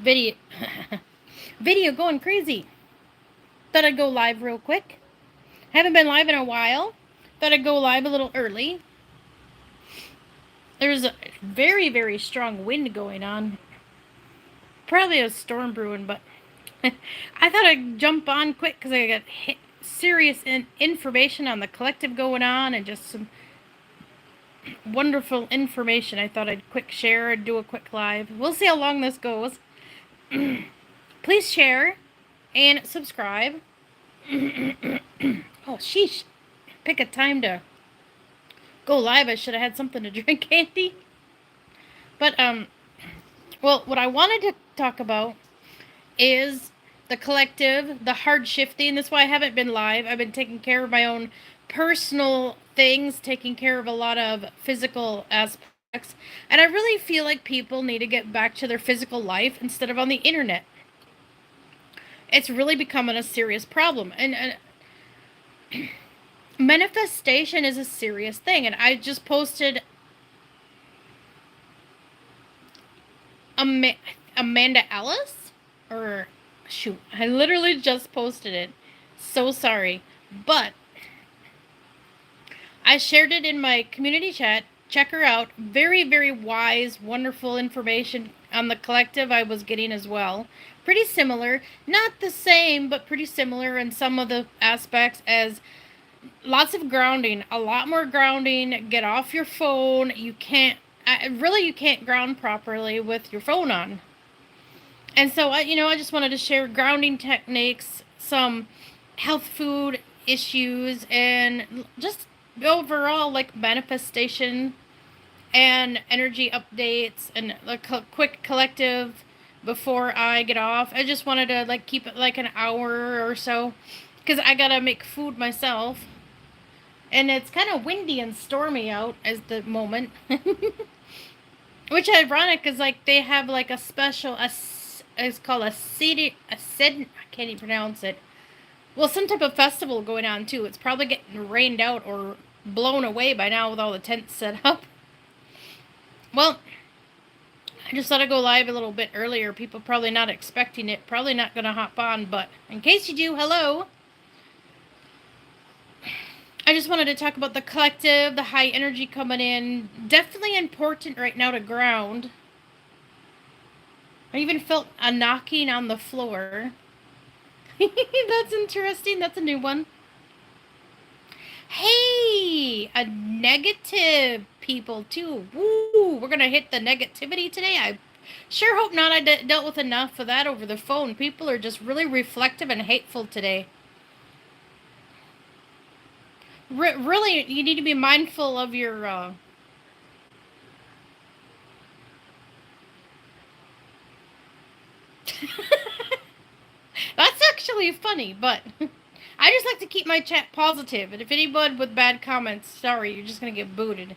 Video. Video going crazy. Thought I'd go live real quick. Haven't been live in a while. Thought I'd go live a little early. There's a very, very strong wind going on. Probably a storm brewing, but I thought I'd jump on quick because I got serious information on the collective going on and just some wonderful information. I thought I'd quick share and do a quick live. We'll see how long this goes. Please share and subscribe. Oh, sheesh. Pick a time to go live. I should have had something to drink, Andy. But, well, what I wanted to talk about is the collective, the hard shifting. That's why I haven't been live. I've been taking care of my own personal things, taking care of a lot of physical aspects. And I really feel like people need to get back to their physical life instead of on the internet. It's really becoming a serious problem. And manifestation is a serious thing. And I just posted Amanda Ellis? Or, shoot, I literally just posted it. So sorry. But I shared it in my community chat. Check her out. Very, very wise, wonderful information on the collective I was getting as well. Pretty similar. Not the same, but pretty similar in some of the aspects as lots of grounding. A lot more grounding. Get off your phone. You can't ground properly with your phone on. And so, I just wanted to share grounding techniques, some health food issues, and just overall like manifestation and energy updates and a quick collective before I get off. I just wanted to like keep it like an hour or so because I gotta make food myself. And it's kind of windy and stormy out at the moment. Which ironic is like they have like a special, it's called I can't even pronounce it. Well, some type of festival going on too. It's probably getting rained out or blown away by now with all the tents set up. Well, I just thought I'd go live a little bit earlier. People probably not expecting it. Probably not going to hop on, but in case you do, hello. I just wanted to talk about the collective, the high energy coming in. Definitely important right now to ground. I even felt a knocking on the floor. That's interesting. That's a new one. Hey, a negative people too. Woo, we're gonna hit the negativity today. I sure hope not. I dealt with enough of that over the phone. People are just really reflective and hateful today. Really, you need to be mindful of your That's actually funny, but I just like to keep my chat positive, and if anyone with bad comments, sorry, you're just gonna get booted.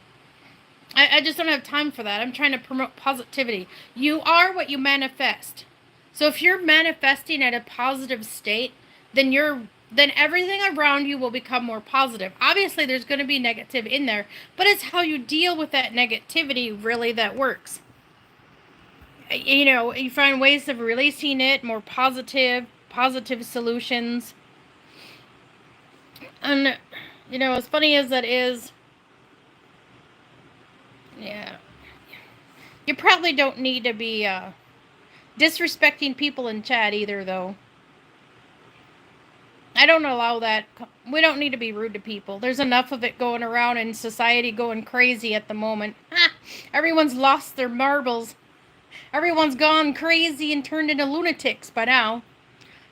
I just don't have time for that. I'm trying to promote positivity. You are what you manifest. So if you're manifesting at a positive state, then everything around you will become more positive. Obviously, there's going to be negative in there, but it's how you deal with that negativity really that works. You find ways of releasing it, more positive solutions. And, as funny as that is, yeah, you probably don't need to be disrespecting people in chat either, though. I don't allow that. We don't need to be rude to people. There's enough of it going around in society going crazy at the moment. Everyone's lost their marbles. Everyone's gone crazy and turned into lunatics by now.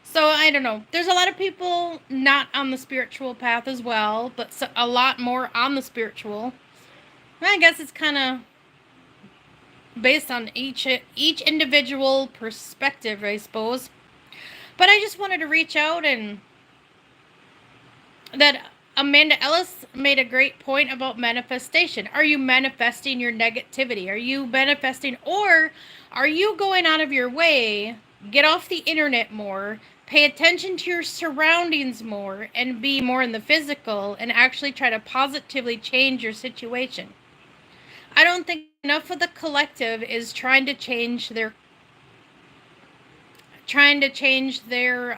So, I don't know. There's a lot of people not on the spiritual path as well, but a lot more on the spiritual. I guess it's kind of based on each individual perspective, I suppose. But I just wanted to reach out and that Amanda Ellis made a great point about manifestation. Are you manifesting your negativity? Are you manifesting, or are you going out of your way, get off the internet more, pay attention to your surroundings more, and be more in the physical, and actually try to positively change your situation? I don't think enough of the collective is trying to change their trying to change their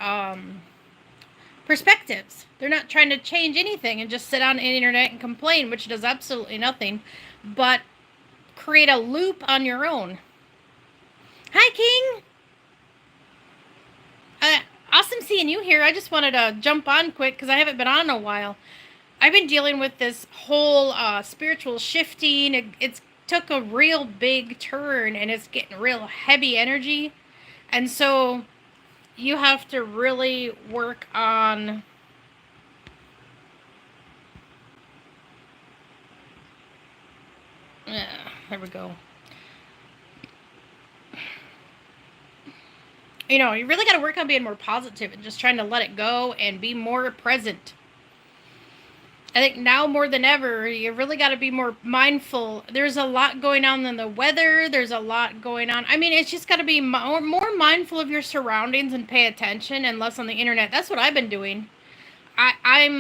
perspectives. They're not trying to change anything and just sit on the internet and complain, which does absolutely nothing but create a loop on your own. Hi, King. Awesome seeing you here. I just wanted to jump on quick because I haven't been on in a while. I've been dealing with this whole spiritual shifting. It's took a real big turn and it's getting real heavy energy. And so you have to really work on there we go. You know, you really got to work on being more positive and just trying to let it go and be more present. I think now more than ever, you really got to be more mindful. There's a lot going on in the weather. There's a lot going on. I mean, it's just got to be more mindful of your surroundings and pay attention and less on the internet. That's what I've been doing. I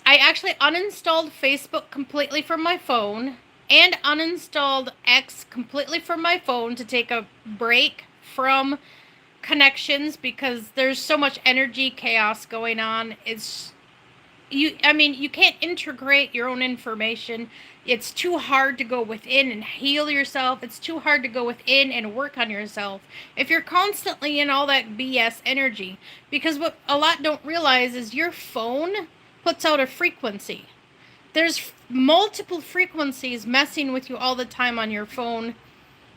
actually uninstalled Facebook completely from my phone and uninstalled X completely from my phone to take a break from connections because there's so much energy chaos going on. You can't integrate your own information. It's too hard to go within and heal yourself. It's too hard to go within and work on yourself if you're constantly in all that BS energy. Because what a lot don't realize is your phone puts out a frequency. There's multiple frequencies messing with you all the time on your phone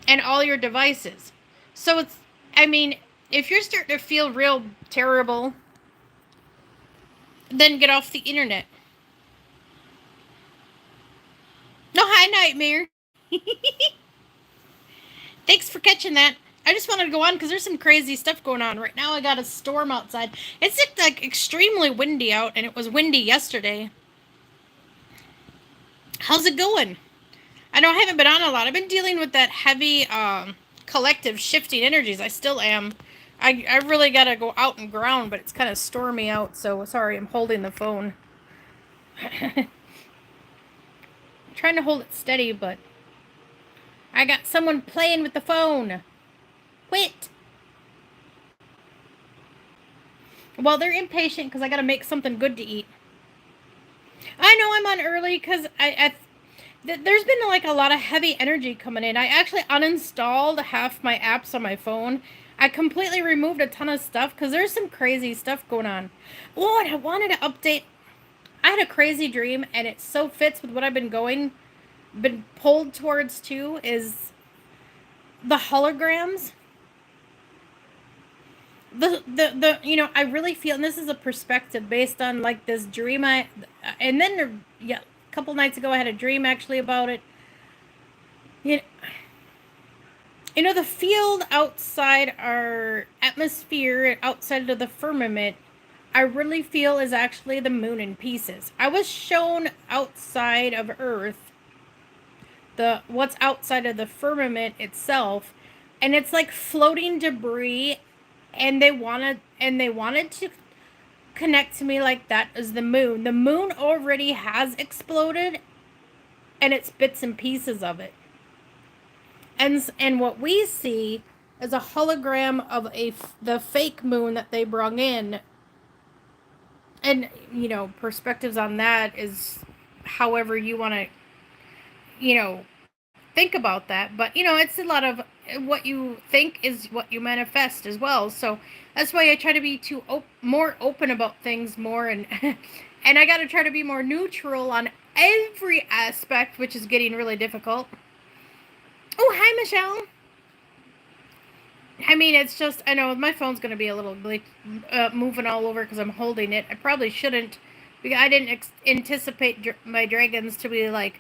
and all your devices. So if you're starting to feel real terrible, then get off the internet. No, hi, Nightmare. Thanks for catching that. I just wanted to go on because there's some crazy stuff going on. Right now I got a storm outside. It's like extremely windy out, and it was windy yesterday. How's it going? I know I haven't been on a lot. I've been dealing with that heavy collective shifting energies. I still am. I really got to go out and ground, but it's kind of stormy out, so sorry, I'm holding the phone. I'm trying to hold it steady, but I got someone playing with the phone. Quit. Well, they're impatient because I got to make something good to eat. I know I'm on early because there's been like a lot of heavy energy coming in. I actually uninstalled half my apps on my phone. I completely removed a ton of stuff because there's some crazy stuff going on. Oh, and I wanted to update. I had a crazy dream, and it so fits with what I've been pulled towards too, is the holograms. I really feel, and this is a perspective based on like this dream a couple nights ago I had a dream actually about it. The field outside our atmosphere, outside of the firmament, I really feel is actually the moon in pieces. I was shown outside of Earth, what's outside of the firmament itself, and it's like floating debris, and they wanted to connect to me like that as the moon. The moon already has exploded, and it's bits and pieces of it. And what we see is a hologram of the fake moon that they brung in. And, perspectives on that is however you want to, think about that. But, it's a lot of what you think is what you manifest as well. So that's why I try to be more open about things more. And, and I got to try to be more neutral on every aspect, which is getting really difficult. Oh, hi, Michelle. I mean, it's just, I know my phone's going to be a little moving all over because I'm holding it. I probably shouldn't, because I didn't anticipate my dragons to be like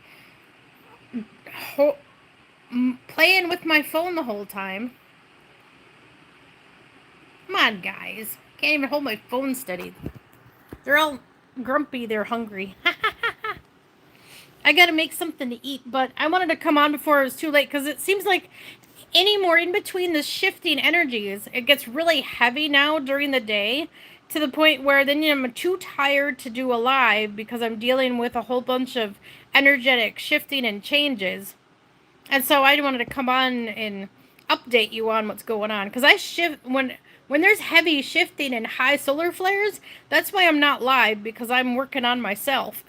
playing with my phone the whole time. Come on, guys. Can't even hold my phone steady. They're all grumpy. They're hungry. I gotta make something to eat, but I wanted to come on before it was too late because it seems like anymore in between the shifting energies, it gets really heavy now during the day to the point where then I'm too tired to do a live because I'm dealing with a whole bunch of energetic shifting and changes. And so I wanted to come on and update you on what's going on, because I shift when there's heavy shifting and high solar flares. That's why I'm not live, because I'm working on myself.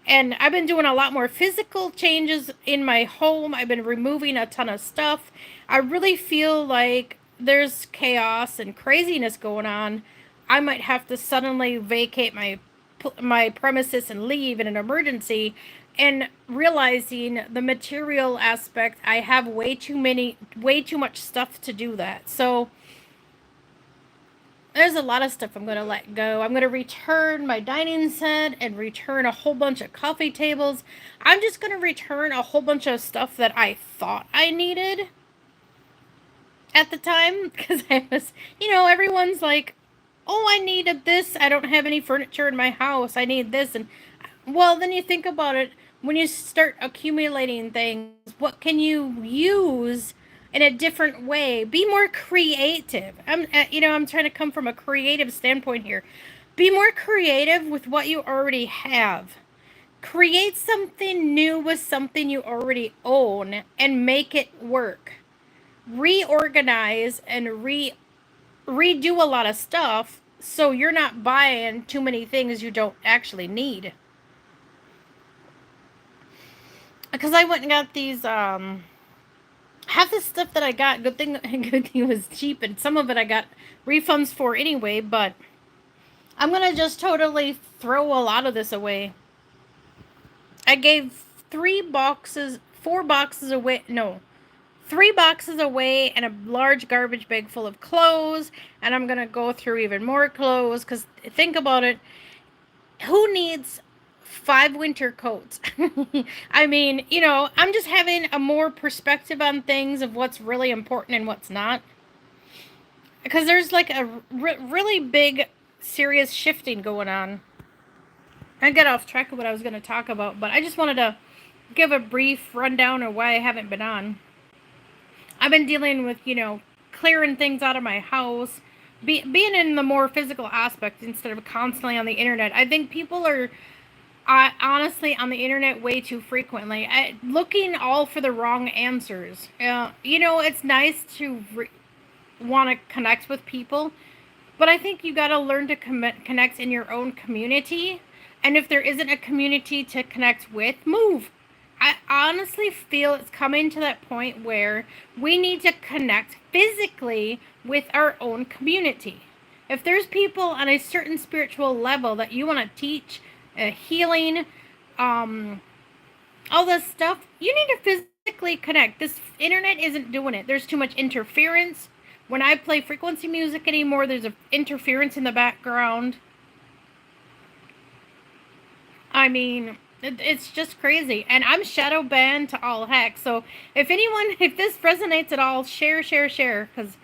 And I've been doing a lot more physical changes in my home. I've been removing a ton of stuff. I really feel like there's chaos and craziness going on. I might have to suddenly vacate my premises and leave in an emergency, and realizing the material aspect, I have way too much stuff to do that. So there's a lot of stuff I'm going to let go. I'm going to return my dining set and return a whole bunch of coffee tables. I'm just going to return a whole bunch of stuff that I thought I needed at the time, because I was, everyone's like, oh, I needed this. I don't have any furniture in my house. I need this. And well, then you think about it. When you start accumulating things, what can you use in a different way? Be more creative. I'm trying to come from a creative standpoint here. Be more creative with what you already have. Create something new with something you already own and make it work. Reorganize and redo a lot of stuff, so you're not buying too many things you don't actually need. Because I went and got these half the stuff that I got, good thing it was cheap, and some of it I got refunds for anyway, but I'm gonna just totally throw a lot of this away. I gave 4 boxes away, no, 3 boxes away, and a large garbage bag full of clothes, and I'm gonna go through even more clothes, because think about it, who needs 5 winter coats? I mean, I'm just having a more perspective on things of what's really important and what's not. Because there's like a really big, serious shifting going on. I got off track of what I was going to talk about, but I just wanted to give a brief rundown of why I haven't been on. I've been dealing with, clearing things out of my house, being in the more physical aspect instead of constantly on the internet. I think people are honestly on the internet way too frequently, looking all for the wrong answers. It's nice to want to connect with people, but I think you got to learn to connect in your own community. And if there isn't a community to connect with, move. I honestly feel it's coming to that point where we need to connect physically with our own community. If there's people on a certain spiritual level that you want to teach, healing, all this stuff, you need to physically connect. This internet isn't doing it. There's too much interference. When I play frequency music anymore, there's an interference in the background. I mean, it's just crazy. And I'm shadow banned to all heck. So if this resonates at all, share. Because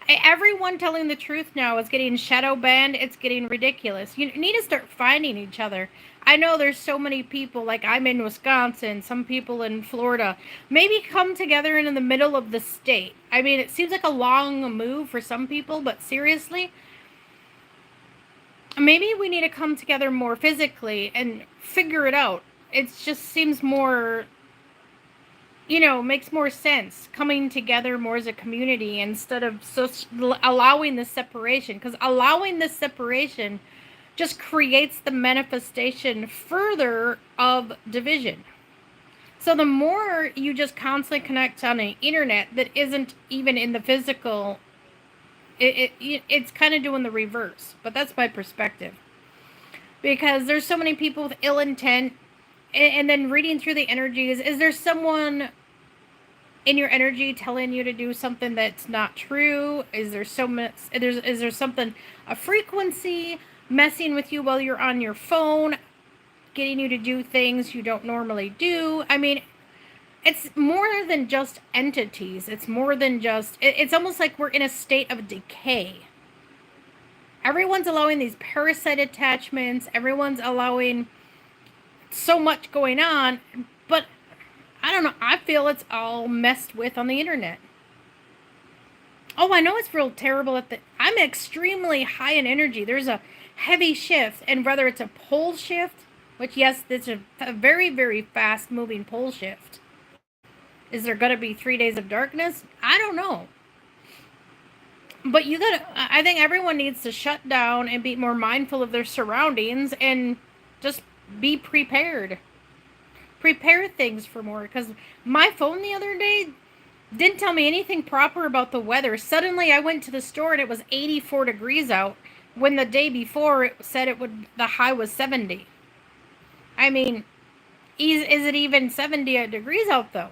everyone telling the truth now is getting shadow banned. It's getting ridiculous. You need to start finding each other. I know there's so many people, like I'm in Wisconsin, some people in Florida. Maybe come together in the middle of the state. I mean, it seems like a long move for some people, but seriously, maybe we need to come together more physically and figure it out. It just seems more, makes more sense coming together more as a community instead of allowing this separation. Because allowing this separation just creates the manifestation further of division. So the more you just constantly connect on the internet that isn't even in the physical, it's kind of doing the reverse. But that's my perspective. Because there's so many people with ill intent, and then reading through the energies, is there someone in your energy telling you to do something that's not true? Is there is there something, a frequency messing with you while you're on your phone, getting you to do things you don't normally do? I mean, it's more than just entities. It's more than just, it's almost like we're in a state of decay. Everyone's allowing these parasite attachments. Everyone's allowing so much going on. But I don't know. I feel it's all messed with on the internet. Oh, I know it's real terrible I'm extremely high in energy. There's a heavy shift, and whether it's a pole shift, which yes, it's a very, very fast moving pole shift. Is there going to be 3 days of darkness? I don't know. But I think everyone needs to shut down and be more mindful of their surroundings and just be prepared. Prepare things for more. Because my phone the other day didn't tell me anything proper about the weather. Suddenly I went to the store and it was 84 degrees out when the day before it said the high was 70. I mean, is it even 70 degrees out though?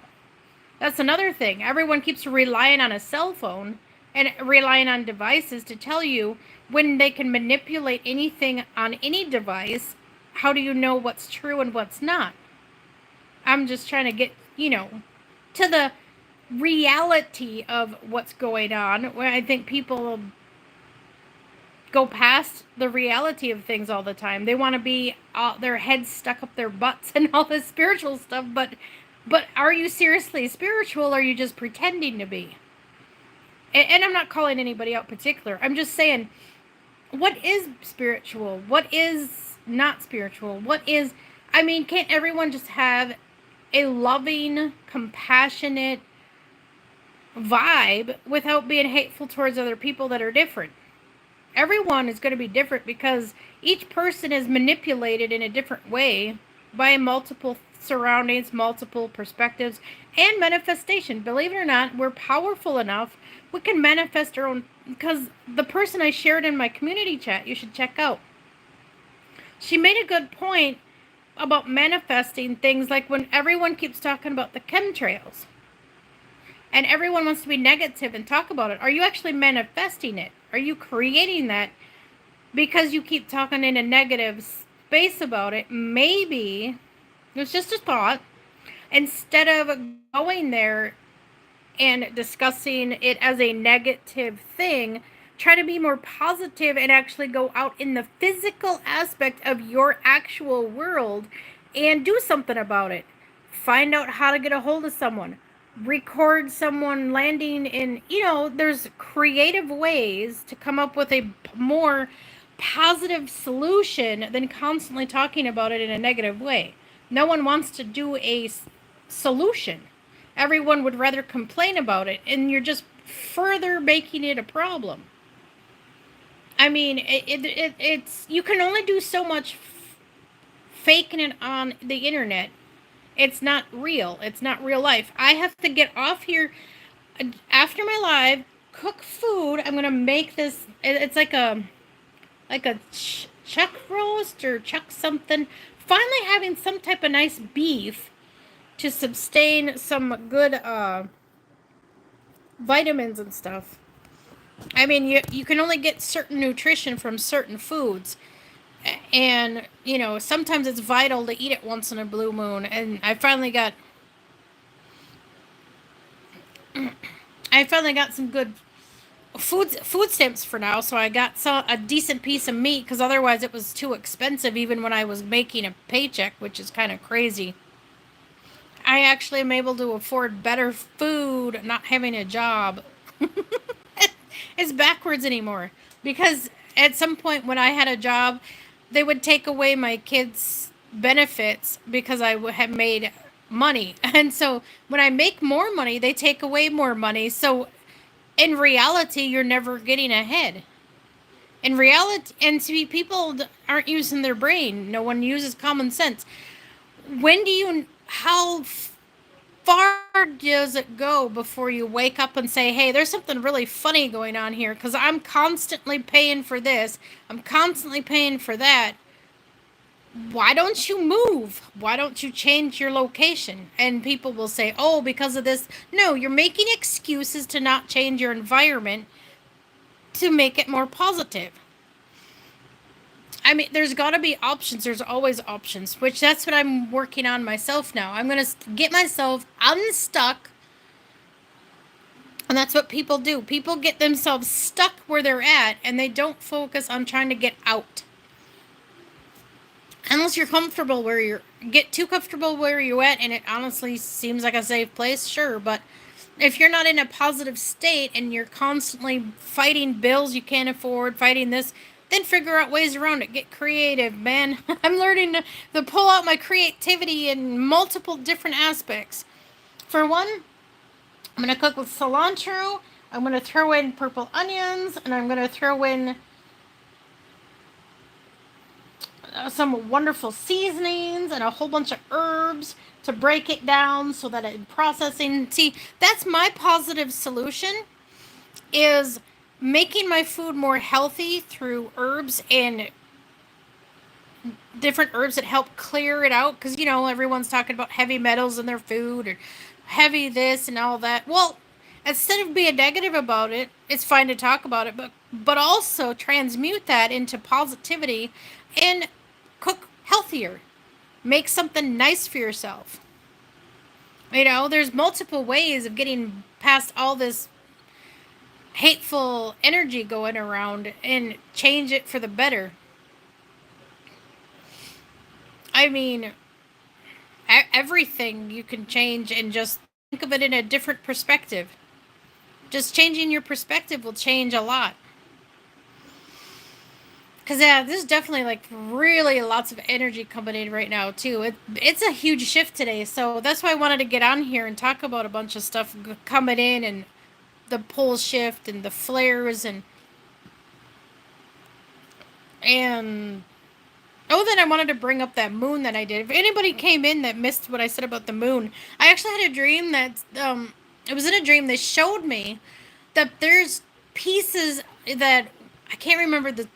That's another thing. Everyone keeps relying on a cell phone and relying on devices to tell you when they can manipulate anything on any device. How do you know what's true and what's not? I'm just trying to get, to the reality of what's going on, where I think people go past the reality of things all the time. They want to be their heads stuck up their butts and all this spiritual stuff, but are you seriously spiritual, or are you just pretending to be? And I'm not calling anybody out particular. I'm just saying, what is spiritual? What is not spiritual? Can't everyone just have a loving, compassionate vibe without being hateful towards other people that are different? Everyone is going to be different because each person is manipulated in a different way by multiple surroundings, multiple perspectives, and manifestation. Believe it or not, we're powerful enough. We can manifest our own. Because the person I shared in my community chat, you should check out, she made a good point about manifesting things, like when everyone keeps talking about the chemtrails and everyone wants to be negative and talk about it. Are you actually manifesting it? Are you creating that because you keep talking in a negative space about it? Maybe it's just a thought. Instead of going there and discussing it as a negative thing, try to be more positive and actually go out in the physical aspect of your actual world and do something about it. Find out how to get a hold of someone. Record someone landing in, there's creative ways to come up with a more positive solution than constantly talking about it in a negative way. No one wants to do a solution. Everyone would rather complain about it, and you're just further making it a problem. It's you can only do so much faking it on the internet. It's not real. It's not real life. I have to get off here after my live, cook food. I'm gonna make this. It's like a chuck roast or chuck something. Finally having some type of nice beef to sustain some good vitamins and stuff. You can only get certain nutrition from certain foods. And, sometimes it's vital to eat it once in a blue moon. And I finally got some good food stamps for now, so I got a decent piece of meat, because otherwise it was too expensive even when I was making a paycheck, which is kind of crazy. I actually am able to afford better food not having a job. It's backwards anymore, because at some point when I had a job, they would take away my kids' benefits because I had made money. And so when I make more money, they take away more money. So in reality, you're never getting ahead. In reality, and see, people aren't using their brain. No one uses common sense. How far does it go before you wake up and say, hey, there's something really funny going on here, because I'm constantly paying for this, I'm constantly paying for that. Why don't you move? Why don't you change your location? And people will say, oh, because of this. No, you're making excuses to not change your environment to make it more positive. There's got to be options. There's always options, which that's what I'm working on myself now. I'm going to get myself unstuck. And that's what people do. People get themselves stuck where they're at, and they don't focus on trying to get out. Unless you're comfortable get too comfortable where you're at, and it honestly seems like a safe place, sure. But if you're not in a positive state and you're constantly fighting bills you can't afford, fighting this, then figure out ways around it. Get creative, man. I'm learning to pull out my creativity in multiple different aspects. For one, I'm going to cook with cilantro. I'm going to throw in purple onions, and I'm going to throw in some wonderful seasonings and a whole bunch of herbs to break it down so that it processing. See, that's my positive solution, is making my food more healthy through herbs and different herbs that help clear it out, because everyone's talking about heavy metals in their food or heavy this and all that. Well, instead of being negative about it, it's fine to talk about it, but also transmute that into positivity and cook healthier. Make something nice for yourself. There's multiple ways of getting past all this hateful energy going around and change it for the better. I mean, everything you can change and just think of it in a different perspective. Just changing your perspective will change a lot. Because, yeah, there's definitely, like, really lots of energy coming in right now, too. It's a huge shift today, so that's why I wanted to get on here and talk about a bunch of stuff coming in, and the pole shift and the flares and oh, then I wanted to bring up that moon that I did. If anybody came in that missed what I said about the moon, I actually had a dream that it was in a dream they showed me that there's pieces that I can't remember the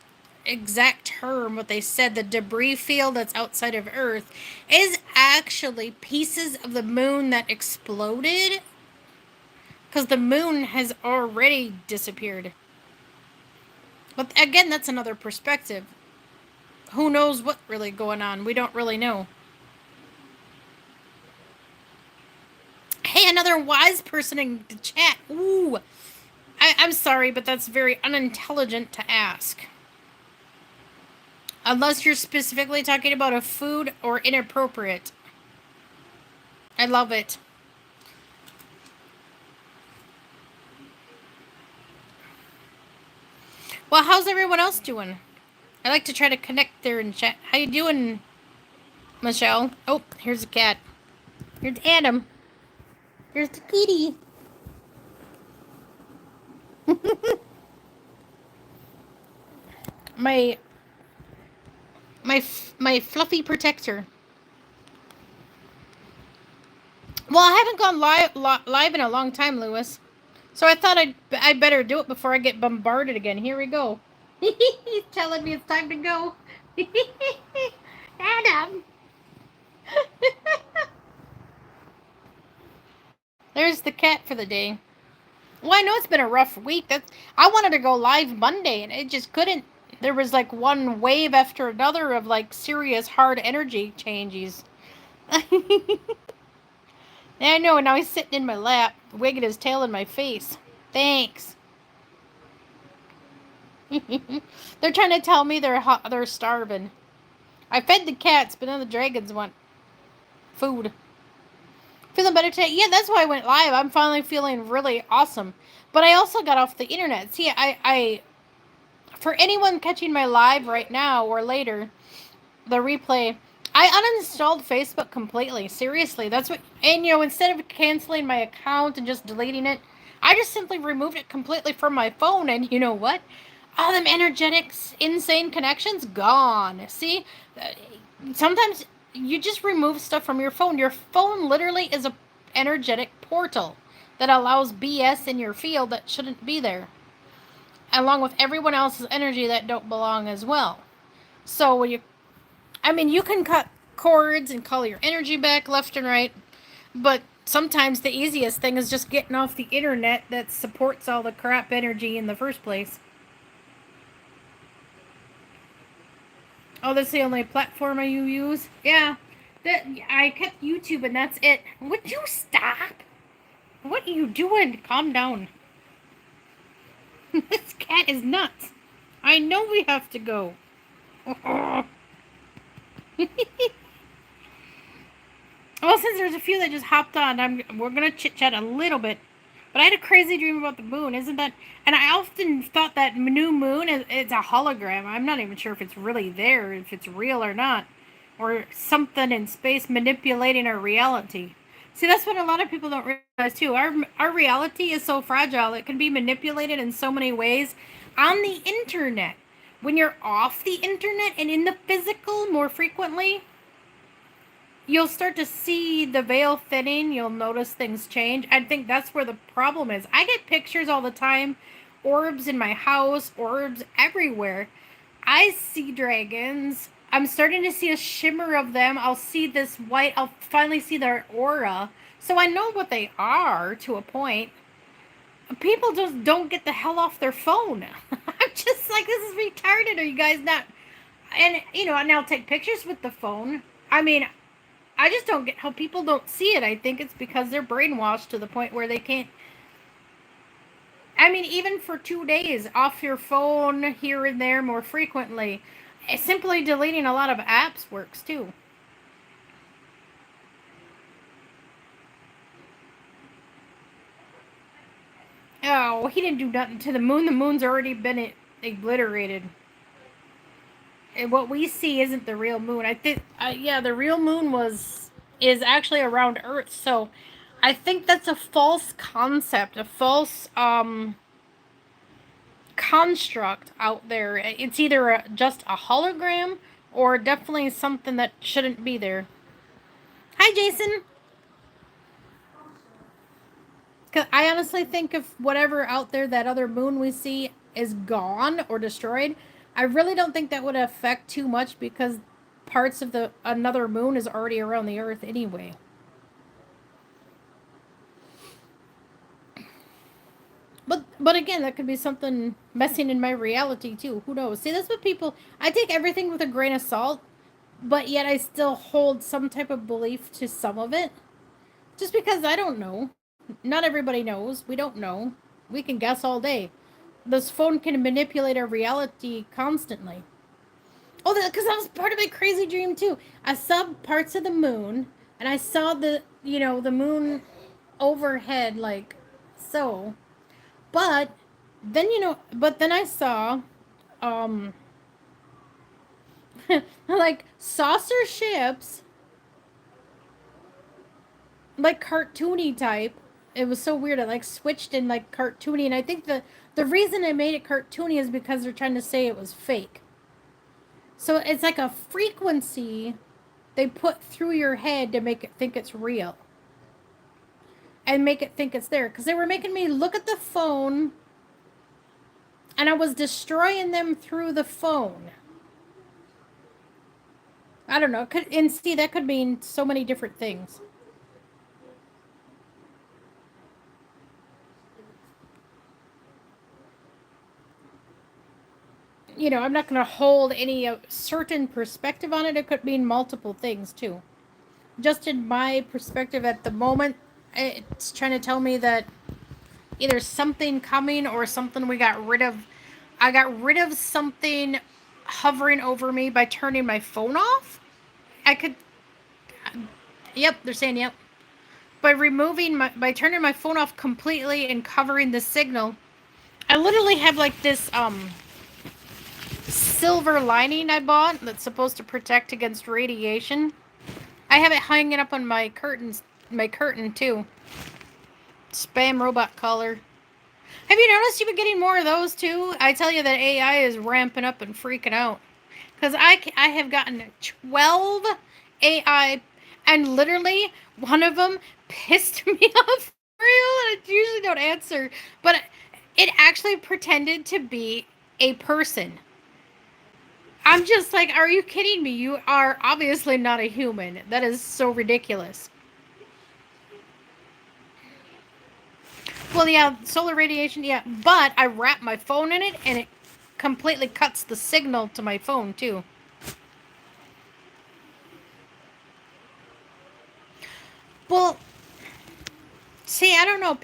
exact term what they said, the debris field that's outside of Earth is actually pieces of the moon that exploded, because the moon has already disappeared. But again, that's another perspective. Who knows what's really going on? We don't really know. Hey, another wise person in the chat. Ooh. I'm sorry, but that's very unintelligent to ask. Unless you're specifically talking about a food or inappropriate. I love it. Well, how's everyone else doing? I like to try to connect there in chat. How you doing, Michelle? Oh, here's a cat. Here's Adam. Here's the kitty. my my fluffy protector. Well, I haven't gone live in a long time, Lewis. So I thought I'd better do it before I get bombarded again. Here we go. He's telling me it's time to go. Adam. There's the cat for the day. Well, I know it's been a rough week. I wanted to go live Monday, and it just couldn't. There was like one wave after another of like serious hard energy changes. I know, and now he's sitting in my lap, wigging his tail in my face. Thanks. They're trying to tell me they're starving. I fed the cats, but then the dragons want food. Feeling better today? Yeah, that's why I went live. I'm finally feeling really awesome. But I also got off the internet. See, I for anyone catching my live right now or later, the replay, I uninstalled Facebook completely. Seriously, that's what. And instead of canceling my account and just deleting it, I just simply removed it completely from my phone. And you know what? All them energetics, insane connections, gone. See, sometimes you just remove stuff from your phone. Your phone literally is a energetic portal that allows BS in your field that shouldn't be there, along with everyone else's energy that don't belong as well. So when you can cut cords and call your energy back left and right, but sometimes the easiest thing is just getting off the internet that supports all the crap energy in the first place. Oh, that's the only platform you use? Yeah. I kept YouTube and that's it. Would you stop? What are you doing? Calm down. This cat is nuts. I know we have to go. Well, since there's a few that just hopped on, we're gonna chit chat a little bit. But I had a crazy dream about the moon, isn't that? And I often thought that new moon it's a hologram. I'm not even sure if it's really there, if it's real or not, or something in space manipulating our reality. See, that's what a lot of people don't realize too. Our reality is so fragile. It can be manipulated in so many ways on the internet. When you're off the internet and in the physical more frequently, you'll start to see the veil thinning. You'll notice things change. I think that's where the problem is. I get pictures all the time, orbs in my house, orbs everywhere. I see dragons. I'm starting to see a shimmer of them. I'll see this white. I'll finally see their aura. So I know what they are to a point. People just don't get the hell off their phone. I'm just like, this is retarded. Are you guys not? And, and I'll take pictures with the phone. I mean, I just don't get how people don't see it. I think it's because they're brainwashed to the point where they can't. I mean, even for 2 days off your phone here and there more frequently, simply deleting a lot of apps works too. Oh, he didn't do nothing to the moon. The moon's already been obliterated. And what we see isn't the real moon. I think, yeah, the real moon is actually around Earth. So, I think that's a false concept, a false construct out there. It's either just a hologram or definitely something that shouldn't be there. Hi, Jason. 'Cause I honestly think if whatever out there, that other moon we see, is gone or destroyed, I really don't think that would affect too much because parts of the another moon is already around the Earth anyway. But again, that could be something messing in my reality too. Who knows? See, that's what people. I take everything with a grain of salt, but yet I still hold some type of belief to some of it, just because I don't know. Not everybody knows. We don't know. We can guess all day. This phone can manipulate our reality constantly. Oh, because that was part of my crazy dream too. I saw parts of the moon, and I saw the moon overhead, like so. But then I saw, um, like saucer ships, like cartoony type. It was so weird. It like switched in like cartoony, and I think the reason I made it cartoony is because they're trying to say it was fake. So it's like a frequency they put through your head to make it think it's real and make it think it's there. Because they were making me look at the phone, and I was destroying them through the phone. I don't know. And see, that could mean so many different things. I'm not going to hold any certain perspective on it. It could mean multiple things too. Just in my perspective at the moment, it's trying to tell me that either something coming or something we got rid of. I got rid of something hovering over me by turning my phone off. I could. Yep, they're saying yep. By turning my phone off completely and covering the signal, I literally have like this silver lining I bought that's supposed to protect against radiation. I have it hanging up on my curtain too. Spam robot collar. Have you noticed you've been getting more of those too? I tell you that AI is ramping up and freaking out. Because I have gotten 12 AI, and literally one of them pissed me off for real, and I usually don't answer. But it actually pretended to be a person. I'm just like, are you kidding me? You are obviously not a human. That is so ridiculous. Well, yeah, solar radiation, yeah. But I wrap my phone in it, and it completely cuts the signal to my phone, too. Well, see, I don't know.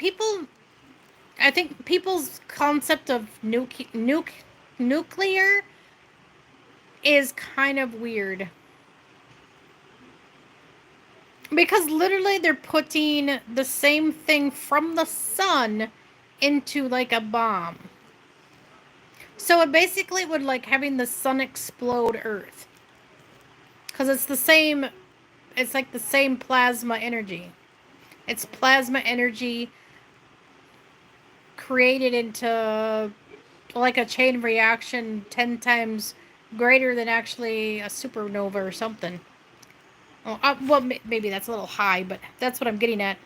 I think people's concept of nuclear is kind of weird. Because literally they're putting the same thing from the sun into like a bomb. So it basically would like having the sun explode Earth. Because it's like the same plasma energy. It's plasma energy created into like a chain reaction 10 times greater than actually a supernova or something. Oh, well, maybe that's a little high, but that's what I'm getting at.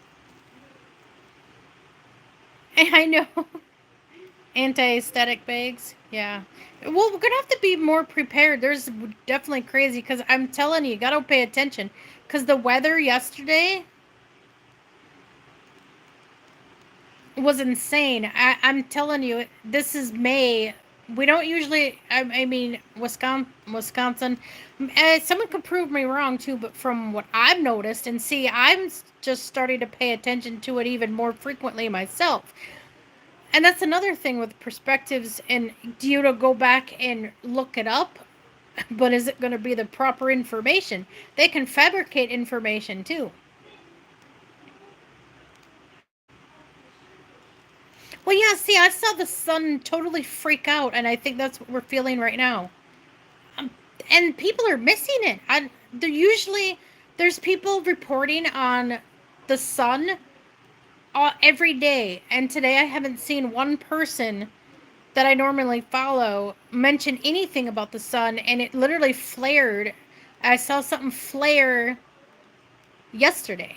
I know. Anti-static bags. Yeah. Well, we're gonna have to be more prepared. There's definitely crazy because I'm telling you, you gotta pay attention. Because the weather yesterday was insane. I'm telling you, this is May. We don't usually. I mean, Wisconsin. Someone could prove me wrong too, but from what I've noticed and see, I'm just starting to pay attention to it even more frequently myself. And that's another thing with perspectives. And do you to go back and look it up? But is it going to be the proper information? They can fabricate information too. Well, yeah, see, I saw the sun totally freak out, and I think that's what we're feeling right now. Um, and people are missing it. They're usually, there's people reporting on the sun every day, and today I haven't seen one person that I normally follow mention anything about the sun, and it literally flared. I saw something flare yesterday.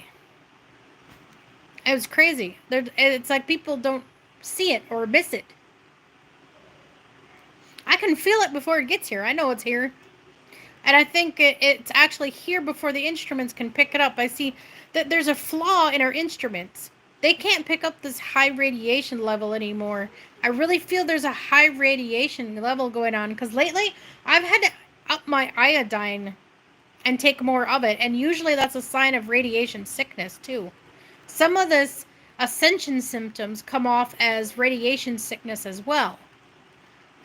It was crazy. It's like people don't see it or miss it. I can feel it before it gets here. I know it's here. And I think it's actually here before the instruments can pick it up. I see that there's a flaw in our instruments. They can't pick up this high radiation level anymore. I really feel there's a high radiation level going on because lately I've had to up my iodine and take more of it. And usually that's a sign of radiation sickness too. Some of this ascension symptoms come off as radiation sickness as well.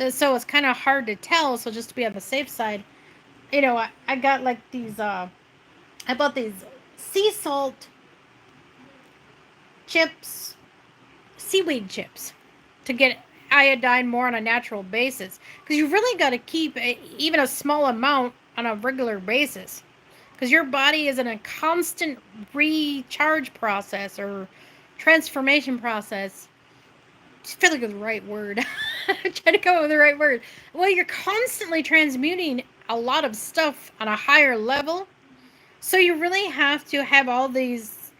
So it's kind of hard to tell. So just to be on the safe side, I got like these, I bought these sea salt chips, seaweed chips, to get iodine more on a natural basis. Because you really got to keep even a small amount on a regular basis. Because your body is in a constant recharge process or transformation process. I feel like the right word. I'm trying to come up with the right word. Well, you're constantly transmuting a lot of stuff on a higher level. So you really have to have all these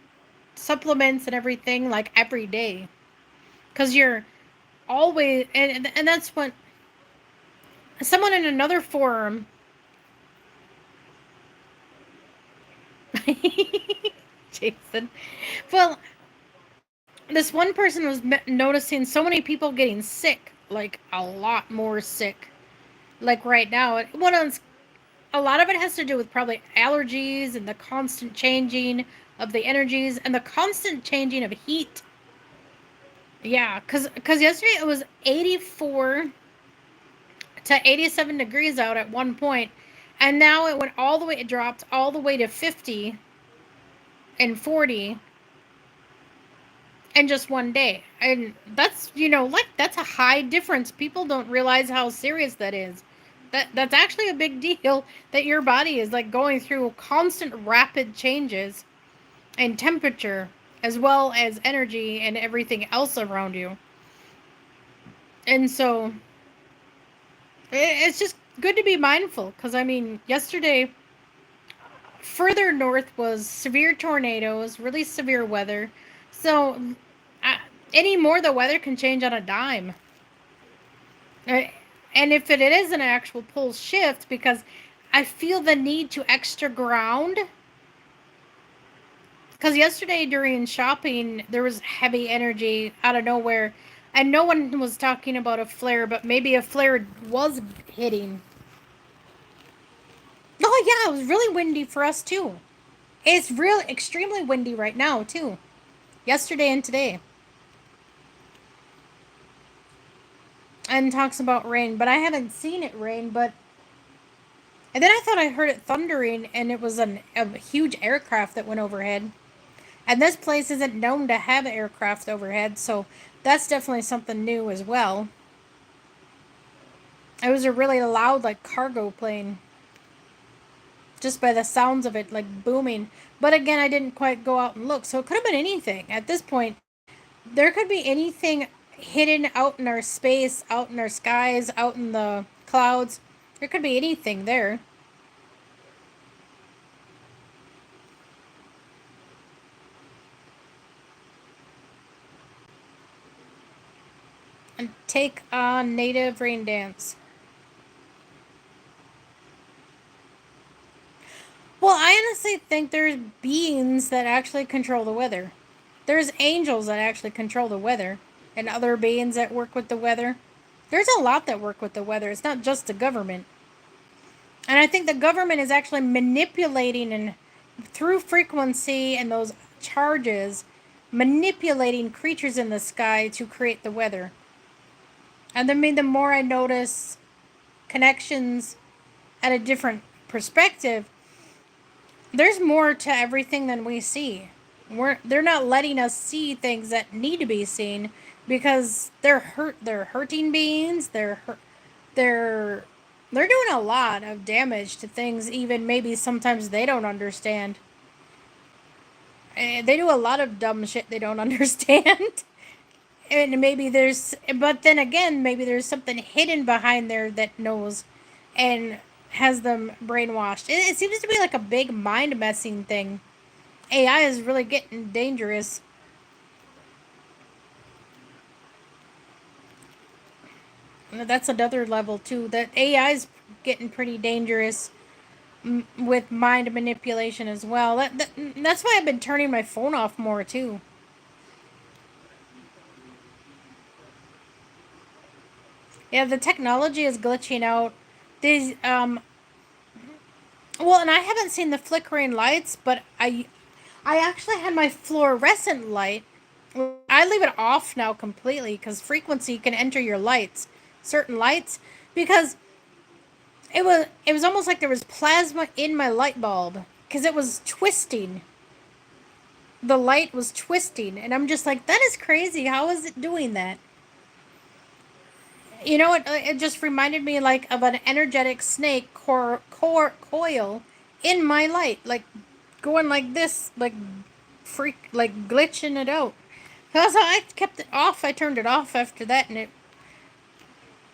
supplements and everything like every day. Because you're always, and that's what someone in another forum. Jason. Well, this one person was noticing so many people getting sick, like a lot more sick. Like right now, a lot of it has to do with probably allergies and the constant changing of the energies and the constant changing of heat. Yeah, cause yesterday it was 84 to 87 degrees out at one point, and now it went all the way. It dropped all the way to 50 and 40 in just one day. And that's, like that's a high difference. People don't realize how serious that is. That's actually a big deal that your body is like going through constant rapid changes in temperature as well as energy and everything else around you. And so it's just good to be mindful because I mean, yesterday further north was severe tornadoes, really severe weather. So uh, anymore, the weather can change on a dime. Uh, and if it is an actual pole shift, because I feel the need to extra ground. Because yesterday during shopping, there was heavy energy out of nowhere. And no one was talking about a flare, but maybe a flare was hitting. Oh, yeah, it was really windy for us, too. It's real extremely windy right now, too. Yesterday and today. And talks about rain, but I haven't seen it rain, but and then I thought I heard it thundering and it was a huge aircraft that went overhead. And this place isn't known to have aircraft overhead, so that's definitely something new as well. It was a really loud like cargo plane. just by the sounds of it, like booming. But again, I didn't quite go out and look, so it could have been anything. At this point, there could be anything hidden out in our space, out in our skies, out in the clouds. There could be anything there. And take on native rain dance. Well, I honestly think there's beings that actually control the weather. There's angels that actually control the weather, and other beings that work with the weather. There's a lot that work with the weather. It's not just the government. And I think the government is actually manipulating and through frequency and those charges, manipulating creatures in the sky to create the weather. And the more I notice connections at a different perspective, there's more to everything than we see. They're not letting us see things that need to be seen because they're hurting beings. They're they're doing a lot of damage to things even maybe sometimes they don't understand. And they do a lot of dumb shit they don't understand. And maybe but then again, maybe there's something hidden behind there that knows and has them brainwashed. It seems to be like a big mind messing thing. AI is really getting dangerous. That's another level too. That AI is getting pretty dangerous with mind manipulation as well. That's why I've been turning my phone off more too. Yeah, the technology is glitching out. These well, and I haven't seen the flickering lights, but I actually had my fluorescent light. I leave it off now completely because frequency can enter your lights, certain lights, because it was almost like there was plasma in my light bulb because it was twisting. The light was twisting, and I'm just like, that is crazy. How is it doing that? You know, it just reminded me like of an energetic snake coil in my light, like going like this, like freak, like glitching it out. So I kept it off. I turned it off after that, and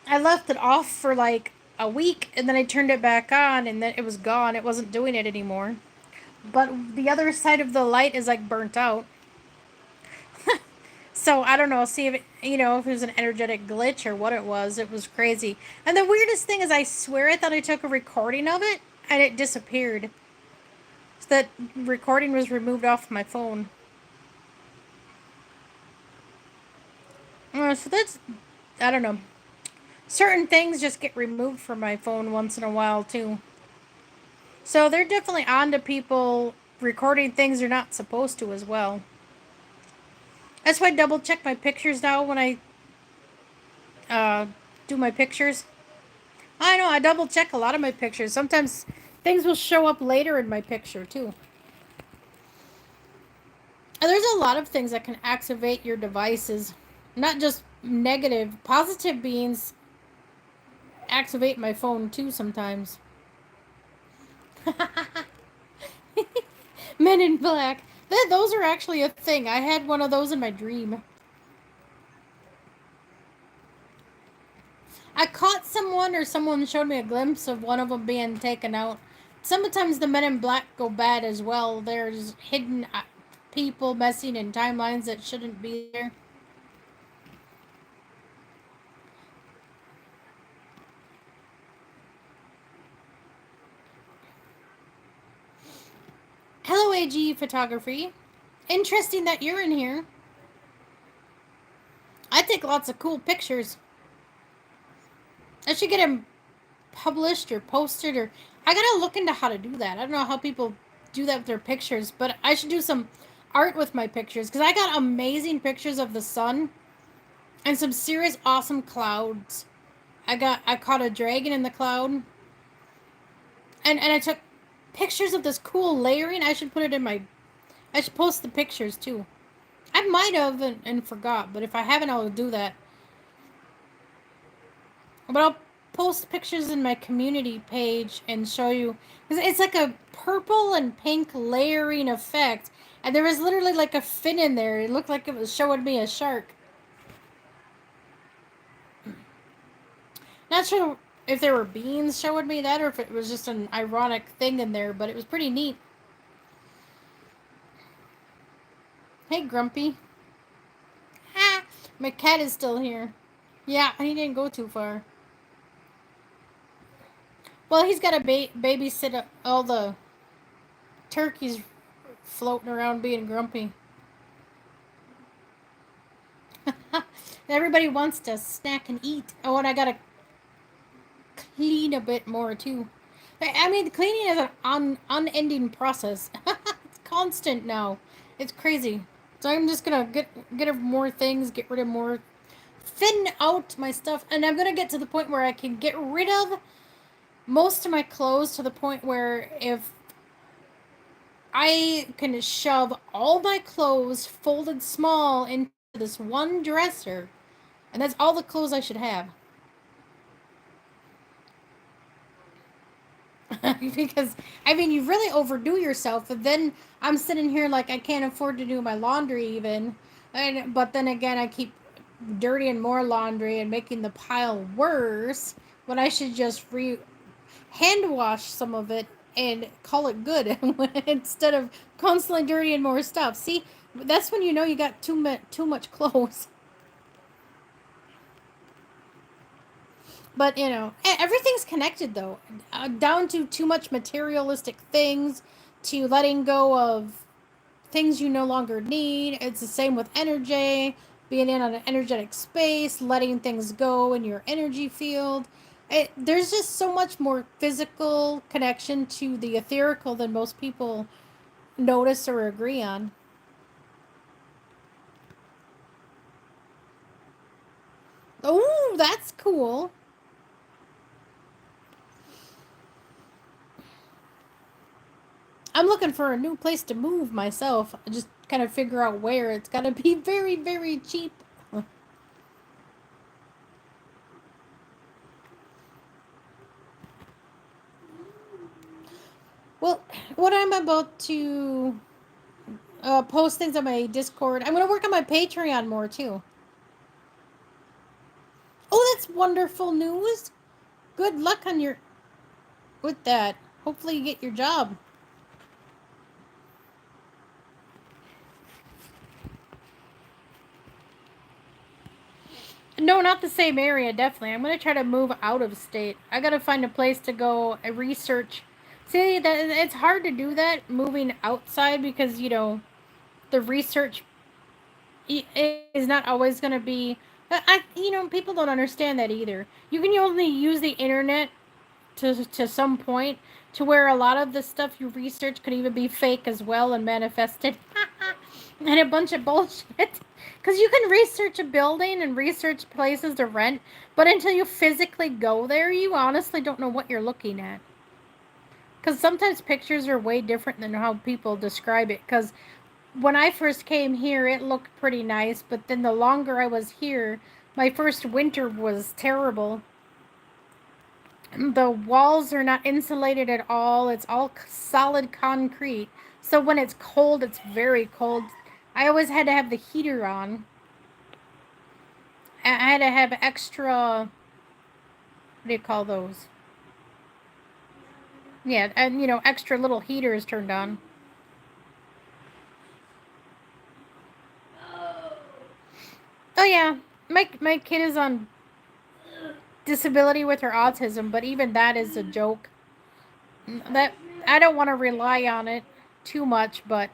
I left it off for like a week, and then I turned it back on, and then it was gone. It wasn't doing it anymore. But the other side of the light is like burnt out. So I don't know. See if if it was an energetic glitch or what it was. It was crazy. And the weirdest thing is, I swear I thought I took a recording of it, and it disappeared. So that recording was removed off my phone. So that's, I don't know. Certain things just get removed from my phone once in a while too. So they're definitely on to people recording things they're not supposed to as well. That's why I double check my pictures now when I uh, do my pictures. I know, I double check a lot of my pictures. Sometimes things will show up later in my picture too. And there's a lot of things that can activate your devices. Not just negative, positive beings activate my phone too sometimes. Men in Black. Those are actually a thing. I had one of those in my dream. I caught someone, or someone showed me a glimpse of one of them being taken out. Sometimes the Men in Black go bad as well. There's hidden people messing in timelines that shouldn't be there. Hello, AG Photography. Interesting that you're in here. I take lots of cool pictures. I should get them published or posted, or I gotta look into how to do that. I don't know how people do that with their pictures, but I should do some art with my pictures because I got amazing pictures of the sun and some serious awesome clouds. I caught a dragon in the cloud, and I took pictures of this cool layering. I should put it in my. I should post the pictures too. I might have and forgot, but if I haven't, I'll do that. But I'll post pictures in my community page and show you. It's like a purple and pink layering effect. And there was literally like a fin in there. It looked like it was showing me a shark. Not sure if there were beans showing me that or if it was just an ironic thing in there, but it was pretty neat. Hey, Grumpy. Ha! My cat is still here. Yeah, he didn't go too far. Well, he's got to babysit all the turkeys floating around being grumpy. Everybody wants to snack and eat. Oh, and I gotta clean a bit more too. I mean, cleaning is an unending process. It's constant now. It's crazy. So I'm just gonna get rid of more things, get rid of more, thin out my stuff, and I'm gonna get to the point where I can get rid of most of my clothes to the point where if I can shove all my clothes folded small into this one dresser, and that's all the clothes I should have. Because I mean, you really overdo yourself, and then I'm sitting here like I can't afford to do my laundry even, but then again I keep dirtying more laundry and making the pile worse when I should just hand wash some of it and call it good instead of constantly dirtying more stuff. See, that's when you know you got too much clothes. But you know, everything's connected though, down to too much materialistic things, to letting go of things you no longer need. It's the same with energy, being in an energetic space, letting things go in your energy field. There's just so much more physical connection to the etherical than most people notice or agree on. Oh, that's cool. I'm looking for a new place to move myself. I just kind of figure out where. It's got to be very, very cheap. Well, what I'm about to post things on my Discord. I'm going to work on my Patreon more too. Oh, that's wonderful news. Good luck on your with that. Hopefully you get your job. No, not the same area, definitely. I'm going to try to move out of state. I got to find a place to go research. See, that it's hard to do that moving outside because, you know, the research is not always going to be you know, people don't understand that either. You can only use the internet to some point to where a lot of the stuff you research could even be fake as well and manifested. And a bunch of bullshit. Because you can research a building and research places to rent, but until you physically go there, you honestly don't know what you're looking at. Because sometimes pictures are way different than how people describe it. Because when I first came here, it looked pretty nice, but then the longer I was here, my first winter was terrible. The walls are not insulated at all. It's all solid concrete. So when it's cold, it's very cold. I always had to have the heater on. I had to have extra, what do you call those? Yeah, and you know, extra little heaters turned on. Oh yeah, my kid is on disability with her autism, but even that is a joke. That I don't want to rely on it too much, but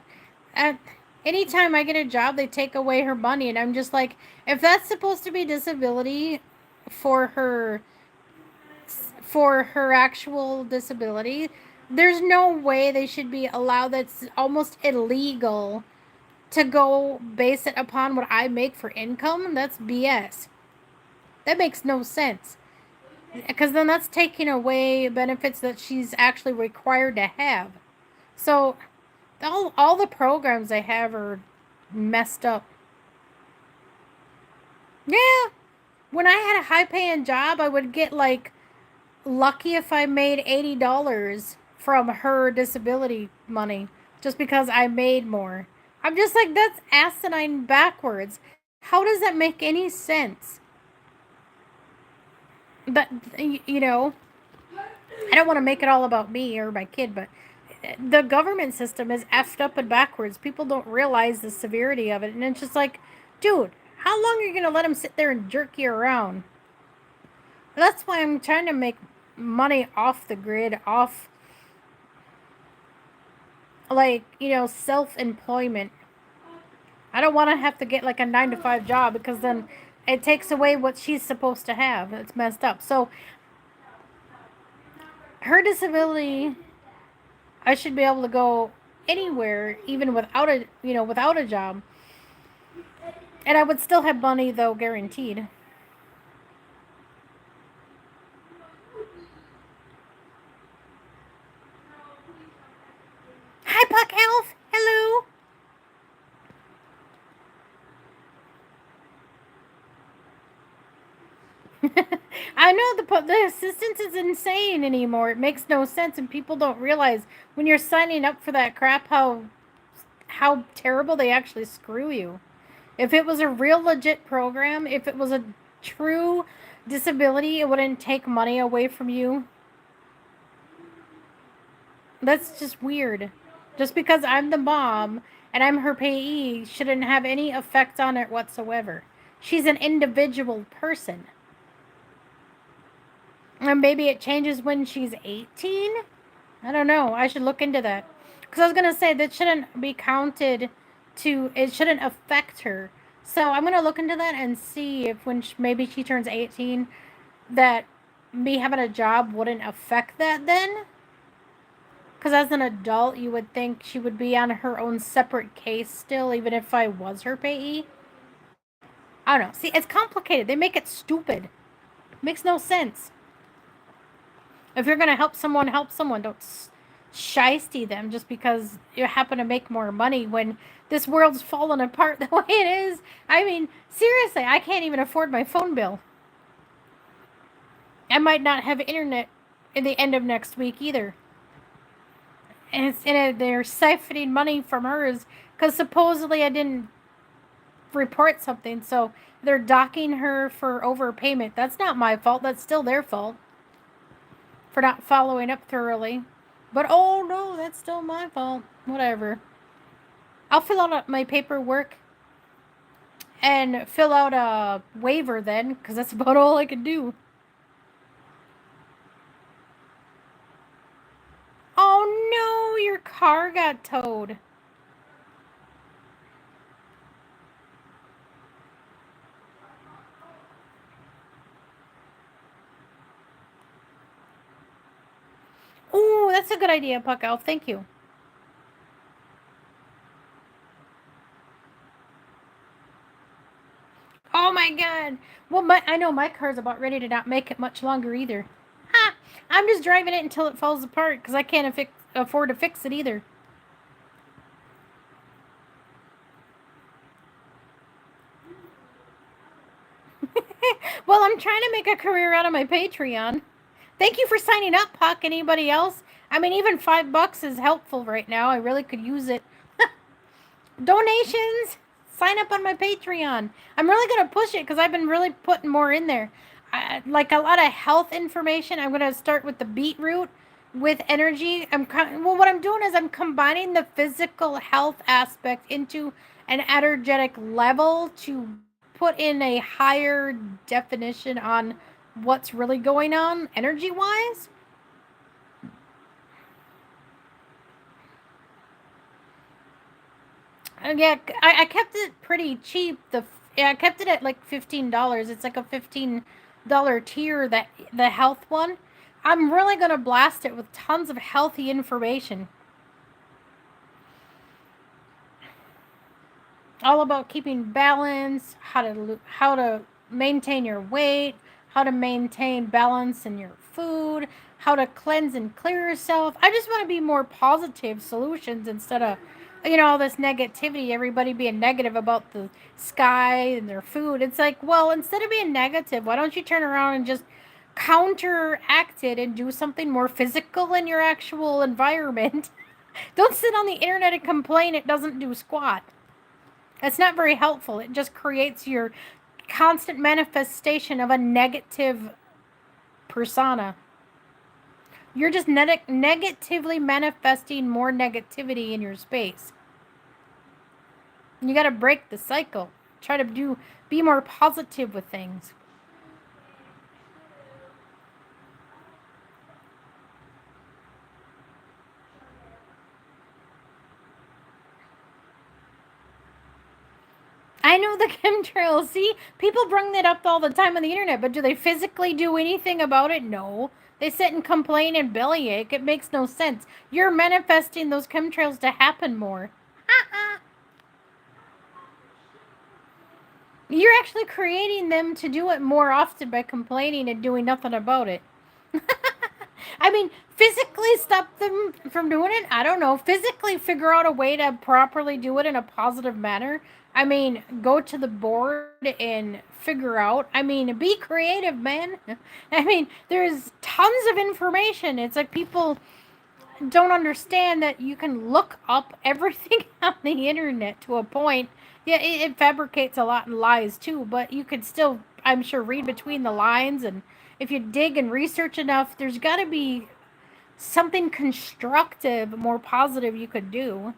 at anytime I get a job, they take away her money, and I'm just like, if that's supposed to be disability for her actual disability, there's no way they should be allowed. That's almost illegal to go base it upon what I make for income. That's BS. That makes no sense. Because then that's taking away benefits that she's actually required to have. So all the programs they have are messed up. Yeah. When I had a high paying job, I would get like lucky if I made $80 from her disability money just because I made more. I'm just like, that's asinine backwards. How does that make any sense? But, you know, I don't want to make it all about me or my kid, but the government system is effed up and backwards. People don't realize the severity of it. And it's just like, dude, how long are you going to let them sit there and jerk you around? That's why I'm trying to make money off the grid, off, like, self-employment. I don't want to have to get like a 9 to 5 job because then it takes away what she's supposed to have. It's messed up. So her disability, I should be able to go anywhere, even without a job, and I would still have money though, guaranteed. Hi, Puck Elf. Hello. I know the assistance is insane anymore. It makes no sense, and people don't realize when you're signing up for that crap how terrible they actually screw you. If it was a real legit program, if it was a true disability, it wouldn't take money away from you. That's just weird. Just because I'm the mom and I'm her payee shouldn't have any effect on it whatsoever. She's an individual person. And maybe it changes when she's 18? I don't know. I should look into that. Because I was going to say that shouldn't be counted it shouldn't affect her. So I'm going to look into that and see if when maybe she turns 18, that me having a job wouldn't affect that then. Because as an adult, you would think she would be on her own separate case still, even if I was her payee. I don't know. See, it's complicated. They make it stupid. It makes no sense. If you're going to help someone, help someone. Don't shiesty them just because you happen to make more money when this world's falling apart the way it is. I mean, seriously, I can't even afford my phone bill. I might not have internet in the end of next week either. And they're siphoning money from hers because supposedly I didn't report something, so they're docking her for overpayment. That's not my fault. That's still their fault for not following up thoroughly. But oh no, that's still my fault. Whatever. I'll fill out my paperwork and fill out a waiver then, because that's about all I can do. Oh no, your car got towed. Ooh, that's a good idea, Puck Elf. Thank you. Oh my god. Well, I know my car's about ready to not make it much longer either. Ha! I'm just driving it until it falls apart because I can't afford to fix it either. Well, I'm trying to make a career out of my Patreon. Thank you for signing up, Puck. Anybody else? I mean, even $5 is helpful right now. I really could use it. Donations! Sign up on my Patreon. I'm really going to push it because I've been really putting more in there. Like a lot of health information. I'm going to start with the beetroot with energy. What I'm doing is I'm combining the physical health aspect into an energetic level to put in a higher definition on what's really going on energy wise. Yeah, I kept it pretty cheap. I kept it at like $15. It's like a $15 tier, that the health one. I'm really gonna blast it with tons of healthy information. All about keeping balance, how to maintain your weight, how to maintain balance in your food, how to cleanse and clear yourself. I just want to be more positive solutions instead of all this negativity, everybody being negative about the sky and their food. It's like, well, instead of being negative, why don't you turn around and just counteract it and do something more physical in your actual environment. Don't sit on the internet and complain it doesn't do squat. That's not very helpful. It just creates your constant manifestation of a negative persona. You're just negatively manifesting more negativity in your space. You got to break the cycle. Try to be more positive with things. I know the chemtrails. See, people bring that up all the time on the internet, but do they physically do anything about it? No. They sit and complain and bellyache. It makes no sense. You're manifesting those chemtrails to happen more. You're actually creating them to do it more often by complaining and doing nothing about it. I mean, physically stop them from doing it? I don't know. Physically figure out a way to properly do it in a positive manner. I mean, go to the board and figure out. I mean, be creative, man. I mean, there's tons of information. It's like people don't understand that you can look up everything on the internet to a point. Yeah, it fabricates a lot and lies too, but you could still, I'm sure, read between the lines. And if you dig and research enough, there's got to be something constructive, more positive you could do.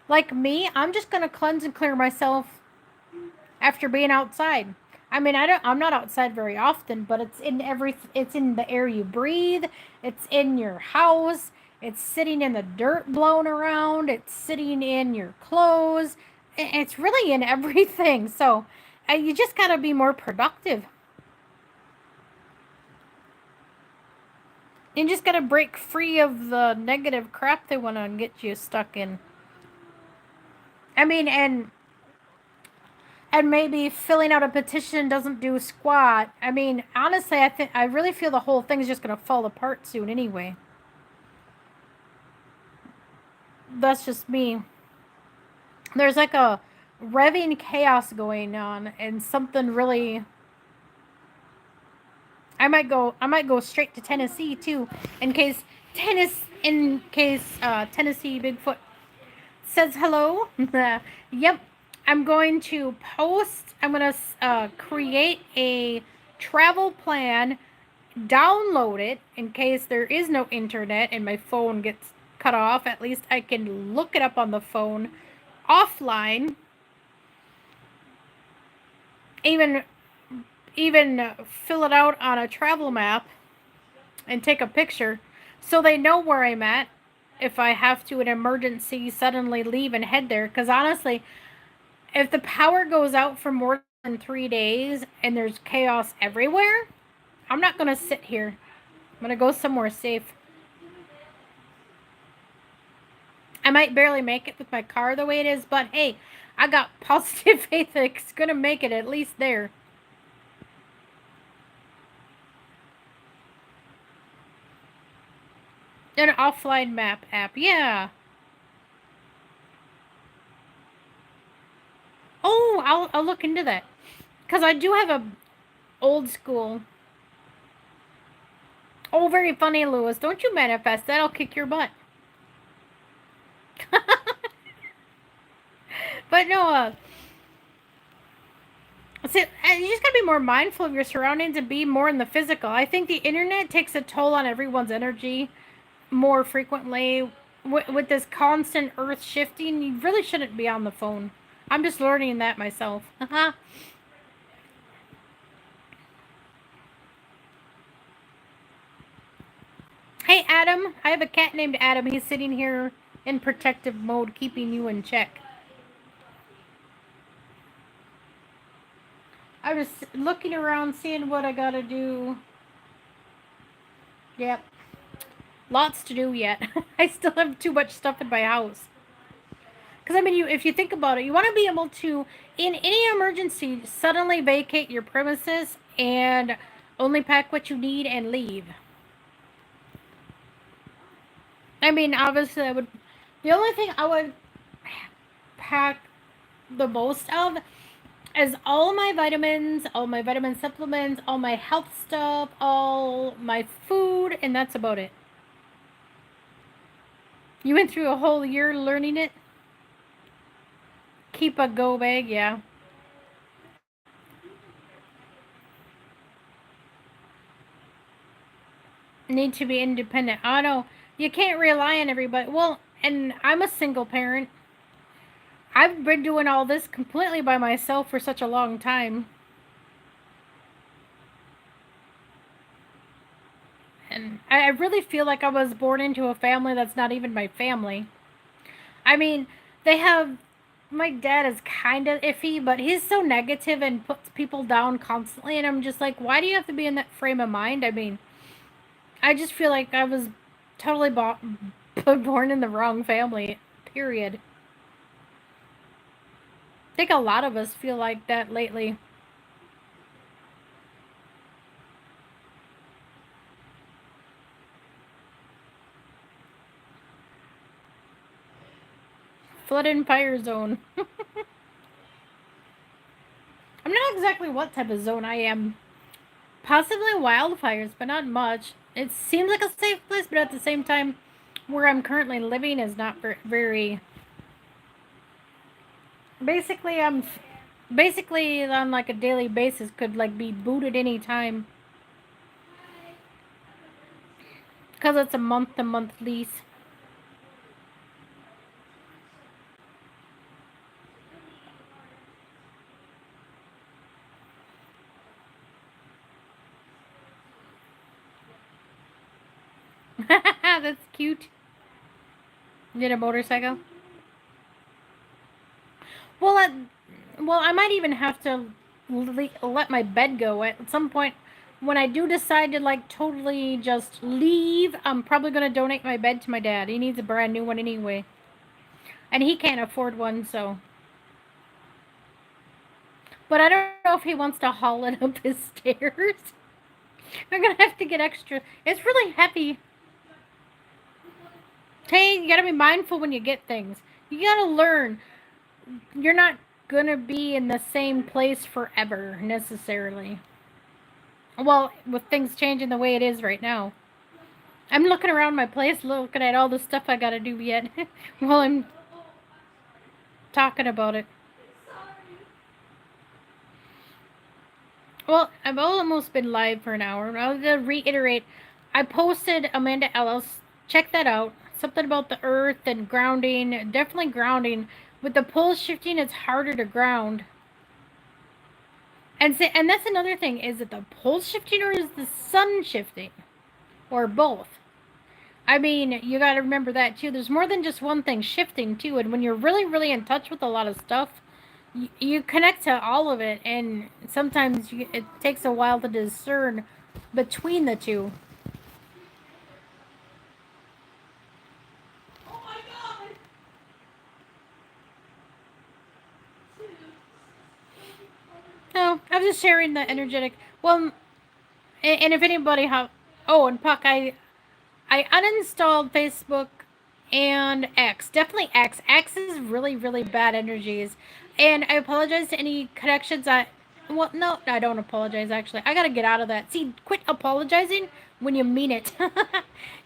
Like me, I'm just going to cleanse and clear myself after being outside. I mean, I'm not outside very often, but it's in the air you breathe, it's in your house, it's sitting in the dirt blown around, it's sitting in your clothes. It's really in everything. So, you just got to be more productive. You just got to break free of the negative crap they want to get you stuck in. I mean, and maybe filling out a petition doesn't do squat. I mean, honestly, I really feel the whole thing's just going to fall apart soon anyway. That's just me. There's like a revving chaos going on and something really I might go straight to Tennessee too in case Tennessee Bigfoot says hello. Yep. I'm going to create a travel plan, download it in case there is no internet and my phone gets cut off. At least I can look it up on the phone offline. Even fill it out on a travel map and take a picture so they know where I'm at if I have to, in emergency, suddenly leave and head there. Because honestly, if the power goes out for more than 3 days and there's chaos everywhere, I'm not going to sit here. I'm going to go somewhere safe. I might barely make it with my car the way it is, but hey, I got positive faith that it's going to make it at least there. An offline map app, yeah. Oh, I'll look into that. Because I do have a old school. Oh, very funny, Lewis. Don't you manifest that. I'll kick your butt. But no, see, you just gotta be more mindful of your surroundings and be more in the physical. I think the internet takes a toll on everyone's energy more frequently. With this constant earth shifting, you really shouldn't be on the phone. I'm just learning that myself. Hey, Adam. I have a cat named Adam. He's sitting here in protective mode, keeping you in check. I was looking around, seeing what I gotta do. Yep. Lots to do yet. I still have too much stuff in my house. Because, I mean, if you think about it, you want to be able to, in any emergency, suddenly vacate your premises and only pack what you need and leave. I mean, obviously, the only thing I would pack the most of, as all my vitamins, all my vitamin supplements, all my health stuff, all my food, and that's about it. You went through a whole year learning it? Keep a go bag, yeah. Need to be independent. I know. You can't rely on everybody. Well, and I'm a single parent. I've been doing all this completely by myself for such a long time. And I really feel like I was born into a family that's not even my family. I mean, they have. My dad is kind of iffy, but he's so negative and puts people down constantly. And I'm just like, why do you have to be in that frame of mind? I mean, I just feel like I was totally born in the wrong family, period. I think a lot of us feel like that lately. Flood and fire zone. I'm not exactly what type of zone I am. Possibly wildfires, but not much. It seems like a safe place, but at the same time, where I'm currently living is not very. Basically, I'm basically on like a daily basis could like be booted any time because it's a month-to-month lease. That's cute. Get a motorcycle. Well, I might even have to let my bed go at some point. When I do decide to like totally just leave, I'm probably gonna donate my bed to my dad. He needs a brand new one anyway, and he can't afford one, so. But I don't know if he wants to haul it up his stairs. I'm gonna have to get extra. It's really heavy. Hey, you gotta be mindful when you get things. You gotta learn. You're not gonna be in the same place forever necessarily. Well, with things changing the way it is right now. I'm looking around my place, looking at all the stuff I gotta do yet while I'm talking about it. Well, I've almost been live for an hour. I'll reiterate. I posted Amanda Ellis. Check that out. Something about the earth and grounding. Definitely grounding. With the pole shifting, it's harder to ground. And that's another thing. Is it the pole shifting or is the sun shifting? Or both? I mean, you got to remember that too. There's more than just one thing shifting too. And when you're really, really in touch with a lot of stuff, you connect to all of it. And sometimes it takes a while to discern between the two. No, I'm just sharing the energetic. Well, and if anybody have, oh, and Puck, I uninstalled Facebook and X. Definitely X. X is really, really bad energies. And I apologize to any connections that. Well, no, I don't apologize, actually. I gotta get out of that. See, quit apologizing when you mean it.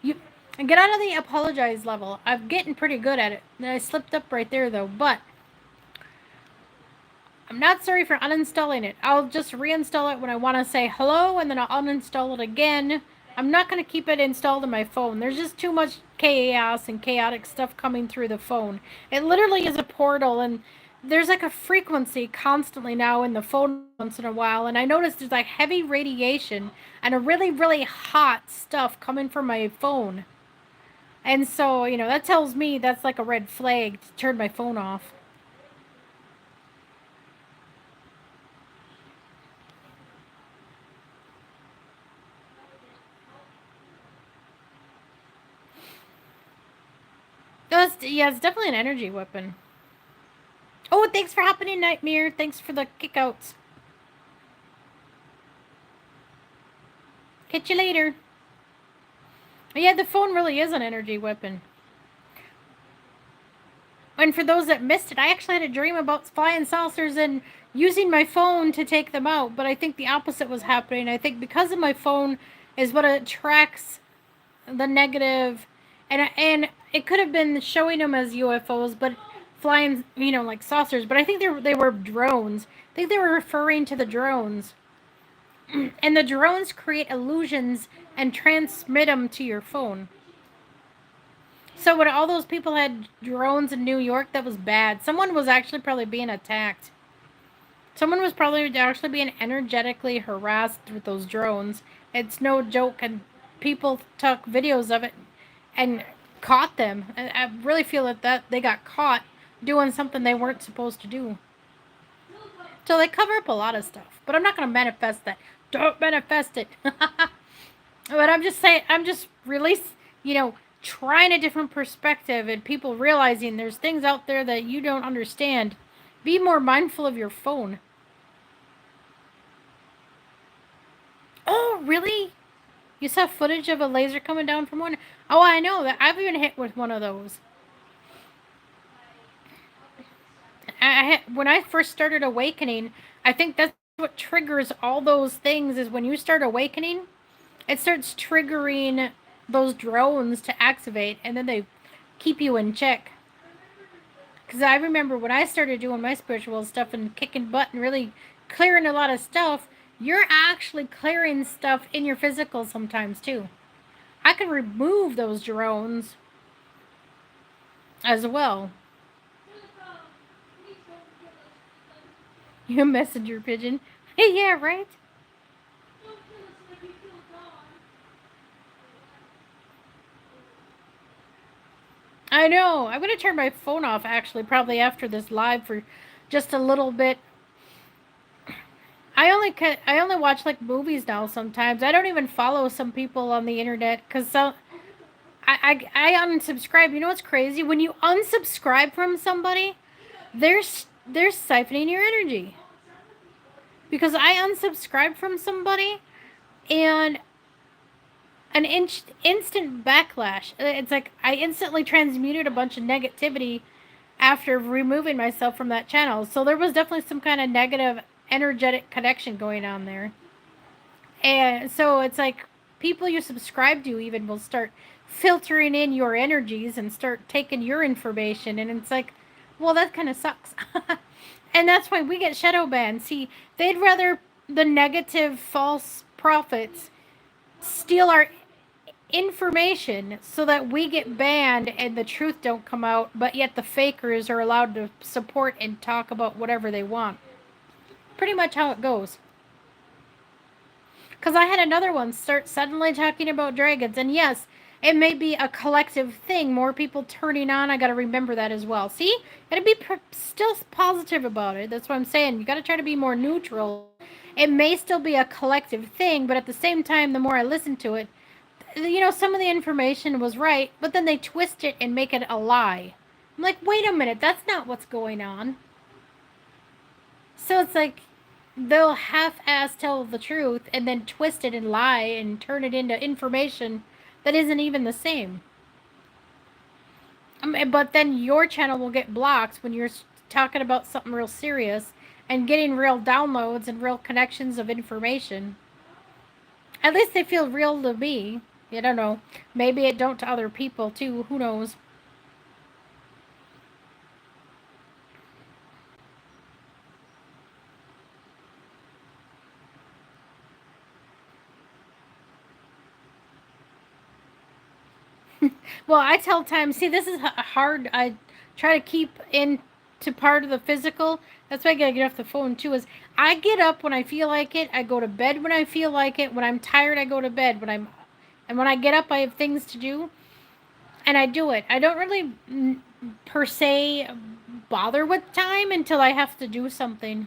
You get out of the apologize level. I'm getting pretty good at it. I slipped up right there, though. But I'm not sorry for uninstalling it. I'll just reinstall it when I want to say hello, and then I'll uninstall it again. I'm not going to keep it installed on my phone. There's just too much chaos and chaotic stuff coming through the phone. It literally is a portal, and there's like a frequency constantly now in the phone once in a while, and I noticed there's like heavy radiation and a really, really hot stuff coming from my phone. And so, that tells me that's like a red flag to turn my phone off. Yeah, it's definitely an energy weapon. Oh, thanks for hopping in, Nightmare. Thanks for the kickouts. Catch you later. Yeah, the phone really is an energy weapon. And for those that missed it, I actually had a dream about flying saucers and using my phone to take them out, but I think the opposite was happening. I think because of my phone is what attracts the negative, and it could have been showing them as UFOs, but flying, like saucers. But I think they were drones. I think they were referring to the drones, and the drones create illusions and transmit them to your phone. So when all those people had drones in New York, that was bad. Someone was actually probably being attacked. Someone was probably actually being energetically harassed with those drones. It's no joke, and people took videos of it and caught them. I really feel that they got caught doing something they weren't supposed to do. So they cover up a lot of stuff. But I'm not going to manifest that. Don't manifest it. But I'm just saying, I'm just trying a different perspective and people realizing there's things out there that you don't understand. Be more mindful of your phone. Oh, really? You saw footage of a laser coming down from one? Oh, I know that. I've been hit with one of those. When I first started awakening, I think that's what triggers all those things is when you start awakening, it starts triggering those drones to activate, and then they keep you in check. Because I remember when I started doing my spiritual stuff and kicking butt and really clearing a lot of stuff, you're actually clearing stuff in your physical sometimes too. I can remove those drones as well. You messenger pigeon. Yeah, right? I know. I'm going to turn my phone off actually probably after this live for just a little bit. I only watch like movies now sometimes. I don't even follow some people on the internet cuz I unsubscribe. You know what's crazy? When you unsubscribe from somebody, they're siphoning your energy. Because I unsubscribed from somebody and an instant backlash. It's like I instantly transmuted a bunch of negativity after removing myself from that channel. So there was definitely some kind of negative energetic connection going on there. And so it's like people you subscribe to even will start filtering in your energies and start taking your information. And it's like, well, that kind of sucks. And that's why we get shadow banned. See, they'd rather the negative false prophets steal our information so that we get banned and the truth don't come out, but yet the fakers are allowed to support and talk about whatever they want. Pretty much how it goes. Because I had another one start suddenly talking about dragons, and yes, it may be a collective thing, more people turning on. I got to remember that as well. See, gotta be still positive about it. That's what I'm saying. You got to try to be more neutral. It may still be a collective thing, but at the same time, the more I listen to it, some of the information was right, but then they twist it and make it a lie. I'm like, wait a minute, that's not what's going on. So it's like they'll half-ass tell the truth and then twist it and lie and turn it into information that isn't even the same. But then your channel will get blocked when you're talking about something real serious and getting real downloads and real connections of information. At least they feel real to me. I don't know. Maybe it don't to other people too. Who knows? Well, I tell time. See, this is hard. I try to keep into part of the physical. That's why I gotta get off the phone too. Is I get up when I feel like it. I go to bed when I feel like it. When I'm tired, I go to bed. When I get up, I have things to do, and I do it. I don't really per se bother with time until I have to do something.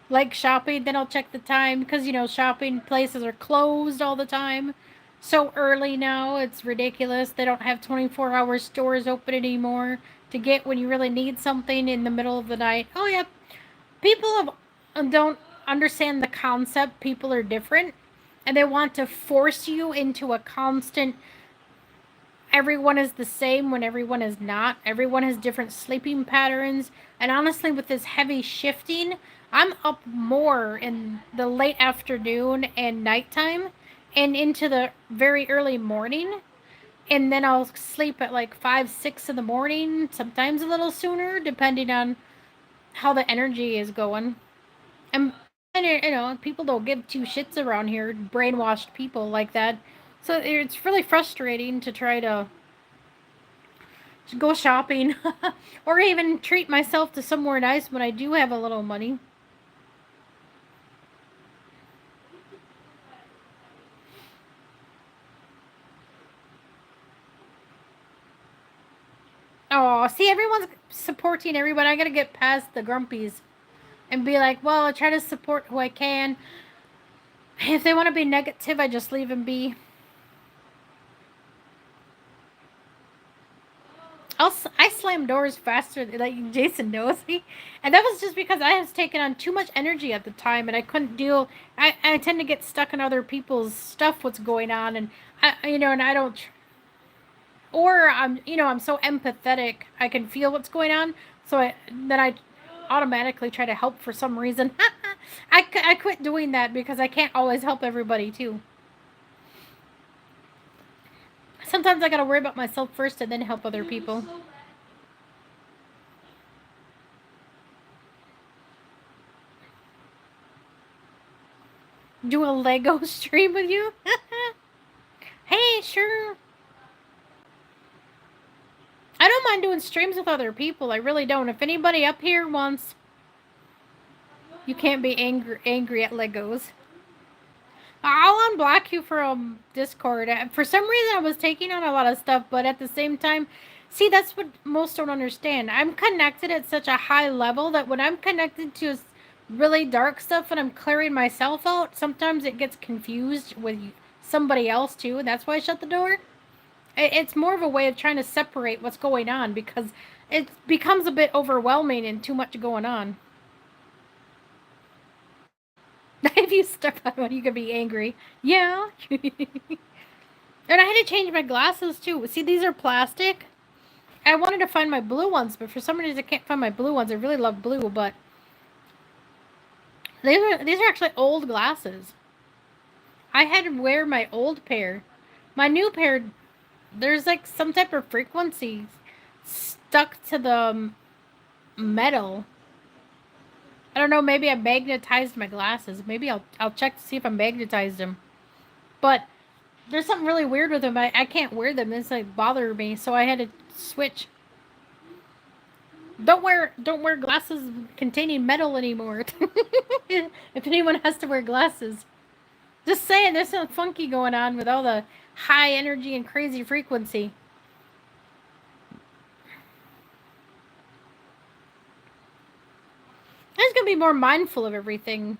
Like shopping, then I'll check the time because shopping places are closed all the time. So early now, it's ridiculous. They don't have 24-hour stores open anymore to get when you really need something in the middle of the night. Oh, yeah. People don't understand the concept. People are different. And they want to force you into a constant, everyone is the same when everyone is not. Everyone has different sleeping patterns. And honestly, with this heavy shifting, I'm up more in the late afternoon and nighttime and into the very early morning. And then I'll sleep at like 5, 6 in the morning, sometimes a little sooner, depending on how the energy is going. And people don't give two shits around here, brainwashed people like that. So it's really frustrating to try to go shopping or even treat myself to somewhere nice when I do have a little money. Oh, see, everyone's supporting everyone. I gotta get past the grumpies and be like, well, I try to support who I can. If they want to be negative, I just leave them be. I slam doors faster, like Jason knows me, and that was just because I was taking on too much energy at the time, and I couldn't deal. I tend to get stuck in other people's stuff, what's going on, and and I don't. Or I'm so empathetic, I can feel what's going on, so then I automatically try to help for some reason. I quit doing that because I can't always help everybody too. Sometimes I gotta worry about myself first and then help other people. Do a Lego stream with you? Hey, sure. I don't mind doing streams with other people. I really don't. If anybody up here wants, you can't be angry at Legos. I'll unblock you from Discord. For some reason, I was taking on a lot of stuff, but at the same time, see, that's what most don't understand. I'm connected at such a high level that when I'm connected to really dark stuff and I'm clearing myself out, sometimes it gets confused with somebody else too, and that's why I shut the door. It's more of a way of trying to separate what's going on because it becomes a bit overwhelming and too much going on. If you step on one, you could be angry. Yeah. And I had to change my glasses too. See, these are plastic. I wanted to find my blue ones, but for some reason I can't find my blue ones. I really love blue, but these are actually old glasses. I had to wear my old pair. My new pair, there's like some type of frequency stuck to the metal. I don't know. Maybe I magnetized my glasses. Maybe I'll check to see if I magnetized them. But there's something really weird with them. I can't wear them. It's like bother me, so I had to switch. Don't wear glasses containing metal anymore. If anyone has to wear glasses, just saying, there's something funky going on with all the high energy and crazy frequency. I was gonna be more mindful of everything.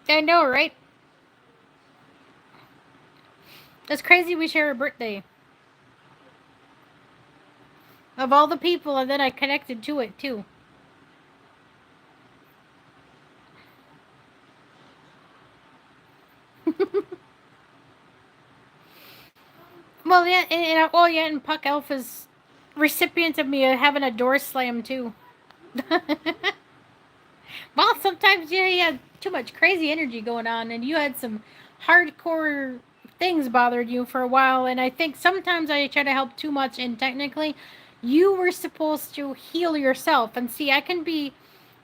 I know, right? That's crazy. We share a birthday. Of all the people, and then I connected to it too. Well, yeah, and Puck Elf is recipient of me having a door slam too. Well, sometimes you had too much crazy energy going on, and you had some hardcore things bothered you for a while. And I think sometimes I try to help too much, and technically, you were supposed to heal yourself. And see, I can be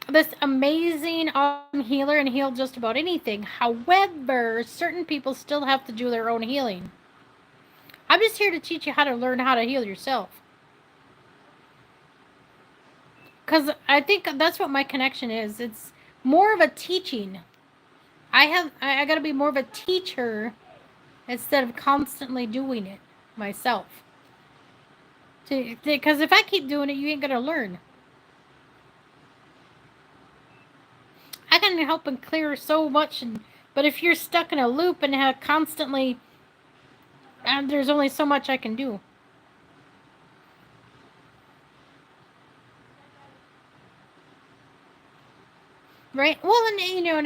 this amazing awesome healer and heal just about anything. However, certain people still have to do their own healing. I'm just here to teach you how to learn how to heal yourself. Because I think that's what my connection is. It's more of a teaching. I got to be more of a teacher instead of constantly doing it myself. Because if I keep doing it, you ain't gonna learn. I can help and clear so much, but if you're stuck in a loop and have constantly, and there's only so much I can do. right? Well, and you know,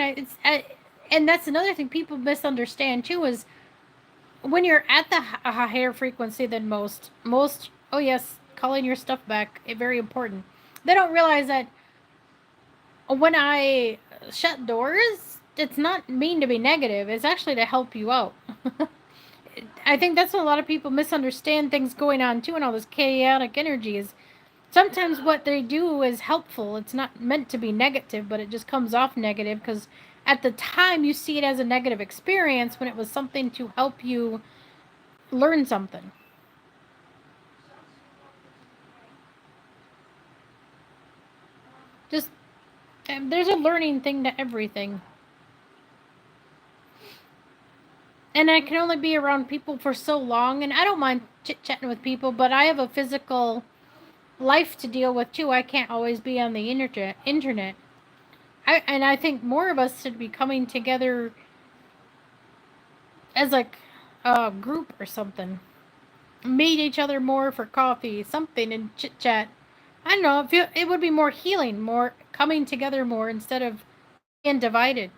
and that's another thing people misunderstand too is when you're at a higher frequency than most, oh yes, calling your stuff back, very important. They don't realize that when I shut doors, it's not mean to be negative. It's actually to help you out. I think that's what a lot of people misunderstand things going on too, and all this chaotic energy is sometimes what they do is helpful. It's not meant to be negative, but it just comes off negative because at the time you see it as a negative experience when it was something to help you learn something. Just there's a learning thing to everything. And I can only be around people for so long, and I don't mind chit chatting with people, but I have a physical life to deal with too. I can't always be on the internet. And I think more of us should be coming together as like a group or something. Meet each other more for coffee, something, and chit chat. I don't know. It would be more healing, more coming together more instead of being divided.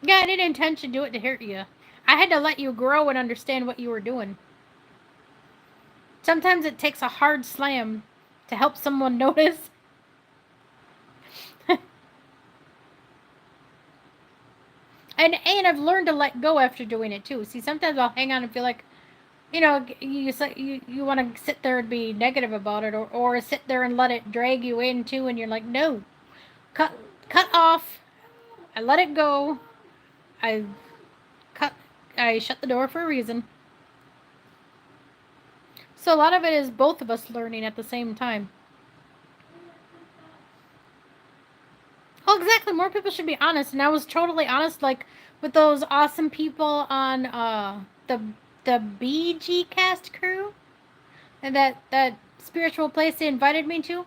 Yeah, I didn't intend to do it to hurt you. I had to let you grow and understand what you were doing. Sometimes it takes a hard slam to help someone notice. And I've learned to let go after doing it too. See, sometimes I'll hang on and feel like, you want to sit there and be negative about it, or sit there and let it drag you in too, and you're like, no, cut cut off. I let it go. I cut. I shut the door for a reason. So a lot of it is both of us learning at the same time. Oh, exactly. More people should be honest, and I was totally honest, like with those awesome people on the BG Cast crew, and that spiritual place they invited me to.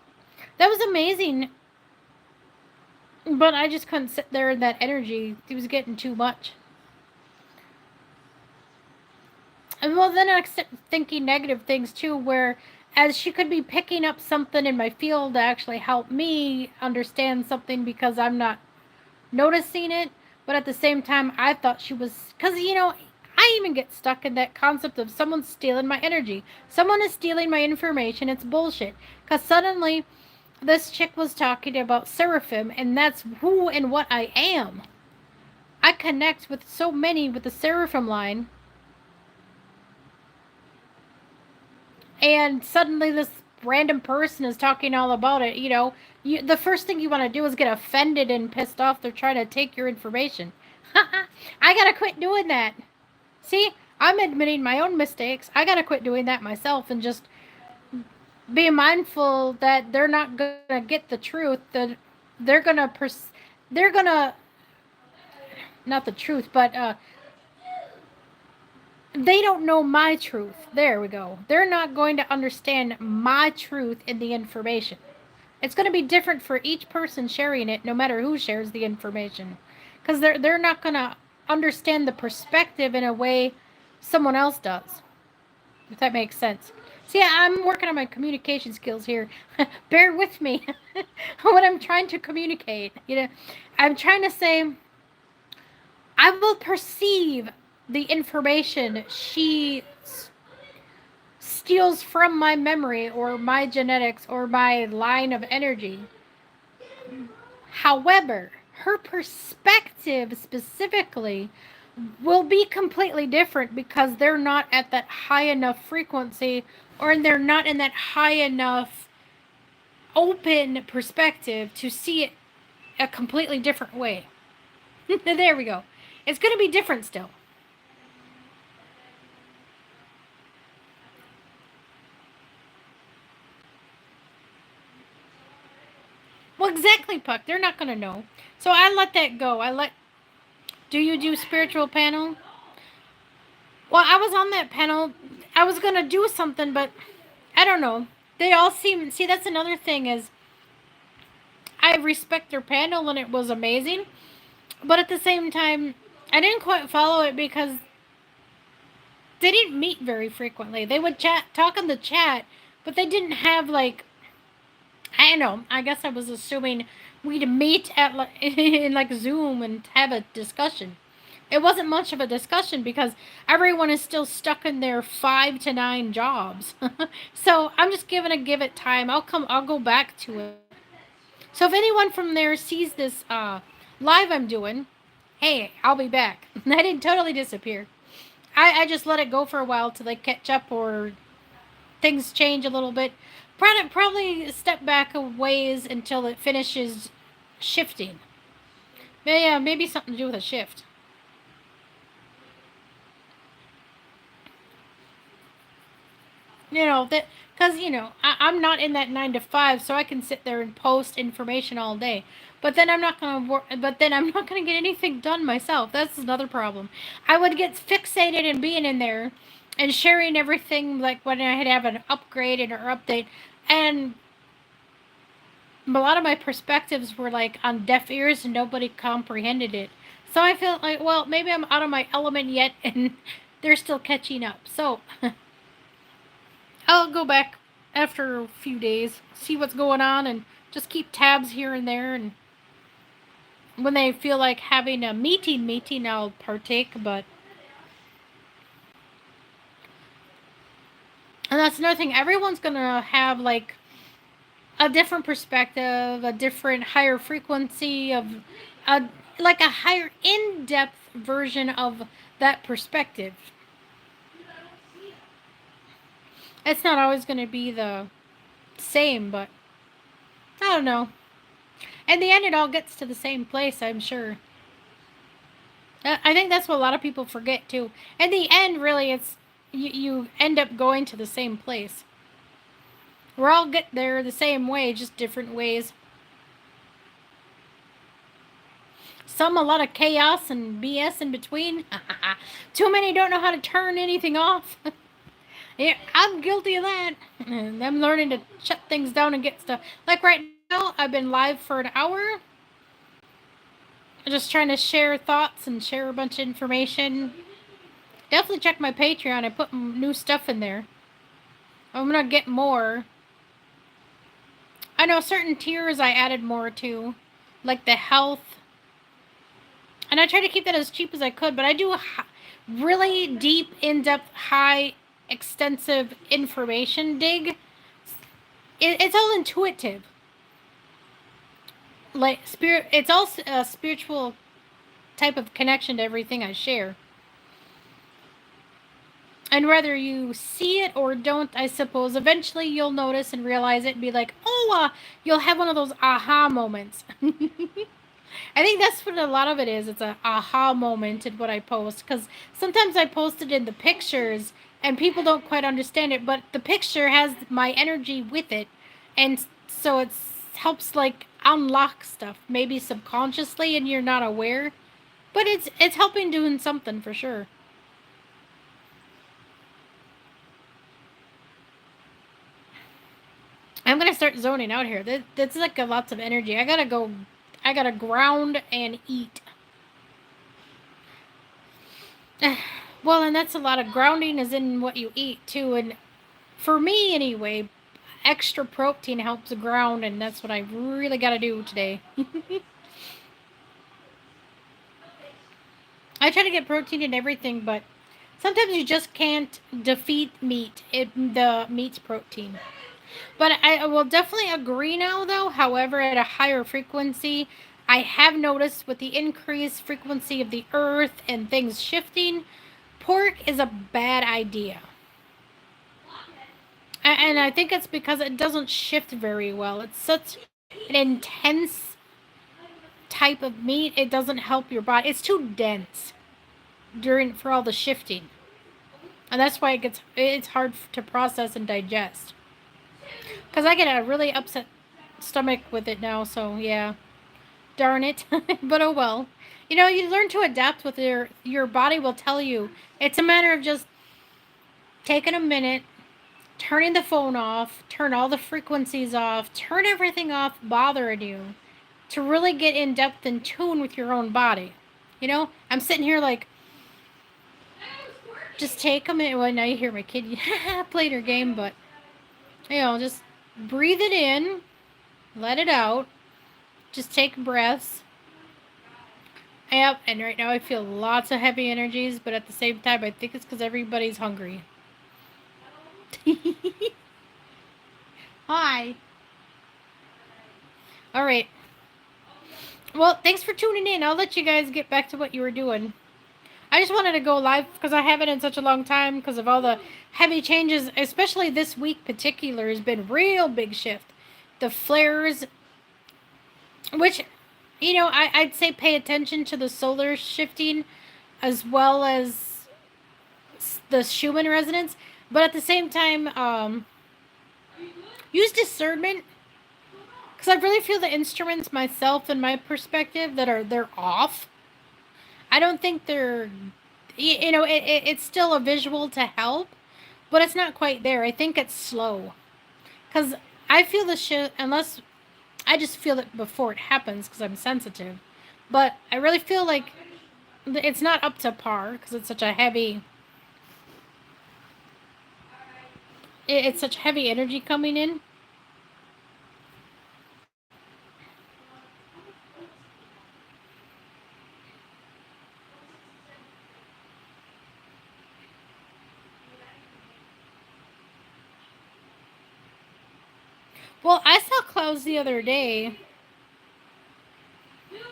That was amazing, but I just couldn't sit there in that energy. It was getting too much. And well, then I kept thinking negative things too, where as she could be picking up something in my field to actually help me understand something because I'm not noticing it, but at the same time, I thought she was, because I even get stuck in that concept of someone stealing my energy. Someone is stealing my information. It's bullshit. Because suddenly, this chick was talking about seraphim, and that's who and what I am. I connect with so many with the seraphim line, and suddenly this random person is talking all about it. The first thing you want to do is get offended and pissed off. They're trying to take your information. I gotta quit doing that. See, I'm admitting my own mistakes. I gotta quit doing that myself and just be mindful that they're not gonna get the truth. That they're gonna not the truth, but they don't know my truth. There we go. They're not going to understand my truth in the information. It's going to be different for each person sharing it, no matter who shares the information, because they're not going to understand the perspective in a way someone else does. If that makes sense. See, I'm working on my communication skills here. Bear with me when I'm trying to communicate. I'm trying to say I will perceive the information she steals from my memory or my genetics or my line of energy. However, her perspective specifically will be completely different because they're not at that high enough frequency, or they're not in that high enough open perspective to see it a completely different way. There we go. It's going to be different still. Well, exactly, Puck. They're not going to know. So I let that go. Do you do spiritual panel? Well, I was on that panel. I was going to do something, but I don't know. They all seem. See, that's another thing is I respect their panel and it was amazing. But at the same time, I didn't quite follow it because they didn't meet very frequently. They would talk in the chat, but they didn't have like I know. I guess I was assuming we'd meet at in like Zoom and have a discussion. It wasn't much of a discussion because everyone is still stuck in their 5 to 9 jobs. So I'm just give it time. I'll go back to it. So if anyone from there sees this live I'm doing, hey, I'll be back. I didn't totally disappear. I just let it go for a while till they catch up or things change a little bit. Probably step back a ways until it finishes shifting. Yeah, maybe something to do with a shift. That because I'm not in that 9 to 5, so I can sit there and post information all day. But then I'm not gonna work. But then I'm not gonna get anything done myself. That's another problem. I would get fixated in being in there and sharing everything like when I had have an upgrade or update, and a lot of my perspectives were like on deaf ears and nobody comprehended it. So I feel like, well, maybe I'm out of my element yet, and they're still catching up. So I'll go back after a few days, see what's going on, and just keep tabs here and there. And when they feel like having a meeting, I'll partake. But and that's another thing. Everyone's gonna have like a different perspective, a different higher frequency of a like a higher in-depth version of that perspective. It's not always going to be the same, but I don't know. In the end, it all gets to the same place, I'm sure. I think that's what a lot of people forget too. In the end, really, it's you end up going to the same place. We're all get there the same way, just different ways. Some a lot of chaos and BS in between. Too many don't know how to turn anything off. Yeah, I'm guilty of that. And I'm learning to shut things down and get stuff. Like right now, I've been live for an hour. Just trying to share thoughts and share a bunch of information. Definitely check my Patreon. I put new stuff in there. I'm gonna get more. I know certain tiers I added more to, like the health. And I try to keep that as cheap as I could, but I do really deep, in-depth, high, extensive information dig. It's all intuitive. Like spirit, it's all a spiritual type of connection to everything I share. And whether you see it or don't, I suppose eventually you'll notice and realize it and be like, oh, you'll have one of those aha moments. I think that's what a lot of it is. It's a aha moment in what I post, because sometimes I post it in the pictures and people don't quite understand it, but the picture has my energy with it, and so it helps like unlock stuff, maybe subconsciously, and you're not aware, but it's helping doing something for sure. I'm gonna start zoning out here. That's like a lots of energy. I gotta go. I gotta ground and eat. Well, and that's a lot of grounding is in what you eat too. And for me, anyway, extra protein helps ground, and that's what I really gotta do today. I try to get protein in everything, but sometimes you just can't defeat meat. The meat's protein. But I will definitely agree now, though. However, at a higher frequency, I have noticed with the increased frequency of the earth and things shifting, pork is a bad idea. And I think it's because it doesn't shift very well. It's such an intense type of meat. It doesn't help your body. It's too dense during for all the shifting, and that's why it's hard to process and digest. Because I get a really upset stomach with it now. So yeah, darn it. But oh well. You learn to adapt with your body will tell you. It's a matter of just taking a minute, turning the phone off, turn all the frequencies off, turn everything off bothering you to really get in depth and tune with your own body. I'm sitting here like, just take a minute. Well, now you hear my kid playing her game, but just breathe it in, Let it out. Just take breaths. Yep, and right now I feel lots of heavy energies, but at the same time, I think it's because everybody's hungry. Hi. All right. Well, thanks for tuning in. I'll let you guys get back to what you were doing. I just wanted to go live because I haven't in such a long time because of all the heavy changes, especially this week particular has been real big shift. The flares, which, I'd say pay attention to the solar shifting as well as the Schumann resonance, but at the same time, use discernment because I really feel the instruments myself and my perspective they're off. I don't think they're, it's still a visual to help, but it's not quite there. I think it's slow because I feel the shit unless I just feel it before it happens because I'm sensitive. But I really feel like it's not up to par because it's such a heavy. It's such heavy energy coming in. Well, I saw clouds the other day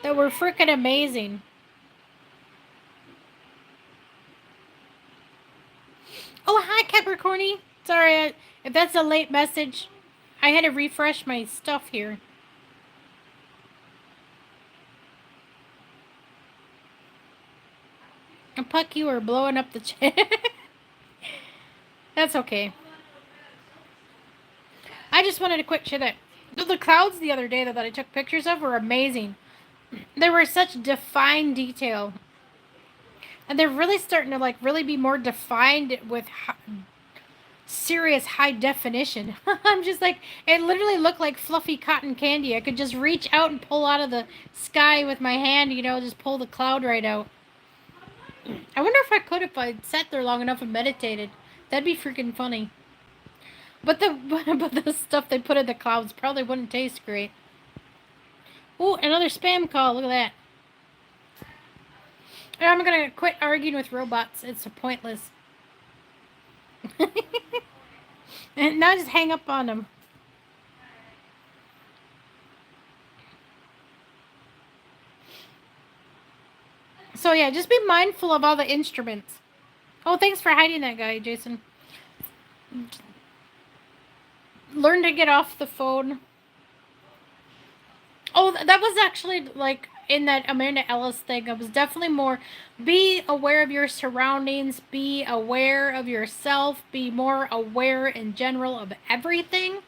that were freaking amazing. Oh, hi, Capricorny. Sorry if that's a late message. I had to refresh my stuff here. And Puck, you were blowing up the chat. That's okay. I just wanted to quick share that the clouds the other day that I took pictures of were amazing. They were such defined detail. And they're really starting to really be more defined with serious high definition. I'm just like, it literally looked like fluffy cotton candy. I could just reach out and pull out of the sky with my hand, just pull the cloud right out. I wonder if I could if I sat there long enough and meditated. That'd be freaking funny. But the but the stuff they put in the clouds probably wouldn't taste great. Ooh, another spam call. Look at that. And I'm gonna quit arguing with robots. It's pointless. And now just hang up on them. So yeah, just be mindful of all the instruments. Oh, thanks for hiding that guy, Jason. Learn to get off the phone. Oh, that was actually in that Amanda Ellis thing. It was definitely more be aware of your surroundings, be aware of yourself, be more aware in general of everything.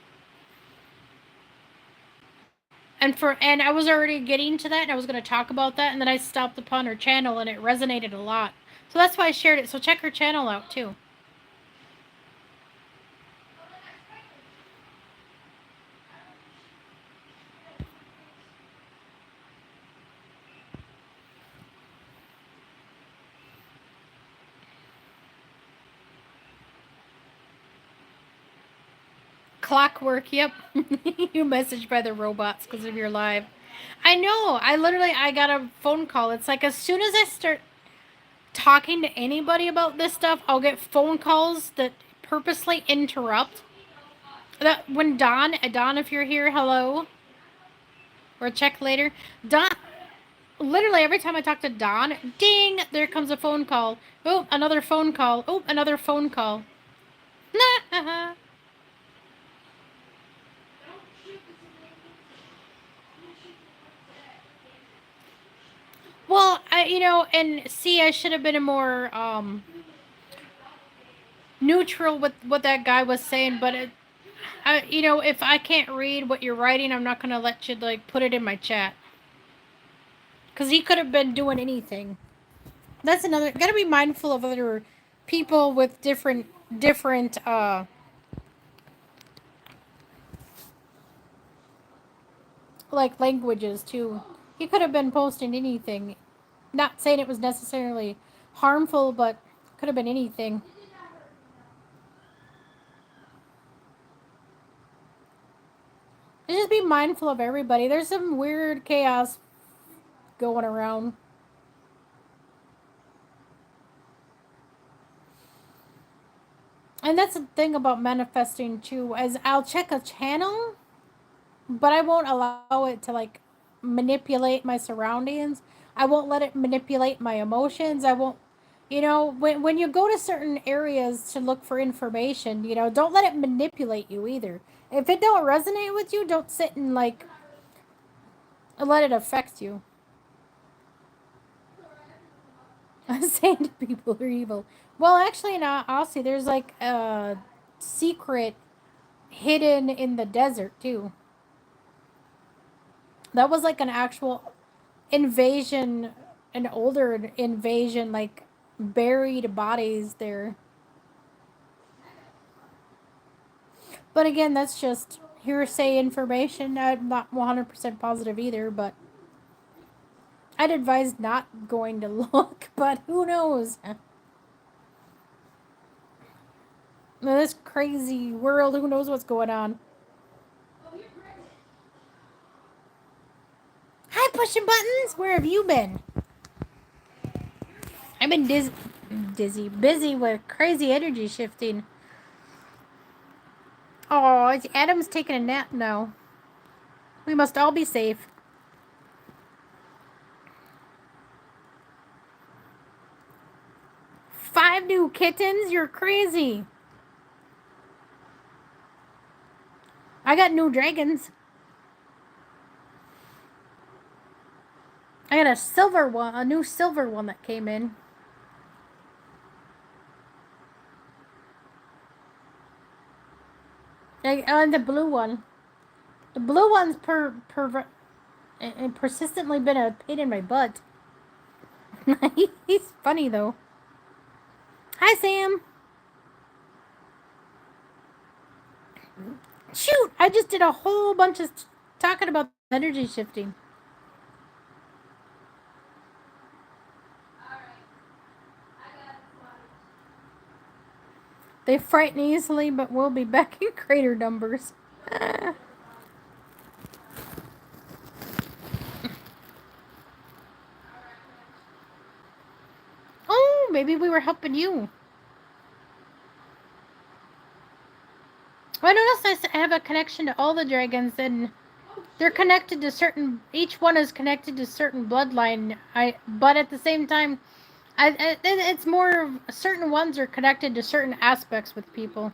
And I was already getting to that and I was going to talk about that and then I stopped upon her channel and it resonated a lot. So that's why I shared it. So check her channel out too. Clockwork, yep. You messaged by the robots because of your live. I know. I got a phone call. It's like as soon as I start talking to anybody about this stuff, I'll get phone calls that purposely interrupt. That when Don, if you're here, hello. Or check later. Don, literally every time I talk to Don, ding, there comes a phone call. Oh, another phone call. Oh, another phone call. Well, and see, I should have been a more neutral with what that guy was saying, but if I can't read what you're writing, I'm not gonna let you put it in my chat because he could have been doing anything. That's another. Gotta be mindful of other people with different languages too. He could have been posting anything. Not saying it was necessarily harmful, but could have been anything. Just be mindful of everybody. There's some weird chaos going around. And that's the thing about manifesting too, is I'll check a channel, but I won't allow it to like manipulate my surroundings. I won't let it manipulate my emotions. I won't, when you go to certain areas to look for information, don't let it manipulate you either. If it don't resonate with you, don't sit and like let it affect you. I'm saying people are evil. Well, actually, not honestly. There's like a secret hidden in the desert too. That was like an actual invasion, an older invasion, like buried bodies there. But again, that's just hearsay information. I'm not 100% positive either, but I'd advise not going to look, but who knows? In this crazy world, who knows what's going on? Hi, pushing buttons. Where have you been? I've been busy with crazy energy shifting. Oh, is Adam's taking a nap now. We must all be safe. 5 new kittens? You're crazy. I got new dragons. I got a silver one, a new silver one that came in. And the blue one. The blue one's persistently been a pain in my butt. He's funny though. Hi, Sam. Shoot! I just did a whole bunch of talking about energy shifting. They frighten easily, but will be back in greater numbers. Oh, maybe we were helping you. I noticed I have a connection to all the dragons, and they're connected to certain. Each one is connected to certain bloodline. But at the same time, it's more certain ones are connected to certain aspects with people.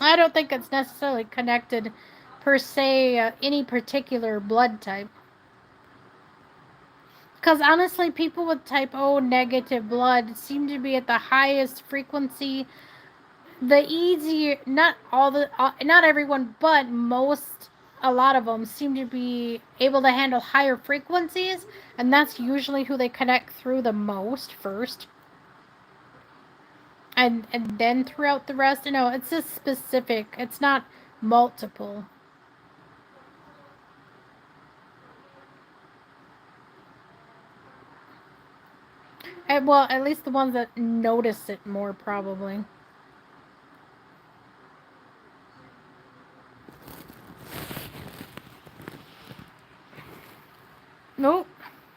I don't think it's necessarily connected per se any particular blood type. Because honestly, people with type O negative blood seem to be at the highest frequency. The easier, not everyone, but a lot of them seem to be able to handle higher frequencies, and that's usually who they connect through the most first. And then throughout the rest, it's just specific. It's not multiple. Well, at least the ones that notice it more, probably. Nope.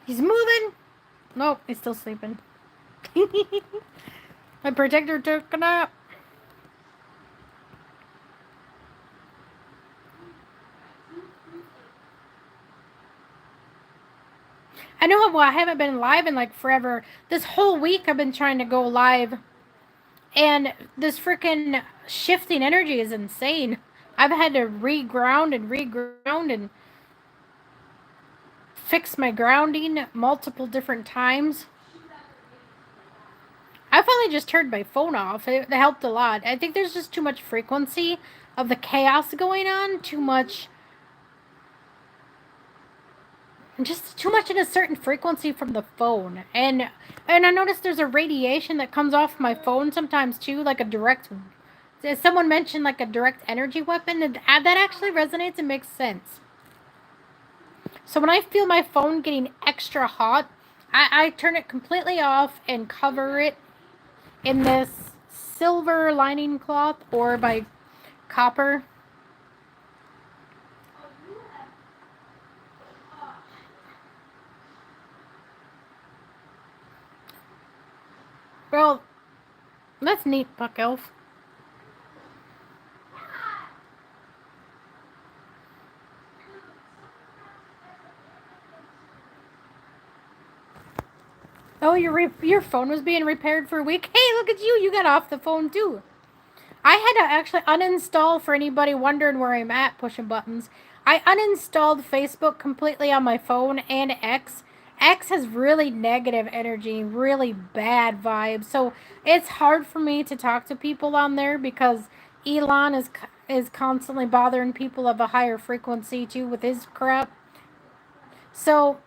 He's moving. Nope, he's still sleeping. My protector took a nap. I know, well, I haven't been live in like forever. This whole week I've been trying to go live. And this freaking shifting energy is insane. I've had to reground and fix my grounding multiple different times. I finally just turned my phone off. It helped a lot. I think there's just too much frequency of the chaos going on. Just too much in a certain frequency from the phone. And I noticed there's a radiation that comes off my phone sometimes too, like a direct. Someone mentioned like a direct energy weapon, and that actually resonates and makes sense. So when I feel my phone getting extra hot, I turn it completely off and cover it in this silver lining cloth or by copper. Well, that's neat, Buck Elf. Oh, your phone was being repaired for a week? Hey, look at you. You got off the phone, too. I had to actually uninstall, for anybody wondering where I'm at pushing buttons. I uninstalled Facebook completely on my phone and X. X has really negative energy, really bad vibes. So it's hard for me to talk to people on there because Elon is constantly bothering people of a higher frequency too with his crap. So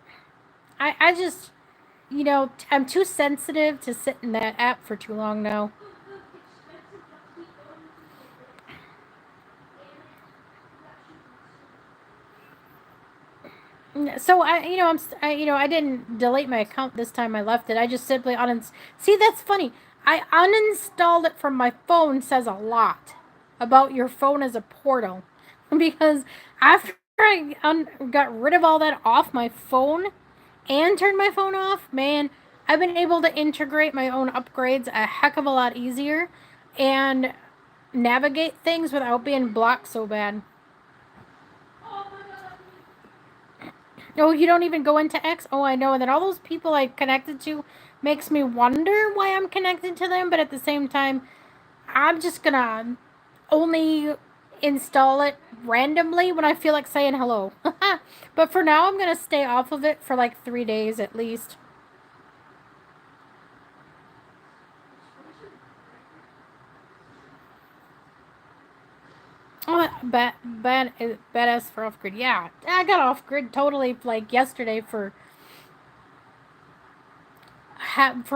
I just, I'm too sensitive to sit in that app for too long now. So I didn't delete my account this time I left it. I just simply See, that's funny. I uninstalled it from my phone says a lot about your phone as a portal. Because after I got rid of all that off my phone and turned my phone off, man, I've been able to integrate my own upgrades a heck of a lot easier and navigate things without being blocked so bad. Oh, you don't even go into X? Oh, I know. And then all those people I connected to makes me wonder why I'm connected to them. But at the same time, I'm just going to only install it randomly when I feel like saying hello. But for now, I'm going to stay off of it for like 3 days at least. Oh, badass for off grid. Yeah, I got off grid totally like yesterday for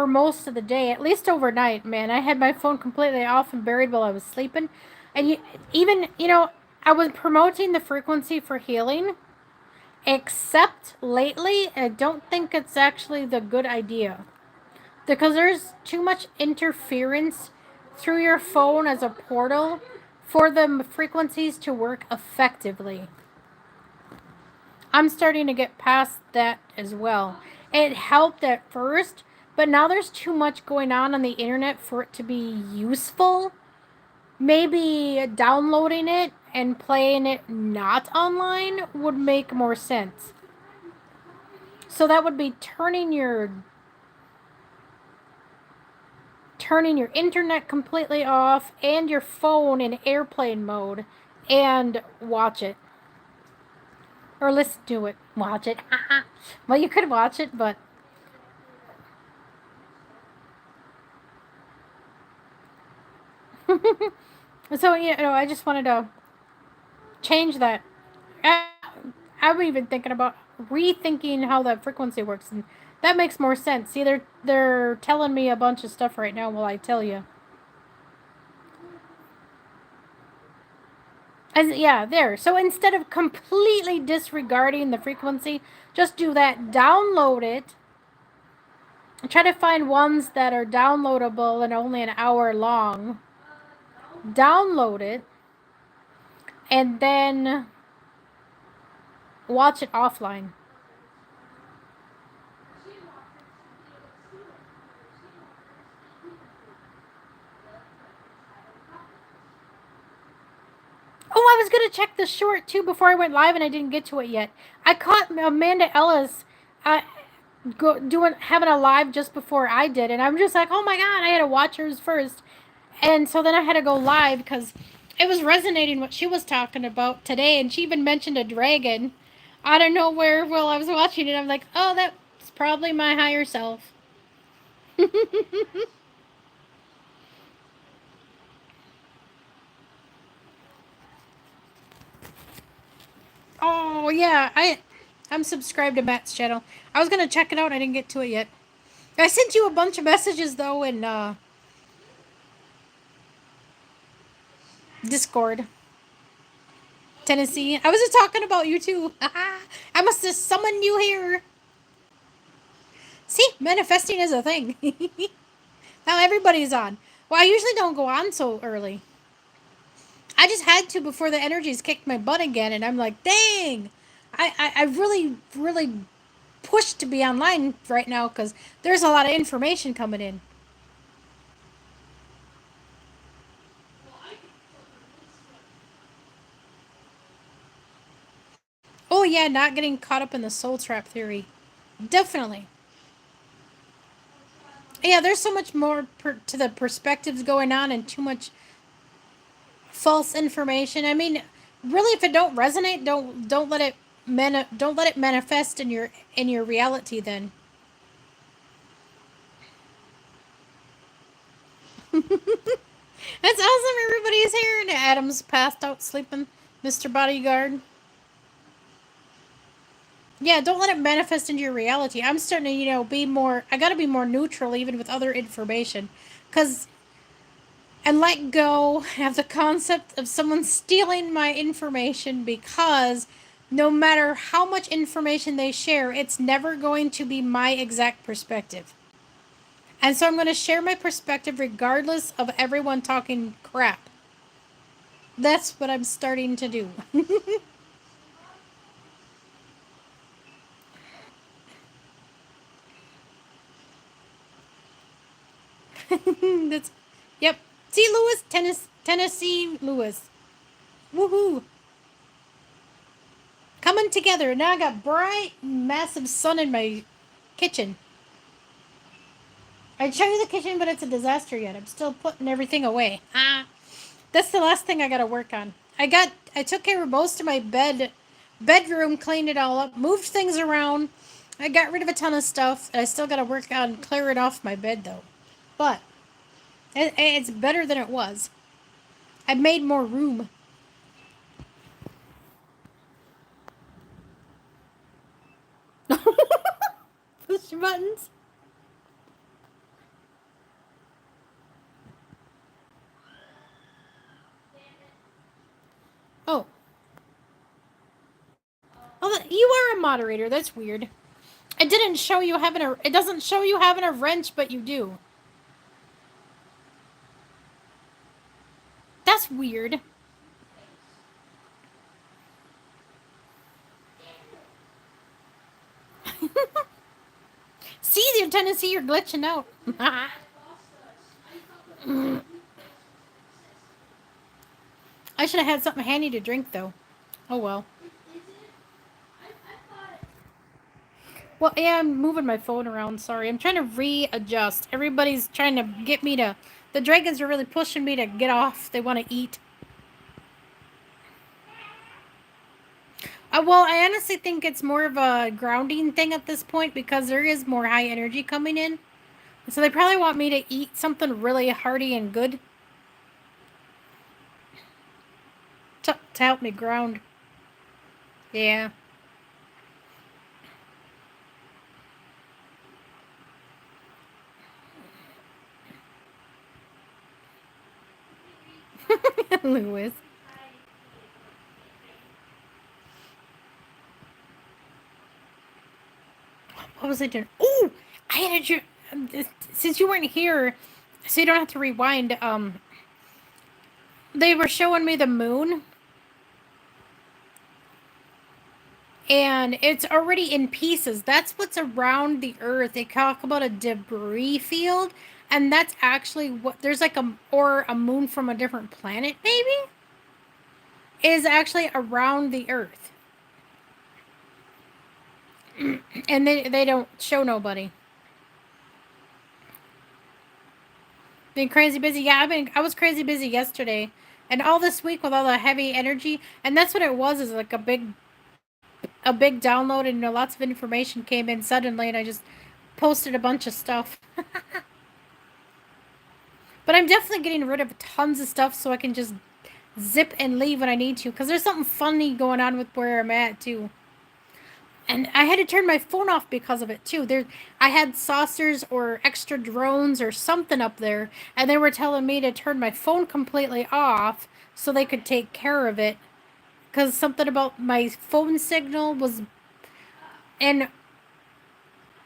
most of the day, at least overnight, man. I had my phone completely off and buried while I was sleeping. And even, I was promoting the frequency for healing, except lately, I don't think it's actually the good idea. Because there's too much interference through your phone as a portal for the frequencies to work effectively. I'm starting to get past that as well. It helped at first, but now there's too much going on the internet for it to be useful. Maybe downloading it and playing it not online would make more sense. So that would be turning your internet completely off and your phone in airplane mode and watch it. Or listen to it. Watch it. Well, you could watch it, but so I just wanted to change that. I'm even thinking about rethinking how that frequency works, and that makes more sense. See, they're telling me a bunch of stuff right now while I tell you. And yeah, there. So instead of completely disregarding the frequency, just do that. Download it. Try to find ones that are downloadable and only an hour long. Download it, and then watch it offline. Oh, I was gonna check the short too before I went live, and I didn't get to it yet. I caught Amanda Ellis having a live just before I did, and I'm just like, oh my god, I had to watch hers first, and so then I had to go live because it was resonating what she was talking about today, and she even mentioned a dragon out of nowhere while I was watching it. I'm like, oh, that's probably my higher self. Oh yeah, I'm subscribed to Matt's channel. I was gonna check it out. I didn't get to it yet. I sent you a bunch of messages though in Discord. Tennessee. I was just talking about you too. I must have summoned you here. See, manifesting is a thing. Now everybody's on. Well, I usually don't go on so early. I just had to before the energies kicked my butt again, and I'm like, dang. I really, really pushed to be online right now because there's a lot of information coming in. Oh, yeah, not getting caught up in the soul trap theory. Definitely. Yeah, there's so much more to the perspectives going on and too much false information. I mean, really, if it don't resonate, don't let it don't let it manifest in your reality. Then that's awesome. Everybody's here, and Adam's passed out sleeping. Mr. Bodyguard. Yeah, don't let it manifest into your reality. I'm starting to, be more. I got to be more neutral, even with other information, because and let go of the concept of someone stealing my information because no matter how much information they share, it's never going to be my exact perspective. And so I'm going to share my perspective regardless of everyone talking crap. That's what I'm starting to do. That's, yep. See, Lewis, Tennessee, Lewis. Woohoo. Coming together. Now I got bright, massive sun in my kitchen. I'd show you the kitchen, but it's a disaster yet. I'm still putting everything away. That's the last thing I gotta work on. I took care of most of my bedroom, cleaned it all up, moved things around. I got rid of a ton of stuff. I still gotta work on clearing off my bed though. But it's better than it was. I made more room. Push buttons. Oh, oh, you are a moderator. That's weird. It didn't show you having a. It doesn't show you having a wrench, but you do. That's weird. See, in Tennessee, you're glitching out. I should have had something handy to drink, though. Oh well. Well, yeah, I'm moving my phone around. Sorry. I'm trying to readjust. Everybody's trying to get me to. The dragons are really pushing me to get off. They want to eat. Well, I honestly think it's more of a grounding thing at this point because there is more high energy coming in. So they probably want me to eat something really hearty and good to help me ground. Yeah. Lewis. What was I doing? Oh, I had a. Since you weren't here, so you don't have to rewind. They were showing me the moon, and it's already in pieces. That's what's around the Earth. They talk about a debris field, and that's actually what there's like a moon from a different planet, maybe, is actually around the Earth, and they don't show nobody. Been crazy busy. Yeah, I was crazy busy yesterday, and all this week with all the heavy energy, and that's what it was. Is like a big download, and lots of information came in suddenly, and I just posted a bunch of stuff. But I'm definitely getting rid of tons of stuff so I can just zip and leave when I need to. Because there's something funny going on with where I'm at, too. And I had to turn my phone off because of it, too. I had saucers or extra drones or something up there. And they were telling me to turn my phone completely off so they could take care of it. Because something about my phone signal was. And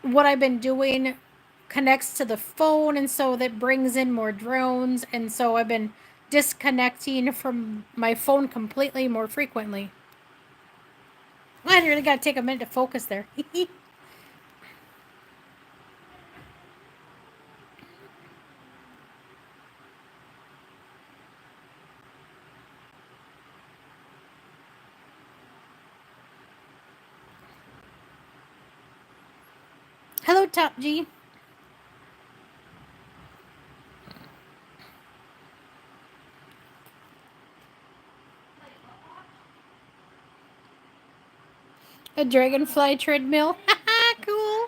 what I've been doing connects to the phone, and so that brings in more drones, and so I've been disconnecting from my phone completely more frequently. I really got to take a minute to focus there. Hello, Top G. A dragonfly treadmill. Haha, cool.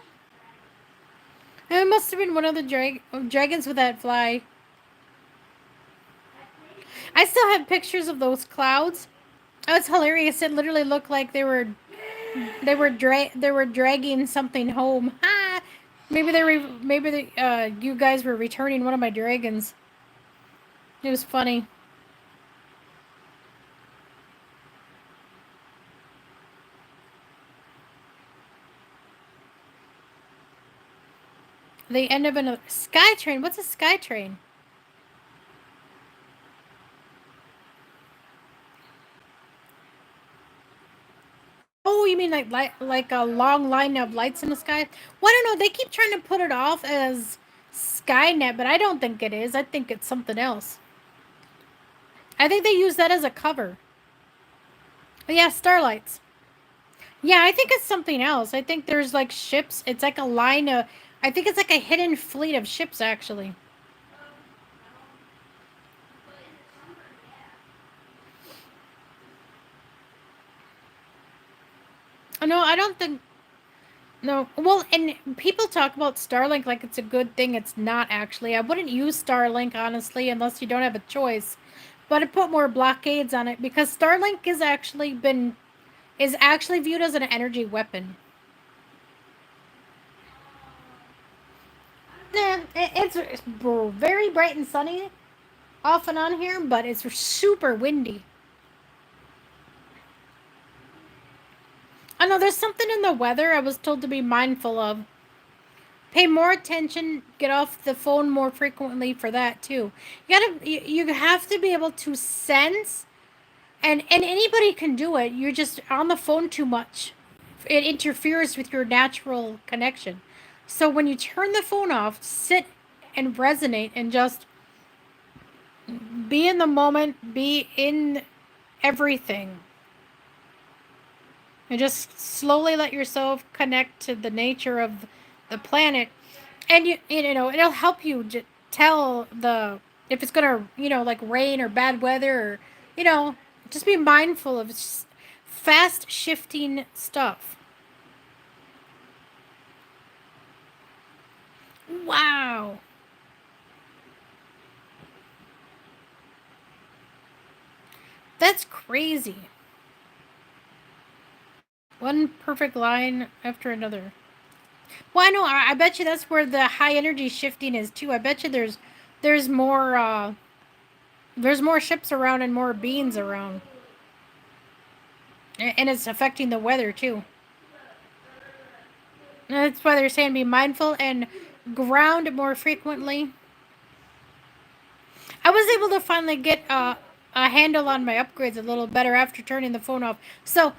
It must have been one of the dragons with that fly. I still have pictures of those clouds. Oh, it's hilarious. It literally looked like they were dragging something home. Ah, you guys were returning one of my dragons. It was funny. They end up in a sky train. What's a sky train? Oh, you mean like a long line of lights in the sky? Well, I don't know. They keep trying to put it off as Skynet, but I don't think it is. I think it's something else. I think they use that as a cover. But yeah, starlights. Yeah, I think it's something else. I think there's like ships. It's like a line of. I think it's like a hidden fleet of ships, actually. No, I don't think. No. Well, and people talk about Starlink like it's a good thing. It's not actually. I wouldn't use Starlink, honestly, unless you don't have a choice. But I put more blockades on it because Starlink is actually viewed as an energy weapon. Yeah, it's very bright and sunny off and on here, but it's super windy. I know there's something in the weather I was told to be mindful of. Pay more attention, get off the phone more frequently for that too. You have to be able to sense, and anybody can do it. You're just on the phone too much. It interferes with your natural connection. So when you turn the phone off, sit and resonate and just be in the moment, be in everything. And just slowly let yourself connect to the nature of the planet. And you know, it'll help you tell the if it's gonna, like rain or bad weather, or you know, just be mindful of fast shifting stuff. Wow. That's crazy. One perfect line after another. Well, I know. I bet you that's where the high energy shifting is too. I bet you there's more there's more ships around and more beings around, and it's affecting the weather too. And that's why they're saying be mindful and ground more frequently. I was able to finally get a handle on my upgrades a little better after turning the phone off. So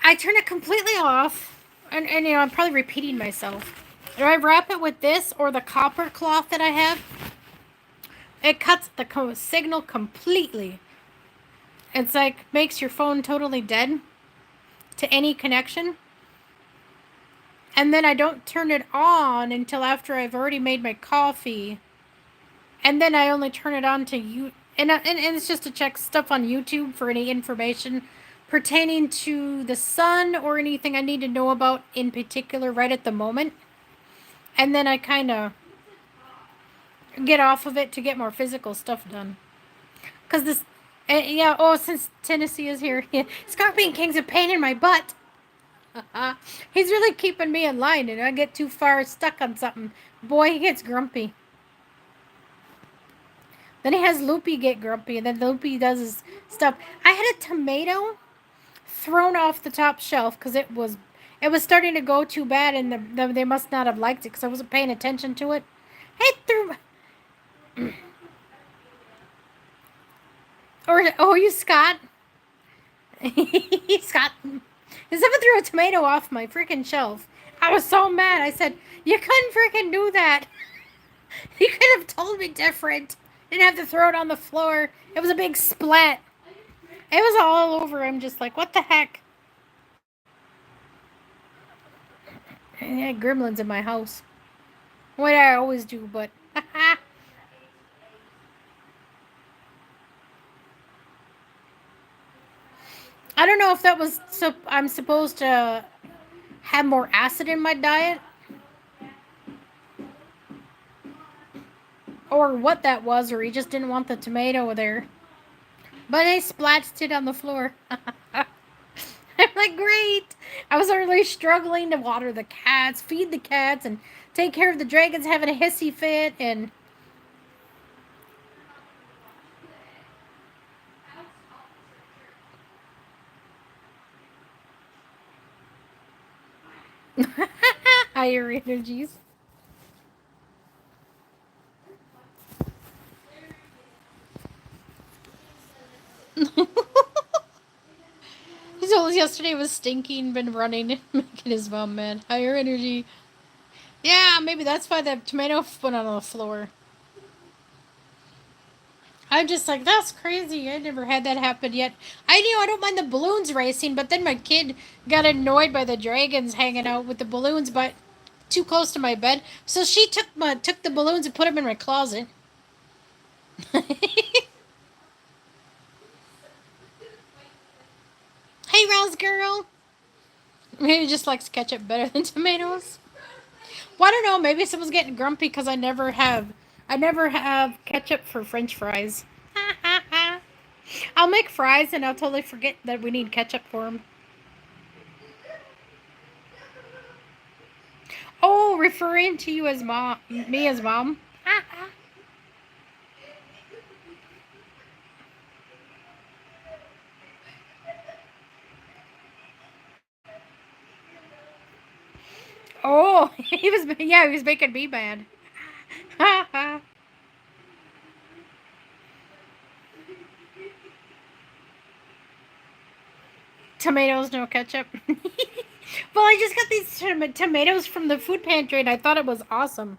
I turn it completely off, and I'm probably repeating myself. Do I wrap it with this or the copper cloth that I have? It cuts the signal completely. It's like makes your phone totally dead to any connection. And then I don't turn it on until after I've already made my coffee. And then I only turn it on to you. And it's just to check stuff on YouTube for any information pertaining to the sun or anything I need to know about in particular right at the moment. And then I kind of get off of it to get more physical stuff done. Because this, yeah, oh, since Tennessee is here, yeah, Scorpion King's a pain in my butt. He's really keeping me in line, and I get too far stuck on something. Boy, he gets grumpy. Then he has Loopy get grumpy, and then Loopy does his stuff. I had a tomato thrown off the top shelf because it was starting to go too bad, and they must not have liked it because I wasn't paying attention to it. Hey, threw. Or oh, you Scott. Scott. Someone threw a tomato off my freaking shelf. I was so mad. I said, "You couldn't freaking do that. You could have told me different. Didn't have to throw it on the floor. It was a big splat. It was all over. I'm just like, what the heck?" I had gremlins in my house. What I always do, but I don't know if that was so. I'm supposed to have more acid in my diet, or what that was, or he just didn't want the tomato there. But I splatched it on the floor. I'm like, great. I was already struggling to water the cats, feed the cats, and take care of the dragons having a hissy fit, and higher energies. He told us yesterday was stinking, been running, making his mom mad. Higher energy. Yeah, maybe that's why the tomato went on the floor. I'm just like, that's crazy. I never had that happen yet. I knew I don't mind the balloons racing, but then my kid got annoyed by the dragons hanging out with the balloons, but too close to my bed. So she took the balloons and put them in my closet. Hey, Rose girl. Maybe just likes ketchup better than tomatoes. Well, I don't know. Maybe someone's getting grumpy because I never have ketchup for French fries. I'll make fries and I'll totally forget that we need ketchup for them. Oh, referring to you as mom, me as mom. Oh, he was making me mad. Tomatoes, no ketchup. Well, I just got these tomatoes from the food pantry, and I thought it was awesome.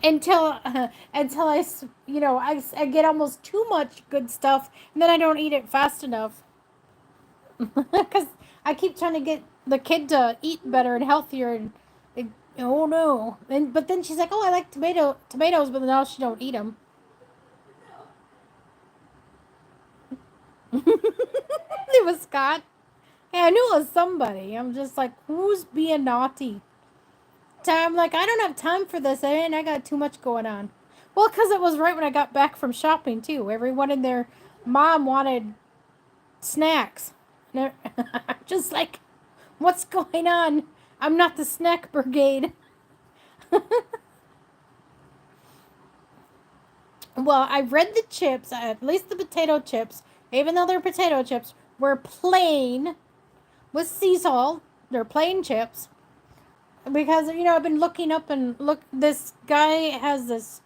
Until I get almost too much good stuff, and then I don't eat it fast enough because I keep trying to get the kid to eat better and healthier, and it, oh no, and but then she's like, oh, I like tomatoes, but now she don't eat them. It was Scott. Yeah, I knew it was somebody. I'm just like, who's being naughty? So I'm like, I don't have time for this, and I got too much going on. Well, because it was right when I got back from shopping too. Everyone in their mom wanted snacks. Just like, what's going on? I'm not the snack brigade. Well, I read the chips, at least the potato chips, even though they're potato chips, were plain with sea salt. They're plain chips. Because, I've been looking up and look, this guy has this,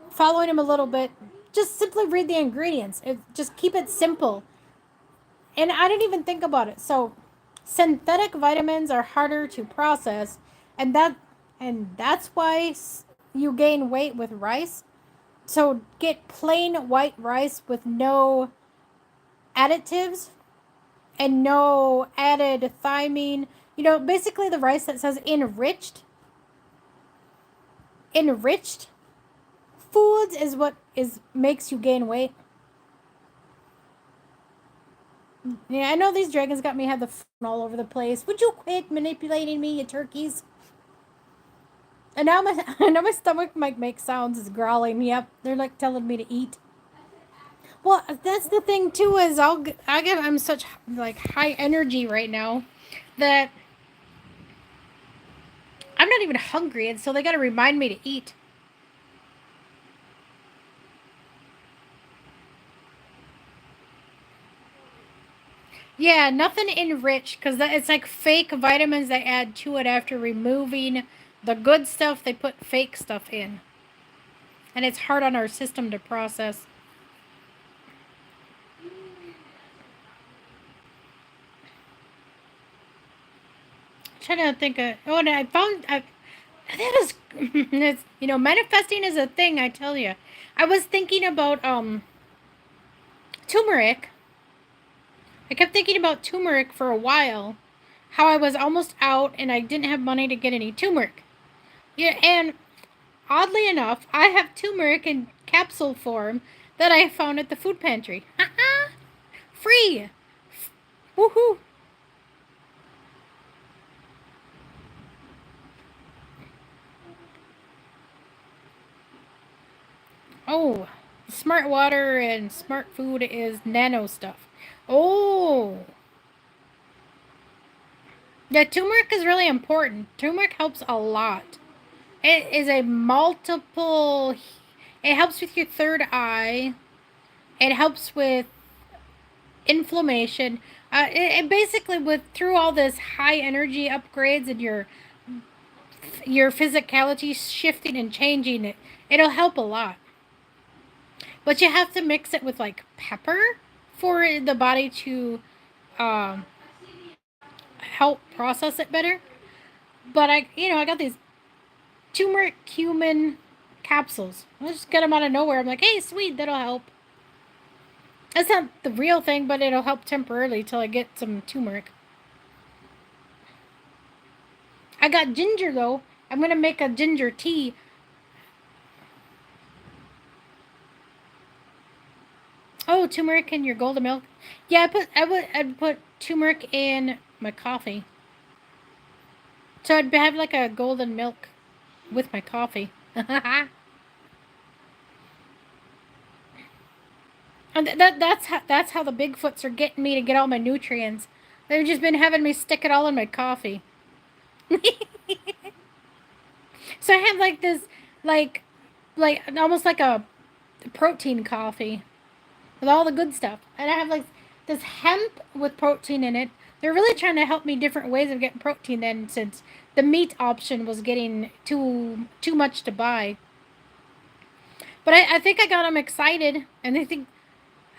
following him a little bit. Just simply read the ingredients. Just keep it simple. And I didn't even think about it. So, synthetic vitamins are harder to process, and that's why you gain weight with rice. So get plain white rice with no additives and no added thiamine. Basically the rice that says enriched foods is what is makes you gain weight. Yeah, I know these dragons got me have the phone all over the place. Would you quit manipulating me, you turkeys? And now my stomach might make sounds as growling. Yep, they're like telling me to eat. Well, that's the thing too. Is I'm such like high energy right now that I'm not even hungry, and so they got to remind me to eat. Yeah, nothing enriched because it's like fake vitamins they add to it after removing the good stuff. They put fake stuff in, and it's hard on our system to process. I'm trying to think of. Oh, and I found. That is, it's, manifesting is a thing. I tell you, I was thinking about turmeric. I kept thinking about turmeric for a while, how I was almost out and I didn't have money to get any turmeric. Yeah, and oddly enough, I have turmeric in capsule form that I found at the food pantry. Free! Woohoo! Oh, smart water and smart food is nano stuff. Oh, yeah, turmeric is really important. Turmeric helps a lot. It is a multiple. It helps with your third eye. It helps with inflammation. It basically with through all this high energy upgrades and your physicality shifting and changing it, it'll help a lot. But you have to mix it with like pepper for the body to um, help process it better. But I got these turmeric cumin capsules. I just get them out of nowhere. I'm like, hey, sweet, that'll help. That's not the real thing, but it'll help temporarily till I get some turmeric. I got ginger though. I'm gonna make a ginger tea. Oh, turmeric in your golden milk. Yeah, I'd put turmeric in my coffee. So I'd have like a golden milk with my coffee. And that's how the Bigfoots are getting me to get all my nutrients. They've just been having me stick it all in my coffee. So I have like this, like, like almost like a protein coffee with all the good stuff, and I have like this hemp with protein in it. They're really trying to help me different ways of getting protein. Then since the meat option was getting too much to buy, but I think I got them excited, and they think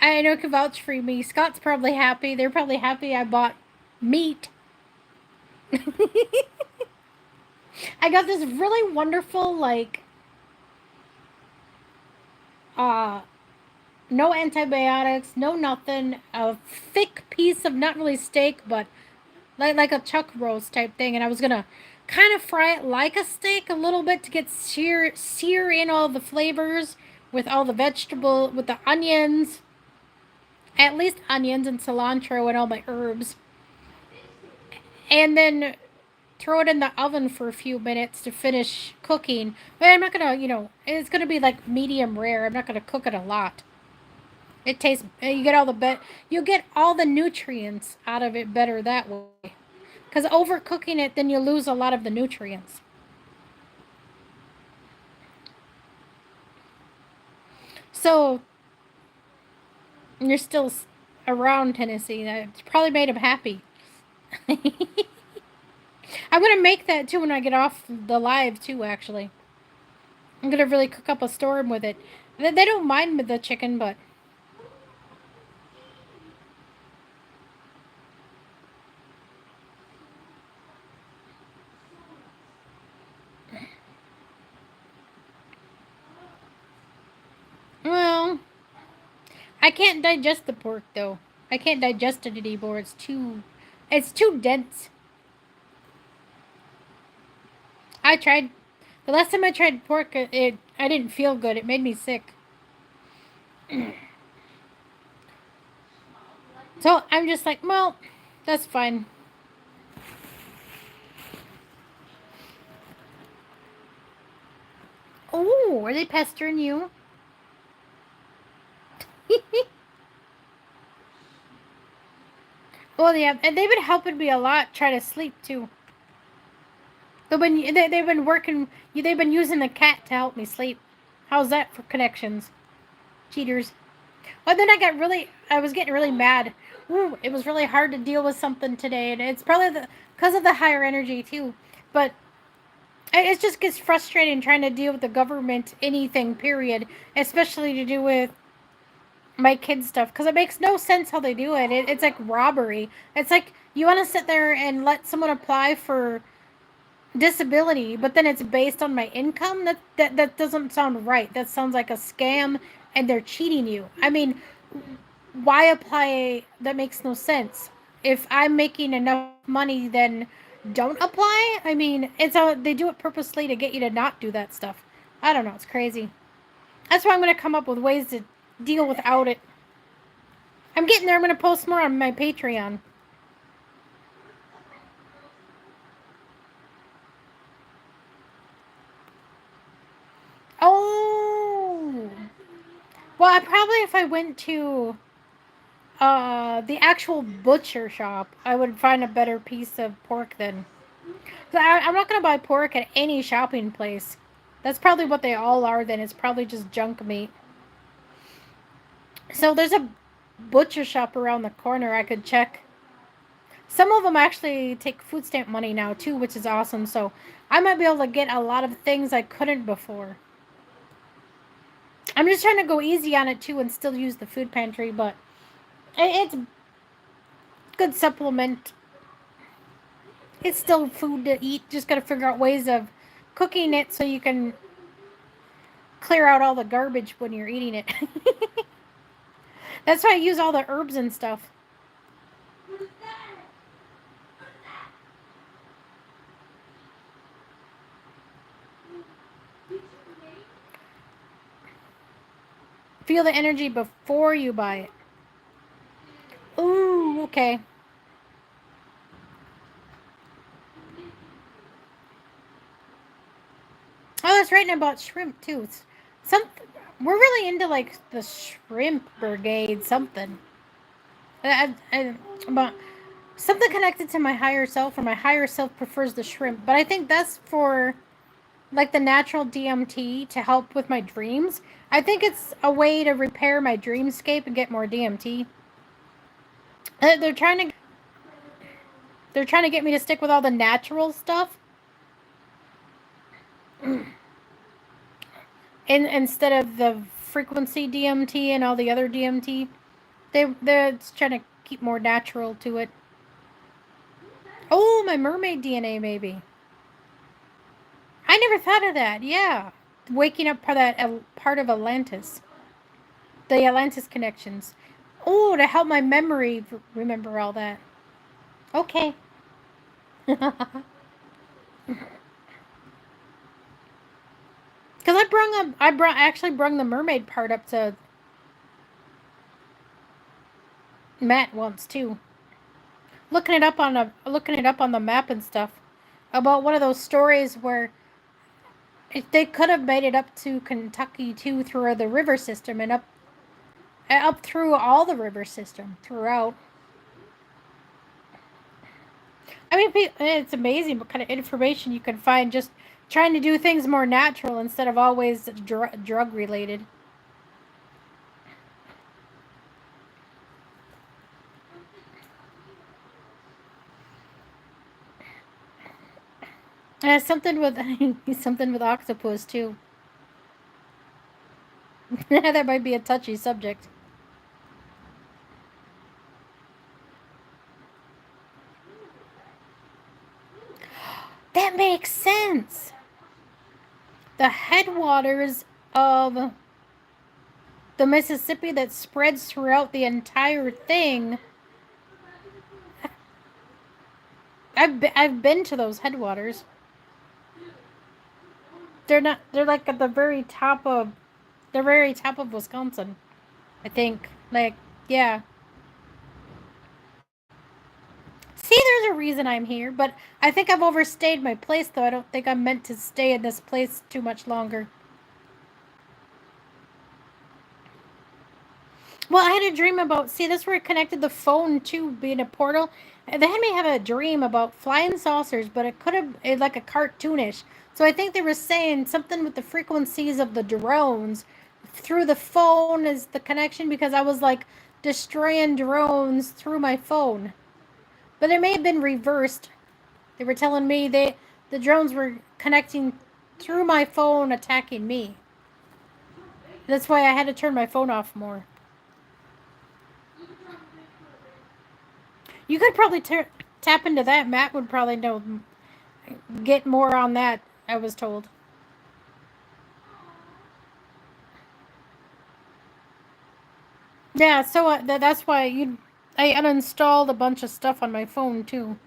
I know can vouch for me. Scott's probably happy. They're probably happy I bought meat. I got this really wonderful like uh no antibiotics, no nothing, a thick piece of not really steak but like a chuck roast type thing, and I was gonna kind of fry it like a steak a little bit to get sear in all the flavors with all the vegetable with the onions, at least onions and cilantro and all my herbs, and then throw it in the oven for a few minutes to finish cooking. But I'm not gonna, it's gonna be like medium rare. I'm not gonna cook it a lot. It tastes. You get all you get all the nutrients out of it better that way. Because overcooking it, then you lose a lot of the nutrients. So you're still around Tennessee. That's probably made him happy. I'm gonna make that too when I get off the live too. Actually, I'm gonna really cook up a storm with it. They don't mind the chicken, but well, I can't digest the pork though. I can't digest it anymore. It's too dense. I tried the last time I tried pork. I didn't feel good. It made me sick. So I'm just like, well, that's fine. Oh, are they pestering you? Well, yeah, and they've been helping me a lot try to sleep too. They've been working. They've been using the cat to help me sleep. How's that for connections? Cheaters. Well, then I was getting really mad. Ooh, it was really hard to deal with something today, and it's probably because of the higher energy too. But it just gets frustrating trying to deal with the government anything. Period. Especially to do with my kids stuff because it makes no sense how they do it. It's like robbery. It's like you want to sit there and let someone apply for disability, but then it's based on my income. That doesn't sound right. That sounds like a scam, and they're cheating you. I mean, why apply? That makes no sense. if I'm making enough money, then don't apply. I mean, they do it purposely to get you to not do that stuff. I don't know. It's crazy. That's why I'm gonna come up with ways to deal without it. I'm getting there. I'm gonna post more on my Patreon. Oh, well, I probably if I went to the actual butcher shop, I would find a better piece of pork then. I'm not gonna buy pork at any shopping place. That's probably what they all are. Then it's probably just junk meat. So there's a butcher shop around the corner I could check. Some of them actually take food stamp money now too, which is awesome. So I might be able to get a lot of things I couldn't before. I'm just trying to go easy on it too and still use the food pantry, but it's good supplement. It's still food to eat. Just got to figure out ways of cooking it so you can clear out all the garbage when you're eating it. That's why I use all the herbs and stuff. Feel the energy before you buy it. Ooh, okay. Oh, that's right. And I bought shrimp too. We're really into like the shrimp brigade. Something. About something connected to my higher self, or my higher self prefers the shrimp. But I think that's for like the natural DMT to help with my dreams. I think it's a way to repair my dreamscape and get more DMT. They're trying to get me to stick with all the natural stuff, instead of the frequency DMT and all the other DMT. They're trying to keep more natural to it. Oh, my mermaid DNA maybe. I never thought of that. Yeah, waking up part of Atlantis, the Atlantis connections. Oh, to help my memory remember all that. Okay. Because I actually brung the mermaid part up to Matt once too. Looking it up on the map and stuff about one of those stories where they could have made it up to Kentucky too through the river system and up through all the river system throughout. I mean, it's amazing what kind of information you can find just trying to do things more natural instead of always drug related. Something with something with octopus too. That might be a touchy subject. That makes sense. The headwaters of the Mississippi that spreads throughout the entire thing. I've been to those headwaters. They're like at the very top of Wisconsin. I think. Like, yeah. See, there's a reason I'm here, but I think I've overstayed my place though. I don't think I'm meant to stay in this place too much longer. Well, I had a dream about. See, this where it connected the phone to being a portal. They had me have a dream about flying saucers, but it could have like a cartoonish. So I think they were saying something with the frequencies of the drones through the phone is the connection because I was like destroying drones through my phone. But it may have been reversed. They were telling me the drones were connecting through my phone, attacking me. That's why I had to turn my phone off more. You could probably tap into that. Matt would probably know, get more on that, I was told. Yeah, so that's why you I uninstalled a bunch of stuff on my phone too.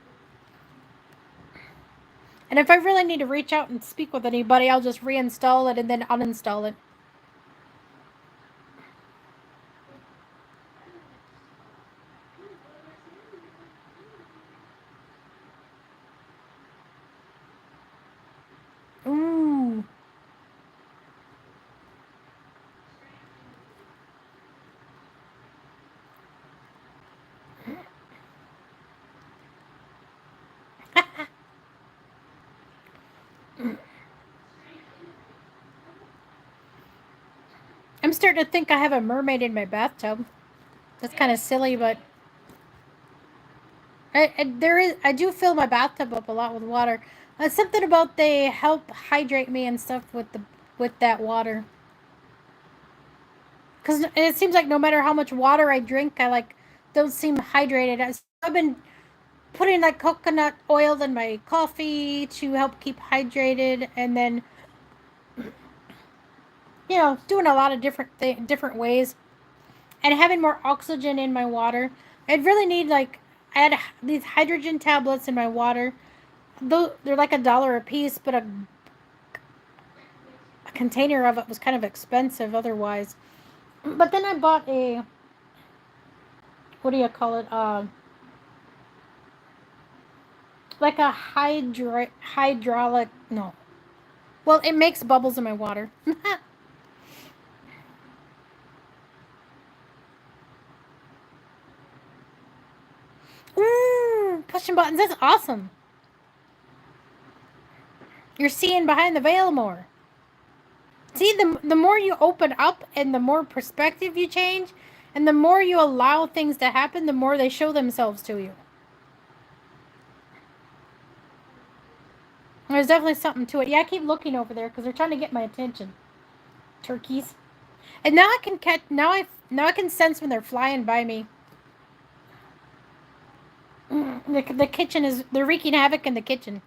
And if I really need to reach out and speak with anybody, I'll just reinstall it and then uninstall it. Ooh. I'm starting to think I have a mermaid in my bathtub. That's kind of silly, but I do fill my bathtub up a lot with water. Something about they help hydrate me and stuff with that water. Because it seems like no matter how much water I drink, I like don't seem hydrated. I've been putting like coconut oil in my coffee to help keep hydrated, and then doing a lot of different ways, and having more oxygen in my water. I really need like I had these hydrogen tablets in my water. Though they're like $1 a piece, but a container of it was kind of expensive otherwise. But then I bought a what do you call it? Like a hydraulic no. Well, it makes bubbles in my water. Ooh, pushing buttons. That's awesome. You're seeing behind the veil more. See, the more you open up and the more perspective you change, and the more you allow things to happen, the more they show themselves to you. There's definitely something to it. Yeah, I keep looking over there because they're trying to get my attention. Turkeys. And now I can catch. Now I can sense when they're flying by me. The kitchen is. They're wreaking havoc in the kitchen.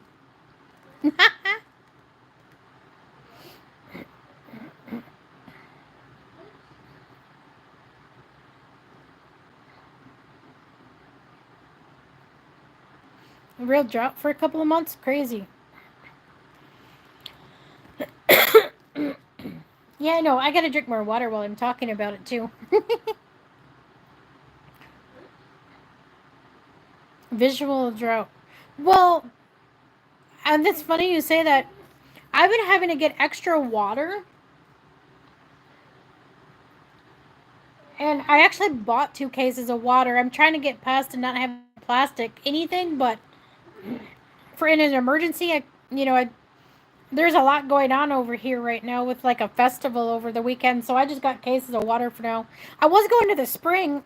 A real drought for a couple of months. Crazy. Yeah, I know. I gotta drink more water while I'm talking about it too. Visual drought. Well, and it's funny you say that. I've been having to get extra water, and I actually bought 2 cases of water. I'm trying to get past and not have plastic anything, but for in an emergency, there's a lot going on over here right now with like a festival over the weekend, so I just got cases of water for now. I was going to the spring,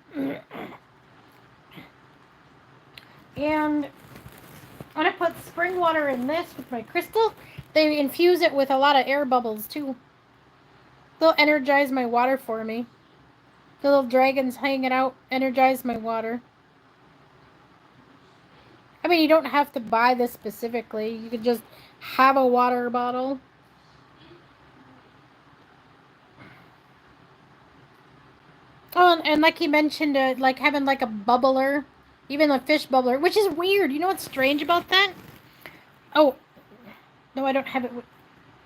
and when I put spring water in this with my crystal, they infuse it with a lot of air bubbles too. They'll energize my water for me. The little dragons hanging out energize my water. I mean, you don't have to buy this specifically. You could just have a water bottle. Oh, and like you mentioned, like having like a bubbler, even a fish bubbler, which is weird. You know what's strange about that? Oh, no, I don't have it.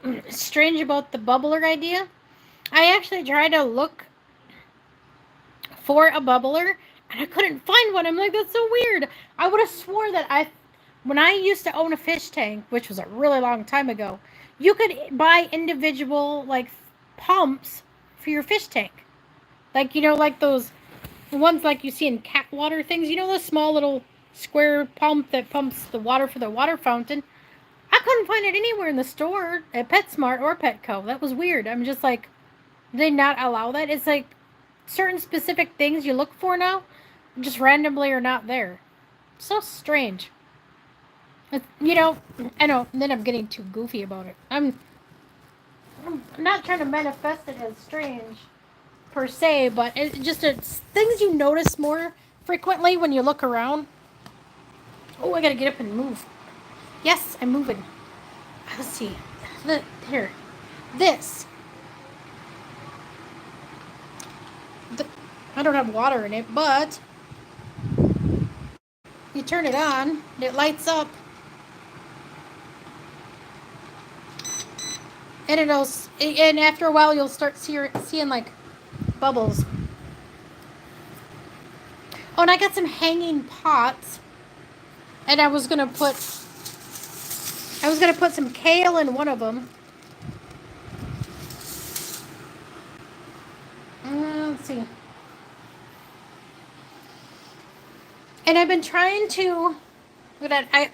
It's strange about the bubbler idea. I actually tried to look for a bubbler, and I couldn't find one. I'm like, that's so weird. I would have swore that when I used to own a fish tank, which was a really long time ago, you could buy individual like pumps for your fish tank. Like like those ones like you see in cat water things. The small little square pump that pumps the water for the water fountain. I couldn't find it anywhere in the store at PetSmart or Petco. That was weird. I'm just like, they not allow that? It's like certain specific things you look for now, just randomly are not there. So strange. I know. And then I'm getting too goofy about it. I'm not trying to manifest it as strange per se, but it's things you notice more frequently when you look around. Oh, I gotta get up and move. Yes, I'm moving. Let's see. Here. This. I don't have water in it, but turn it on, it lights up. And and after a while you'll start seeing like bubbles. Oh, and I got some hanging pots. And I was gonna put some kale in one of them. Let's see. And I've been trying to. Look at that.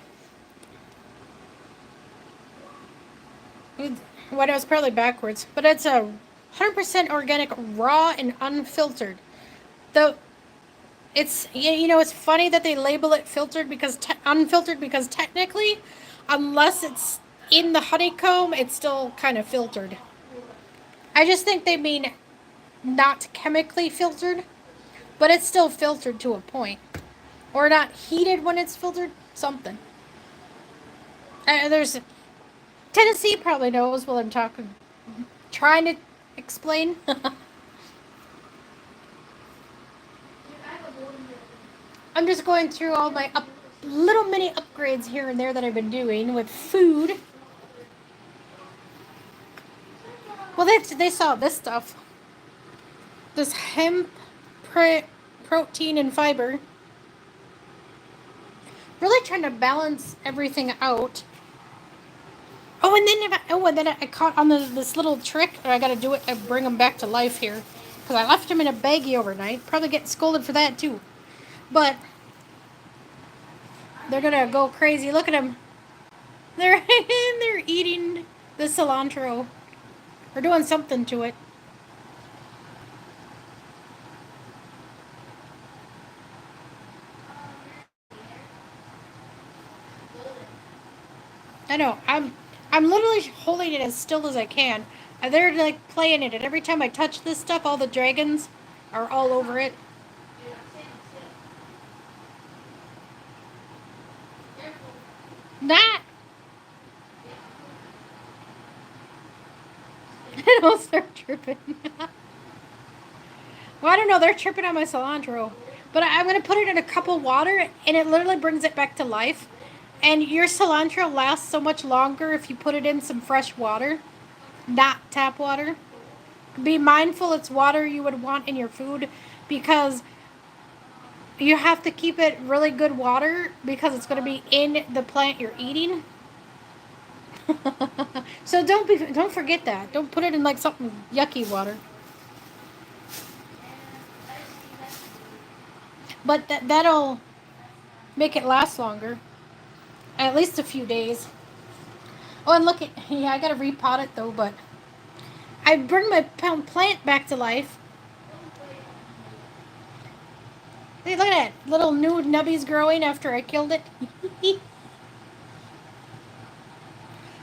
Well, it was probably backwards, but it's a 100% organic, raw and unfiltered. Though it's funny that they label it filtered because unfiltered because technically, unless it's in the honeycomb, it's still kind of filtered. I just think they mean not chemically filtered, but it's still filtered to a point, or not heated when it's filtered. Something. There's Tennessee probably knows what I'm trying to explain. I'm just going through all my little mini upgrades here and there that I've been doing with food. Well, they saw this stuff. This hemp protein and fiber. Really trying to balance everything out. Oh, and then I caught on this little trick. I got to do it. I bring them back to life here because I left them in a baggie overnight. Probably getting scolded for that too. But they're gonna go crazy. Look at them. They're eating the cilantro. They're doing something to it. I know. I'm literally holding it as still as I can. They're like playing in it. Every time I touch this stuff, all the dragons are all over it. That. And I'll start tripping. Well, I don't know. They're tripping on my cilantro. But I'm going to put it in a cup of water, and it literally brings it back to life. And your cilantro lasts so much longer if you put it in some fresh water, not tap water. Be mindful it's water you would want in your food because you have to keep it really good water because it's going to be in the plant you're eating. So don't forget that. Don't put it in like something yucky water. But that'll make it last longer. At least a few days. Oh, and I gotta repot it though, but I bring my plant back to life. Hey, look at that. Little new nubbies growing after I killed it.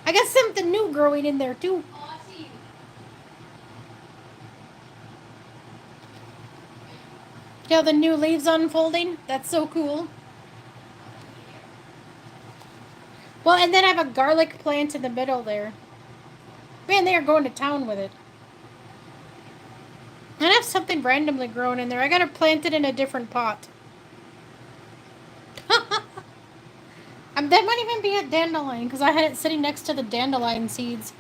I got something new growing in there too. Yeah, the new leaves unfolding. That's so cool. Well, and then I have a garlic plant in the middle there. Man, they are going to town with it. And I have something randomly growing in there. I gotta plant it in a different pot. That might even be a dandelion because I had it sitting next to the dandelion seeds.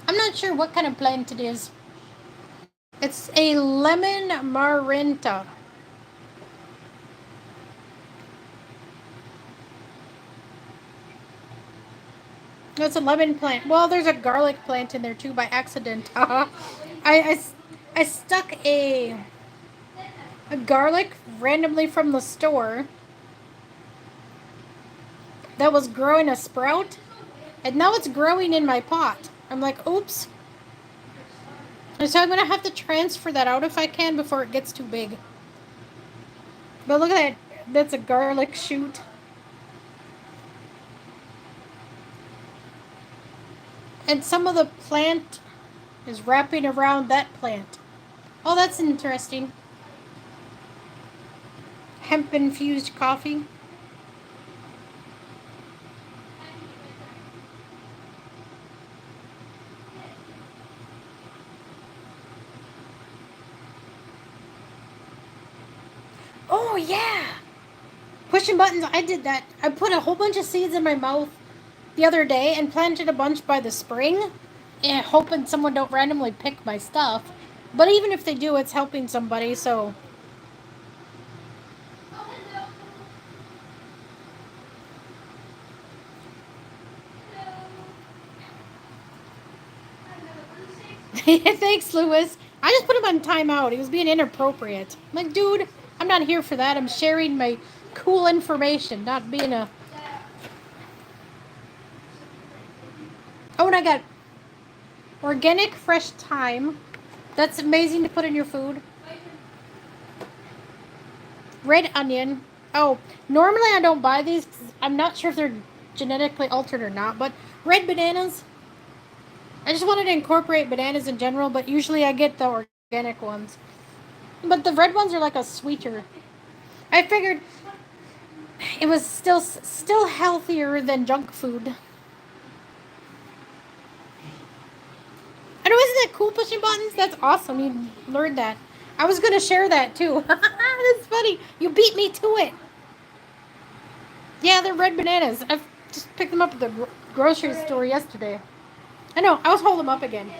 I'm not sure what kind of plant it is. It's a lemon marinta. No, it's a lemon plant. Well, there's a garlic plant in there too by accident. I stuck a garlic randomly from the store that was growing a sprout, and now it's growing in my pot. I'm like, oops. And so I'm going to have to transfer that out if I can before it gets too big. But look at that. That's a garlic shoot. And some of the plant is wrapping around that plant. Oh, that's interesting. Hemp-infused coffee. Pushing buttons, I did that. I put a whole bunch of seeds in my mouth the other day and planted a bunch by the spring, and hoping someone don't randomly pick my stuff. But even if they do, it's helping somebody, so. Thanks, Lewis. I just put him on timeout. He was being inappropriate. I'm like, dude, I'm not here for that. I'm sharing my cool information, not being a. Oh, and I got organic fresh thyme. That's amazing to put in your food. Red onion. Oh, normally I don't buy these. I'm not sure if they're genetically altered or not, but red bananas. I just wanted to incorporate bananas in general, but usually I get the organic ones. But the red ones are like a sweeter. I figured it was still healthier than junk food. I know, isn't that cool, pushing buttons? That's awesome. You learned that. I was going to share that too. That's funny. You beat me to it. Yeah, they're red bananas. I just picked them up at the grocery store yesterday. I know. I was holding them up again.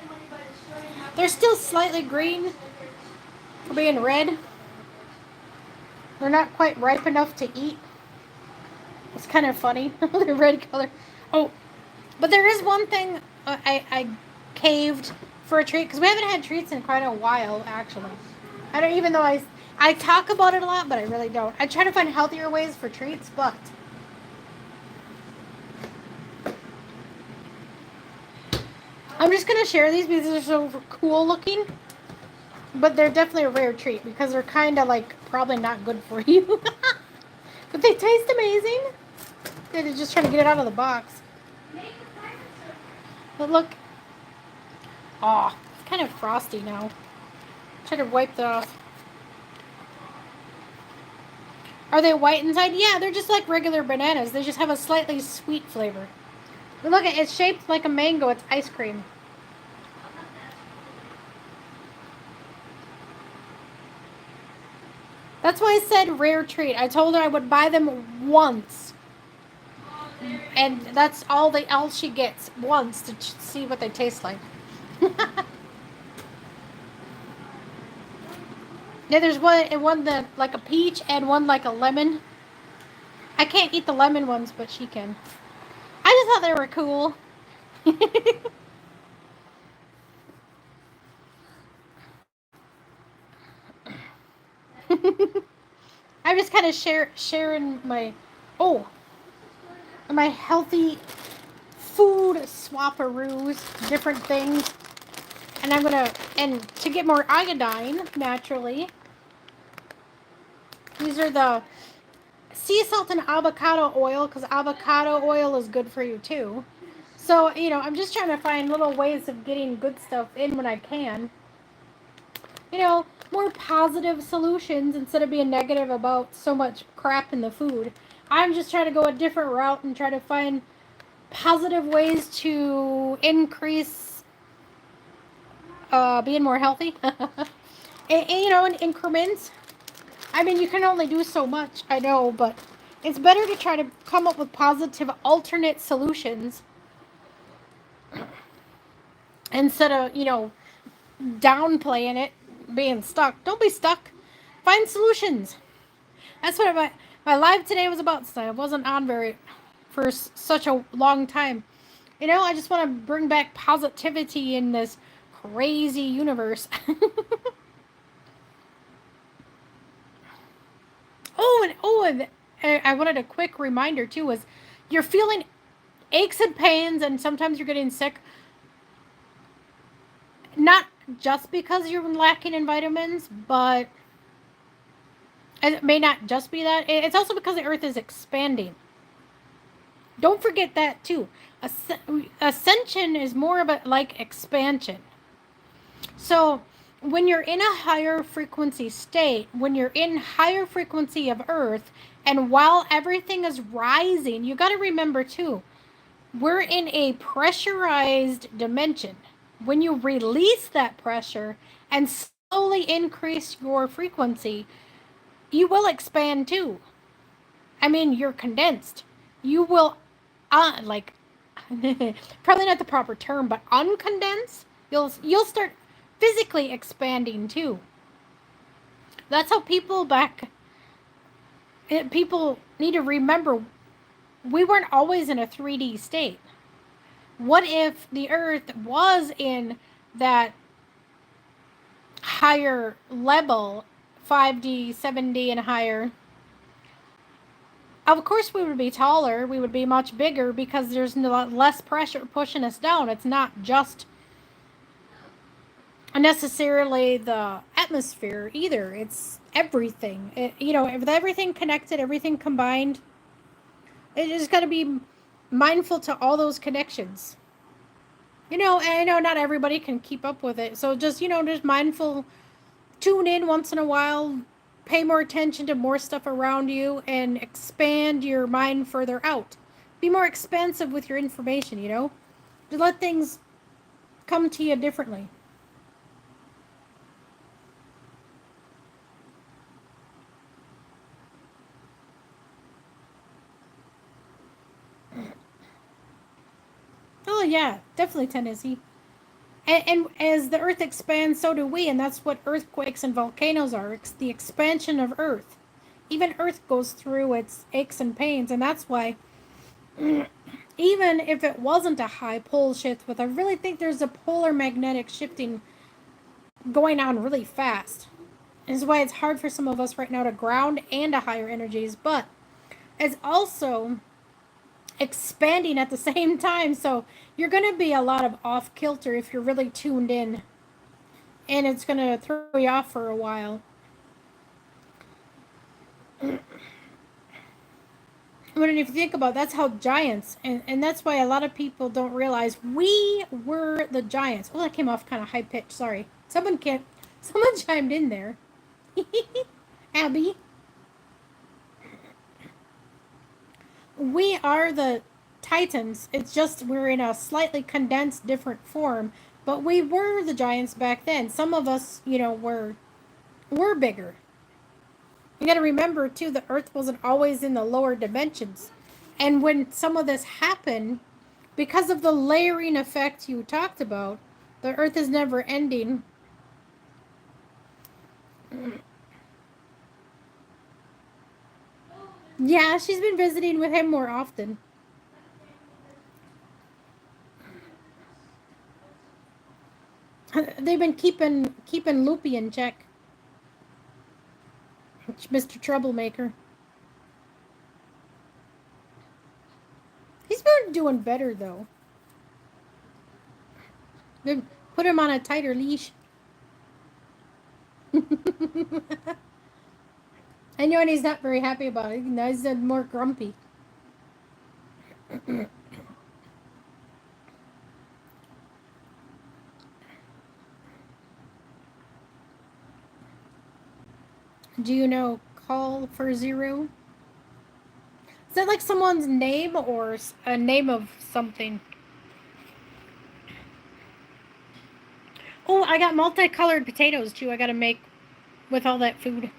They're still slightly green for being red. They're not quite ripe enough to eat. It's kind of funny. The red color. Oh, but there is one thing I caved for a treat, because we haven't had treats in quite a while, actually. I don't, even though I talk about it a lot, but I really don't. I try to find healthier ways for treats, but I'm just going to share these because they're so cool looking. But they're definitely a rare treat because they're kind of like probably not good for you. But they taste amazing. They're just trying to get it out of the box. But look. Oh, it's kind of frosty now. Try to wipe that off. Are they white inside? Yeah, they're just like regular bananas. They just have a slightly sweet flavor. But look, it's shaped like a mango. It's ice cream. That's why I said rare treat. I told her I would buy them once. And that's all she gets, once, to see what they taste like. Yeah, there's one that like a peach and one like a lemon. I can't eat the lemon ones, but she can. I just thought they were cool. I'm just kind of sharing my my healthy food swaparoos, different things. And and to get more iodine, naturally, these are the sea salt and avocado oil, because avocado oil is good for you too. So, I'm just trying to find little ways of getting good stuff in when I can. More positive solutions instead of being negative about so much crap in the food. I'm just trying to go a different route and try to find positive ways to increase being more healthy. In increments. I mean, you can only do so much, I know, but it's better to try to come up with positive alternate solutions instead of, downplaying it, being stuck. Don't be stuck. Find solutions. That's what my live today was about. So I wasn't on for such a long time. I just want to bring back positivity in this crazy universe. and I wanted a quick reminder too, was you're feeling aches and pains and sometimes you're getting sick, not just because you're lacking in vitamins, but it may not just be that. It's also because the earth is expanding. Don't forget that too. Ascension is more of a like expansion. So when you're in a higher frequency state, when you're in higher frequency of earth, and while everything is rising, you got to remember too, we're in a pressurized dimension. When you release that pressure and slowly increase your frequency, you will expand too. I mean, you're condensed. You will, like, probably not the proper term, but uncondense. You'll start physically expanding too. That's how people need to remember we weren't always in a 3D state. What if the Earth was in that higher level, 5D, 7D, and higher? Of course, we would be taller. We would be much bigger because there's less pressure pushing us down. It's not just necessarily the atmosphere either. It's everything. With everything connected, everything combined, it just got to be mindful to all those connections. And I know not everybody can keep up with it. So just mindful, tune in once in a while, pay more attention to more stuff around you, and expand your mind further out. Be more expansive with your information. To let things come to you differently. Oh, yeah, definitely Tennessee. And as the earth expands, so do we, and that's what earthquakes and volcanoes are. It's the expansion of earth. Even earth goes through its aches and pains, and that's why, even if it wasn't a high pole shift, but I really think there's a polar magnetic shifting going on really fast. This is why it's hard for some of us right now to ground and to higher energies, but it's also expanding at the same time. So you're going to be a lot of off kilter if you're really tuned in, and it's going to throw you off for a while. But if you think about it, that's how giants, and that's why a lot of people don't realize we were the giants. Oh, that came off kind of high pitched. Sorry. Someone chimed in there. Abby. We are the Titans. It's just we're in a slightly condensed, different form. But we were the giants back then. Some of us, were bigger. You got to remember too, the Earth wasn't always in the lower dimensions, and when some of this happened, because of the layering effect you talked about, the Earth is never ending. Yeah, she's been visiting with him more often. They've been keeping Loopy in check. Mr. Troublemaker. He's been doing better though. They put him on a tighter leash. I know, and he's not very happy about it. Now he's more grumpy. Do you know Call for Zero? Is that like someone's name or a name of something? Oh, I got multicolored potatoes too. I gotta make with all that food.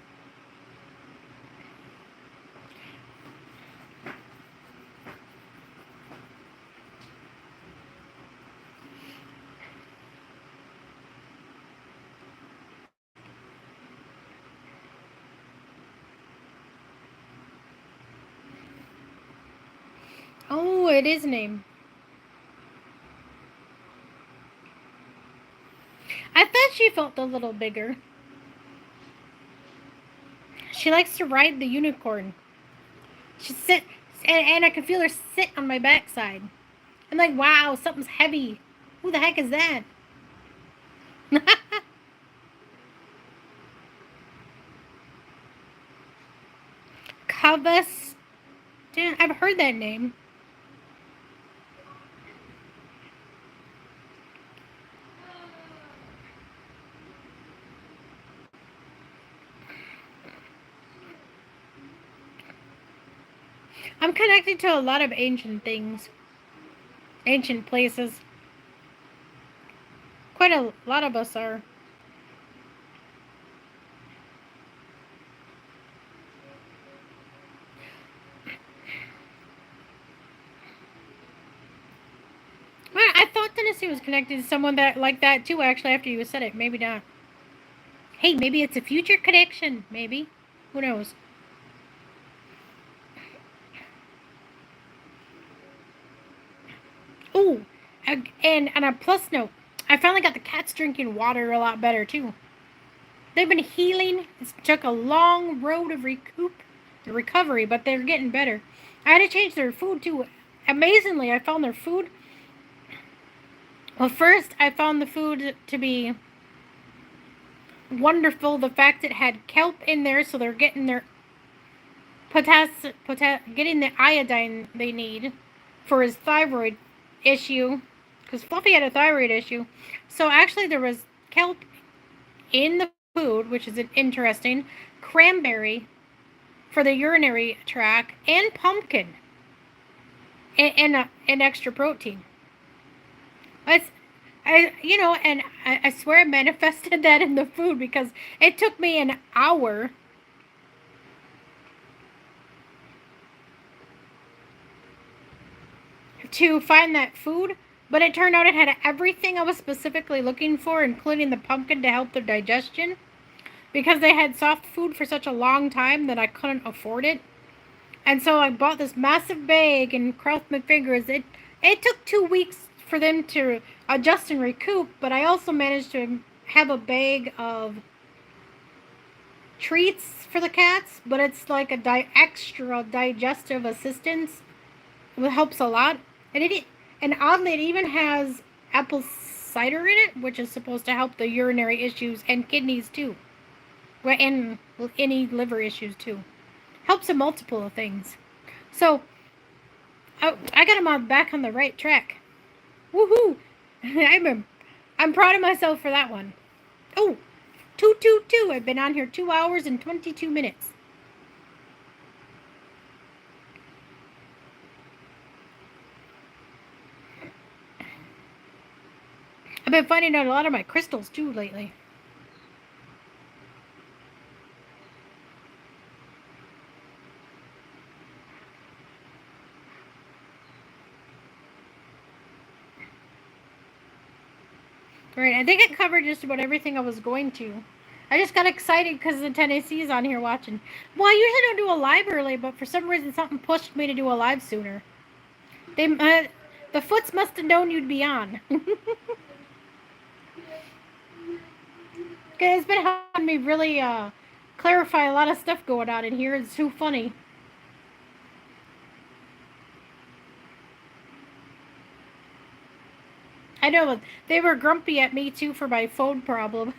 Oh, it is a name. I thought she felt a little bigger. She likes to ride the unicorn. She sit, and I can feel her sit on my backside. I'm like, wow, something's heavy. Who the heck is that? Cubus. Damn, I've heard that name. I'm connected to a lot of ancient things, ancient places. Quite a lot of us are. pharmacy was connected to someone that like that too. Actually, after you said it, maybe not. Hey, maybe it's a future connection. Maybe, who knows? Oh, and on a plus note, I finally got the cats drinking water a lot better too. They've been healing. It took a long road of recovery, but they're getting better. I had to change their food too. Amazingly, I found their food. Well, first, I found the food to be wonderful. The fact it had kelp in there, so they're getting their getting the iodine they need for his thyroid issue, because Fluffy had a thyroid issue. So actually, there was kelp in the food, which is interesting. Cranberry for the urinary tract, and pumpkin, and extra protein. I swear I manifested that in the food because it took me an hour to find that food, but it turned out it had everything I was specifically looking for, including the pumpkin to help their digestion, because they had soft food for such a long time that I couldn't afford it. And so I bought this massive bag and crossed my fingers. It took 2 weeks for them to adjust and recoup, but I also managed to have a bag of treats for the cats, but it's like a extra digestive assistance. It helps a lot. And oddly, it even has apple cider in it, which is supposed to help the urinary issues and kidneys too. And any liver issues too. Helps a multiple of things. So, I got him back on the right track. Woohoo! I'm proud of myself for that one. Oh, 222. I've been on here 2 hours and 22 minutes. I've been finding out a lot of my crystals too lately. Right, I think I covered just about everything I was going to. I just got excited because the Tennessee's on here watching. Well, I usually don't do a live early, but for some reason something pushed me to do a live sooner. The Foots must have known you'd be on. It's been helping me really clarify a lot of stuff going on in here. It's too funny. I know, they were grumpy at me too for my phone problem.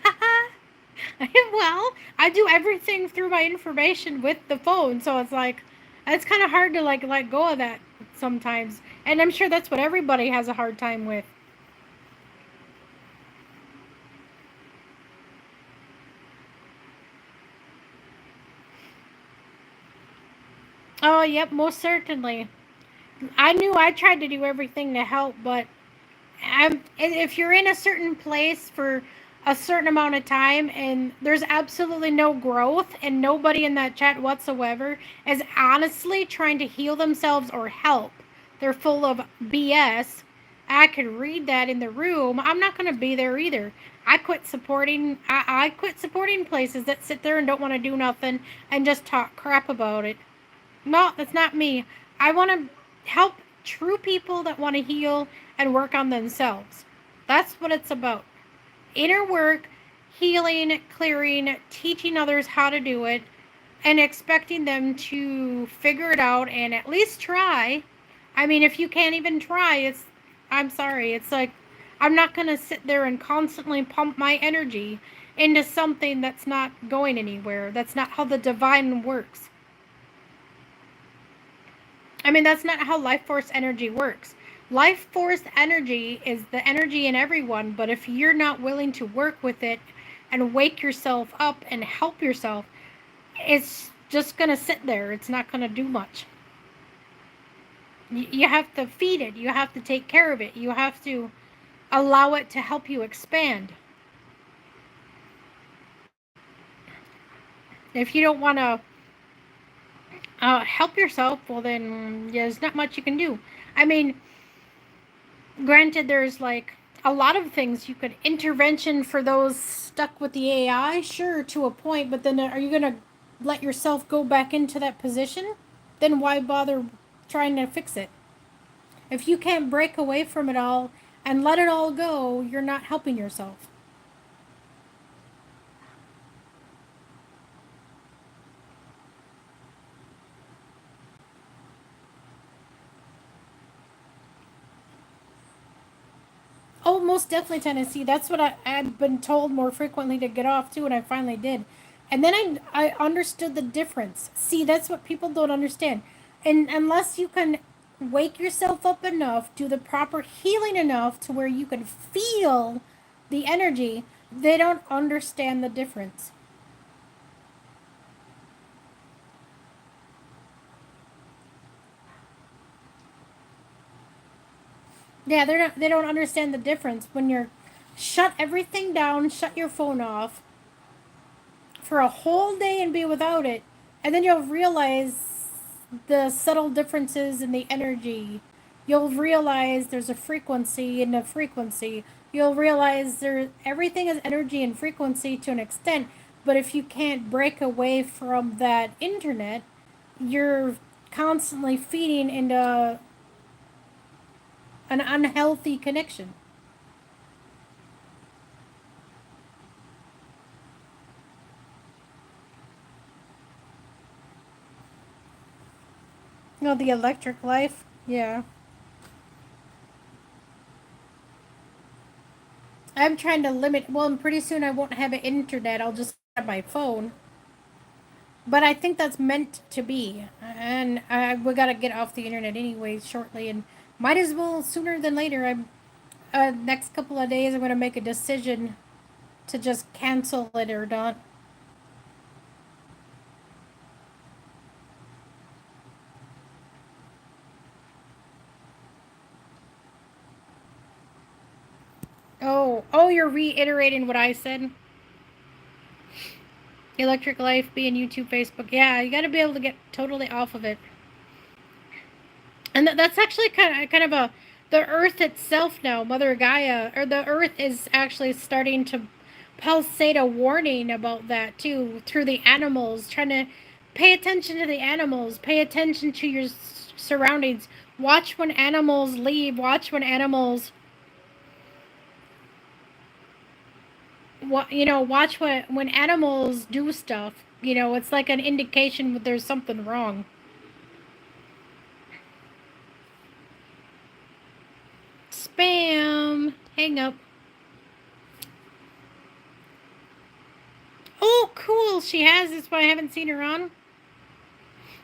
Well, I do everything through my information with the phone, so it's like, it's kind of hard to like let go of that sometimes. And I'm sure that's what everybody has a hard time with. Oh, yep, most certainly. I knew I tried to do everything to help, but if you're in a certain place for a certain amount of time and there's absolutely no growth and nobody in that chat whatsoever is honestly trying to heal themselves or help, they're full of BS. I could read that in the room. I'm not going to be there either. I quit supporting. I quit supporting places that sit there and don't want to do nothing and just talk crap about it. No, that's not me. I want to help true people that want to heal and work on themselves. That's what it's about. Inner work, healing, clearing, teaching others how to do it, and expecting them to figure it out and at least try. I mean, if you can't even try, I'm sorry. It's like, I'm not going to sit there and constantly pump my energy into something that's not going anywhere. That's not how the divine works. I mean, that's not how life force energy works. Life force energy is the energy in everyone, but if you're not willing to work with it and wake yourself up and help yourself, it's just going to sit there. It's not going to do much. You have to feed it. You have to take care of it. You have to allow it to help you expand. If you don't want to help yourself, well, then there's not much you can do. I mean, granted, there's like a lot of things you could intervention for those stuck with the AI, sure, to a point, but then are you going to let yourself go back into that position? Then why bother trying to fix it? If you can't break away from it all and let it all go, you're not helping yourself. Oh, most definitely Tennessee. That's what I had been told more frequently to get off to, and I finally did. And then I understood the difference. See, that's what people don't understand. And unless you can wake yourself up enough, do the proper healing enough to where you can feel the energy, they don't understand the difference. Yeah, they don't understand the difference when you're shut everything down, shut your phone off for a whole day and be without it, and then you'll realize the subtle differences in the energy. You'll realize there's a frequency and a frequency. You'll realize there everything is energy and frequency to an extent, but if you can't break away from that internet, you're constantly feeding into an unhealthy connection. You know, the electric life. Yeah. I'm trying to limit. Well, and pretty soon I won't have an internet. I'll just have my phone. But I think that's meant to be. And we got to get off the internet anyway shortly. And might as well sooner than later. Next couple of days, I'm going to make a decision to just cancel it or not. Oh, you're reiterating what I said. Electric Life, being YouTube, Facebook. Yeah, you got to be able to get totally off of it. And that's actually kind of a the Earth itself now, Mother Gaia, or the Earth is actually starting to pulsate a warning about that too through the animals, trying to pay attention to the animals, pay attention to your surroundings. Watch when animals leave. Watch when animals, watch when animals do stuff. It's like an indication that there's something wrong. Spam. Hang up. Oh, cool. She has. That's why I haven't seen her on.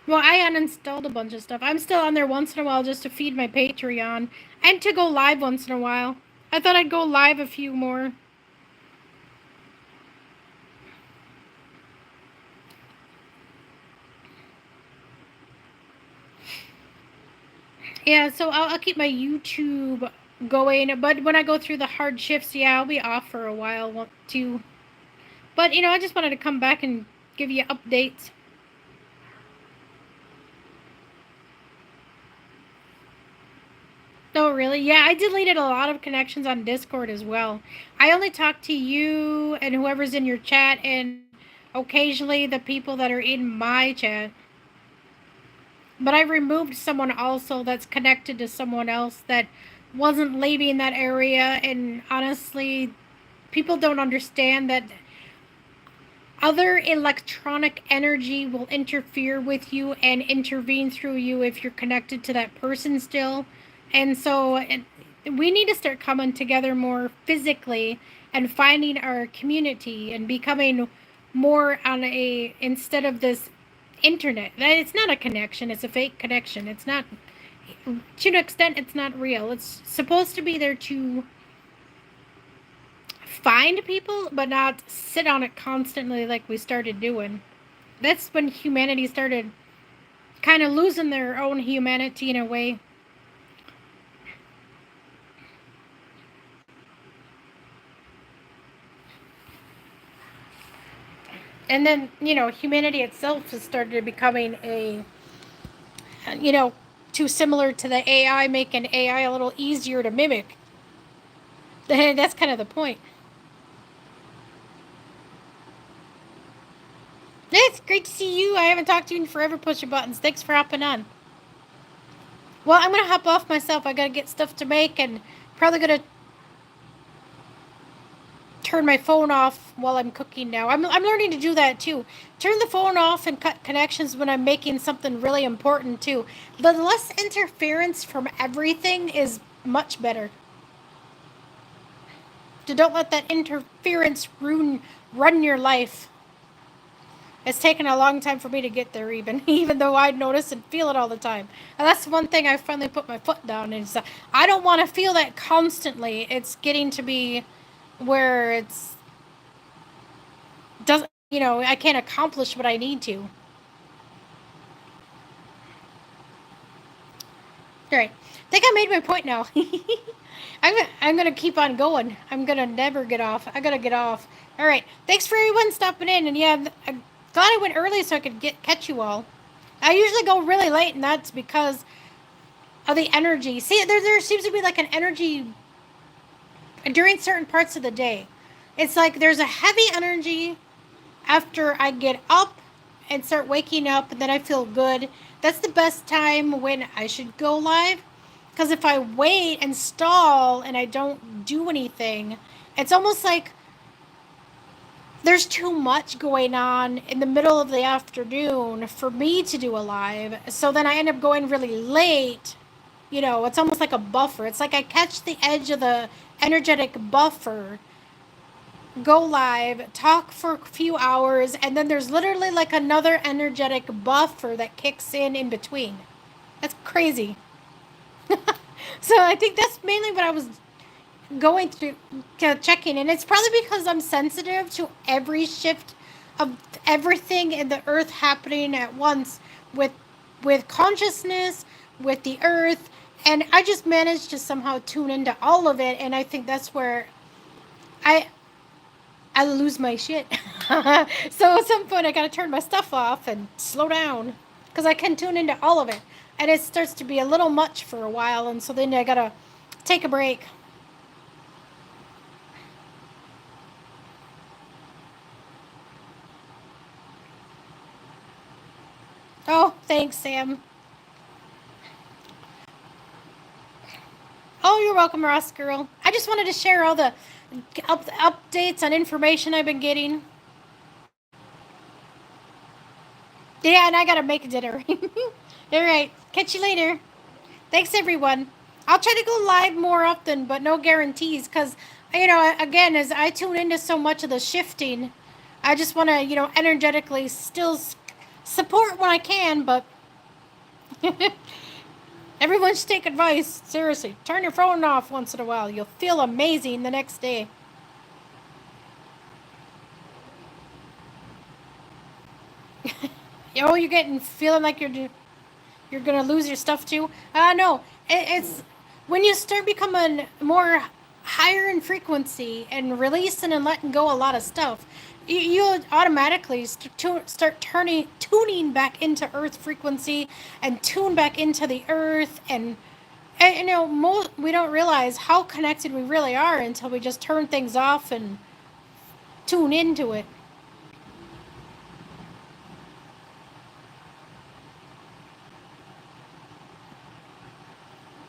Well, I uninstalled a bunch of stuff. I'm still on there once in a while just to feed my Patreon and to go live once in a while. I thought I'd go live a few more. Yeah, so I'll keep my YouTube going. But when I go through the hard shifts, yeah, I'll be off for a while too. But, I just wanted to come back and give you updates. Oh, really? Yeah, I deleted a lot of connections on Discord as well. I only talk to you and whoever's in your chat and occasionally the people that are in my chat. But I removed someone also that's connected to someone else that wasn't leaving that area. And honestly, people don't understand that other electronic energy will interfere with you and intervene through you if you're connected to that person still. And so we need to start coming together more physically and finding our community and becoming more on a instead of this internet. It's not a connection, it's a fake connection. It's not, to an extent, it's not real. It's supposed to be there to find people, but not sit on it constantly like we started doing. That's when humanity started kind of losing their own humanity in a way. And then, humanity itself has started becoming you know, too similar to the AI, making AI a little easier to mimic. That's kind of the point. It's great to see you. I haven't talked to you in forever. Push your buttons. Thanks for hopping on. Well, I'm gonna hop off myself. I gotta get stuff to make, and probably gonna turn my phone off while I'm cooking now. I'm learning to do that too. Turn the phone off and cut connections when I'm making something really important too. The less interference from everything is much better. So don't let that interference run your life. It's taken a long time for me to get there, even though I notice and feel it all the time. And that's one thing I finally put my foot down is I don't want to feel that constantly. It's getting to be where it's doesn't I can't accomplish what I need to. All right, I think I made my point now. I'm gonna keep on going. I'm gonna never get off. I gotta get off. All right, thanks for everyone stopping in, and yeah, I'm glad I went early so I could catch you all. I usually go really late, and that's because of the energy. See, there seems to be like an energy during certain parts of the day. It's like there's a heavy energy after I get up and start waking up, and then I feel good. That's the best time when I should go live. Because if I wait and stall and I don't do anything, it's almost like there's too much going on in the middle of the afternoon for me to do a live. So then I end up going really late. It's almost like a buffer. It's like I catch the edge of the energetic buffer, go live, talk for a few hours, and then there's literally like another energetic buffer that kicks in between. That's crazy. So I think that's mainly what I was going through, checking, and it's probably because I'm sensitive to every shift of everything in the earth happening at once with consciousness, with the earth, and I just managed to somehow tune into all of it, and I think that's where I lose my shit. So at some point I gotta turn my stuff off and slow down because I can tune into all of it, and it starts to be a little much for a while, and so then I gotta take a break. Oh, thanks, Sam. Oh, you're welcome, Ross Girl. I just wanted to share all the updates on information I've been getting. Yeah, and I gotta make dinner. All right, catch you later. Thanks, everyone. I'll try to go live more often, but no guarantees, because, again, as I tune into so much of the shifting, I just want to, energetically still support when I can, but everyone should take advice. Seriously, turn your phone off once in a while. You'll feel amazing the next day. You're getting feeling like you're gonna lose your stuff too. No, it's when you start becoming more higher in frequency and releasing and letting go a lot of stuff. You automatically start tuning back into Earth frequency and tune back into the Earth, and we don't realize how connected we really are until we just turn things off and tune into it.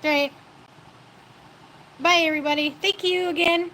Right. Bye, everybody. Thank you again.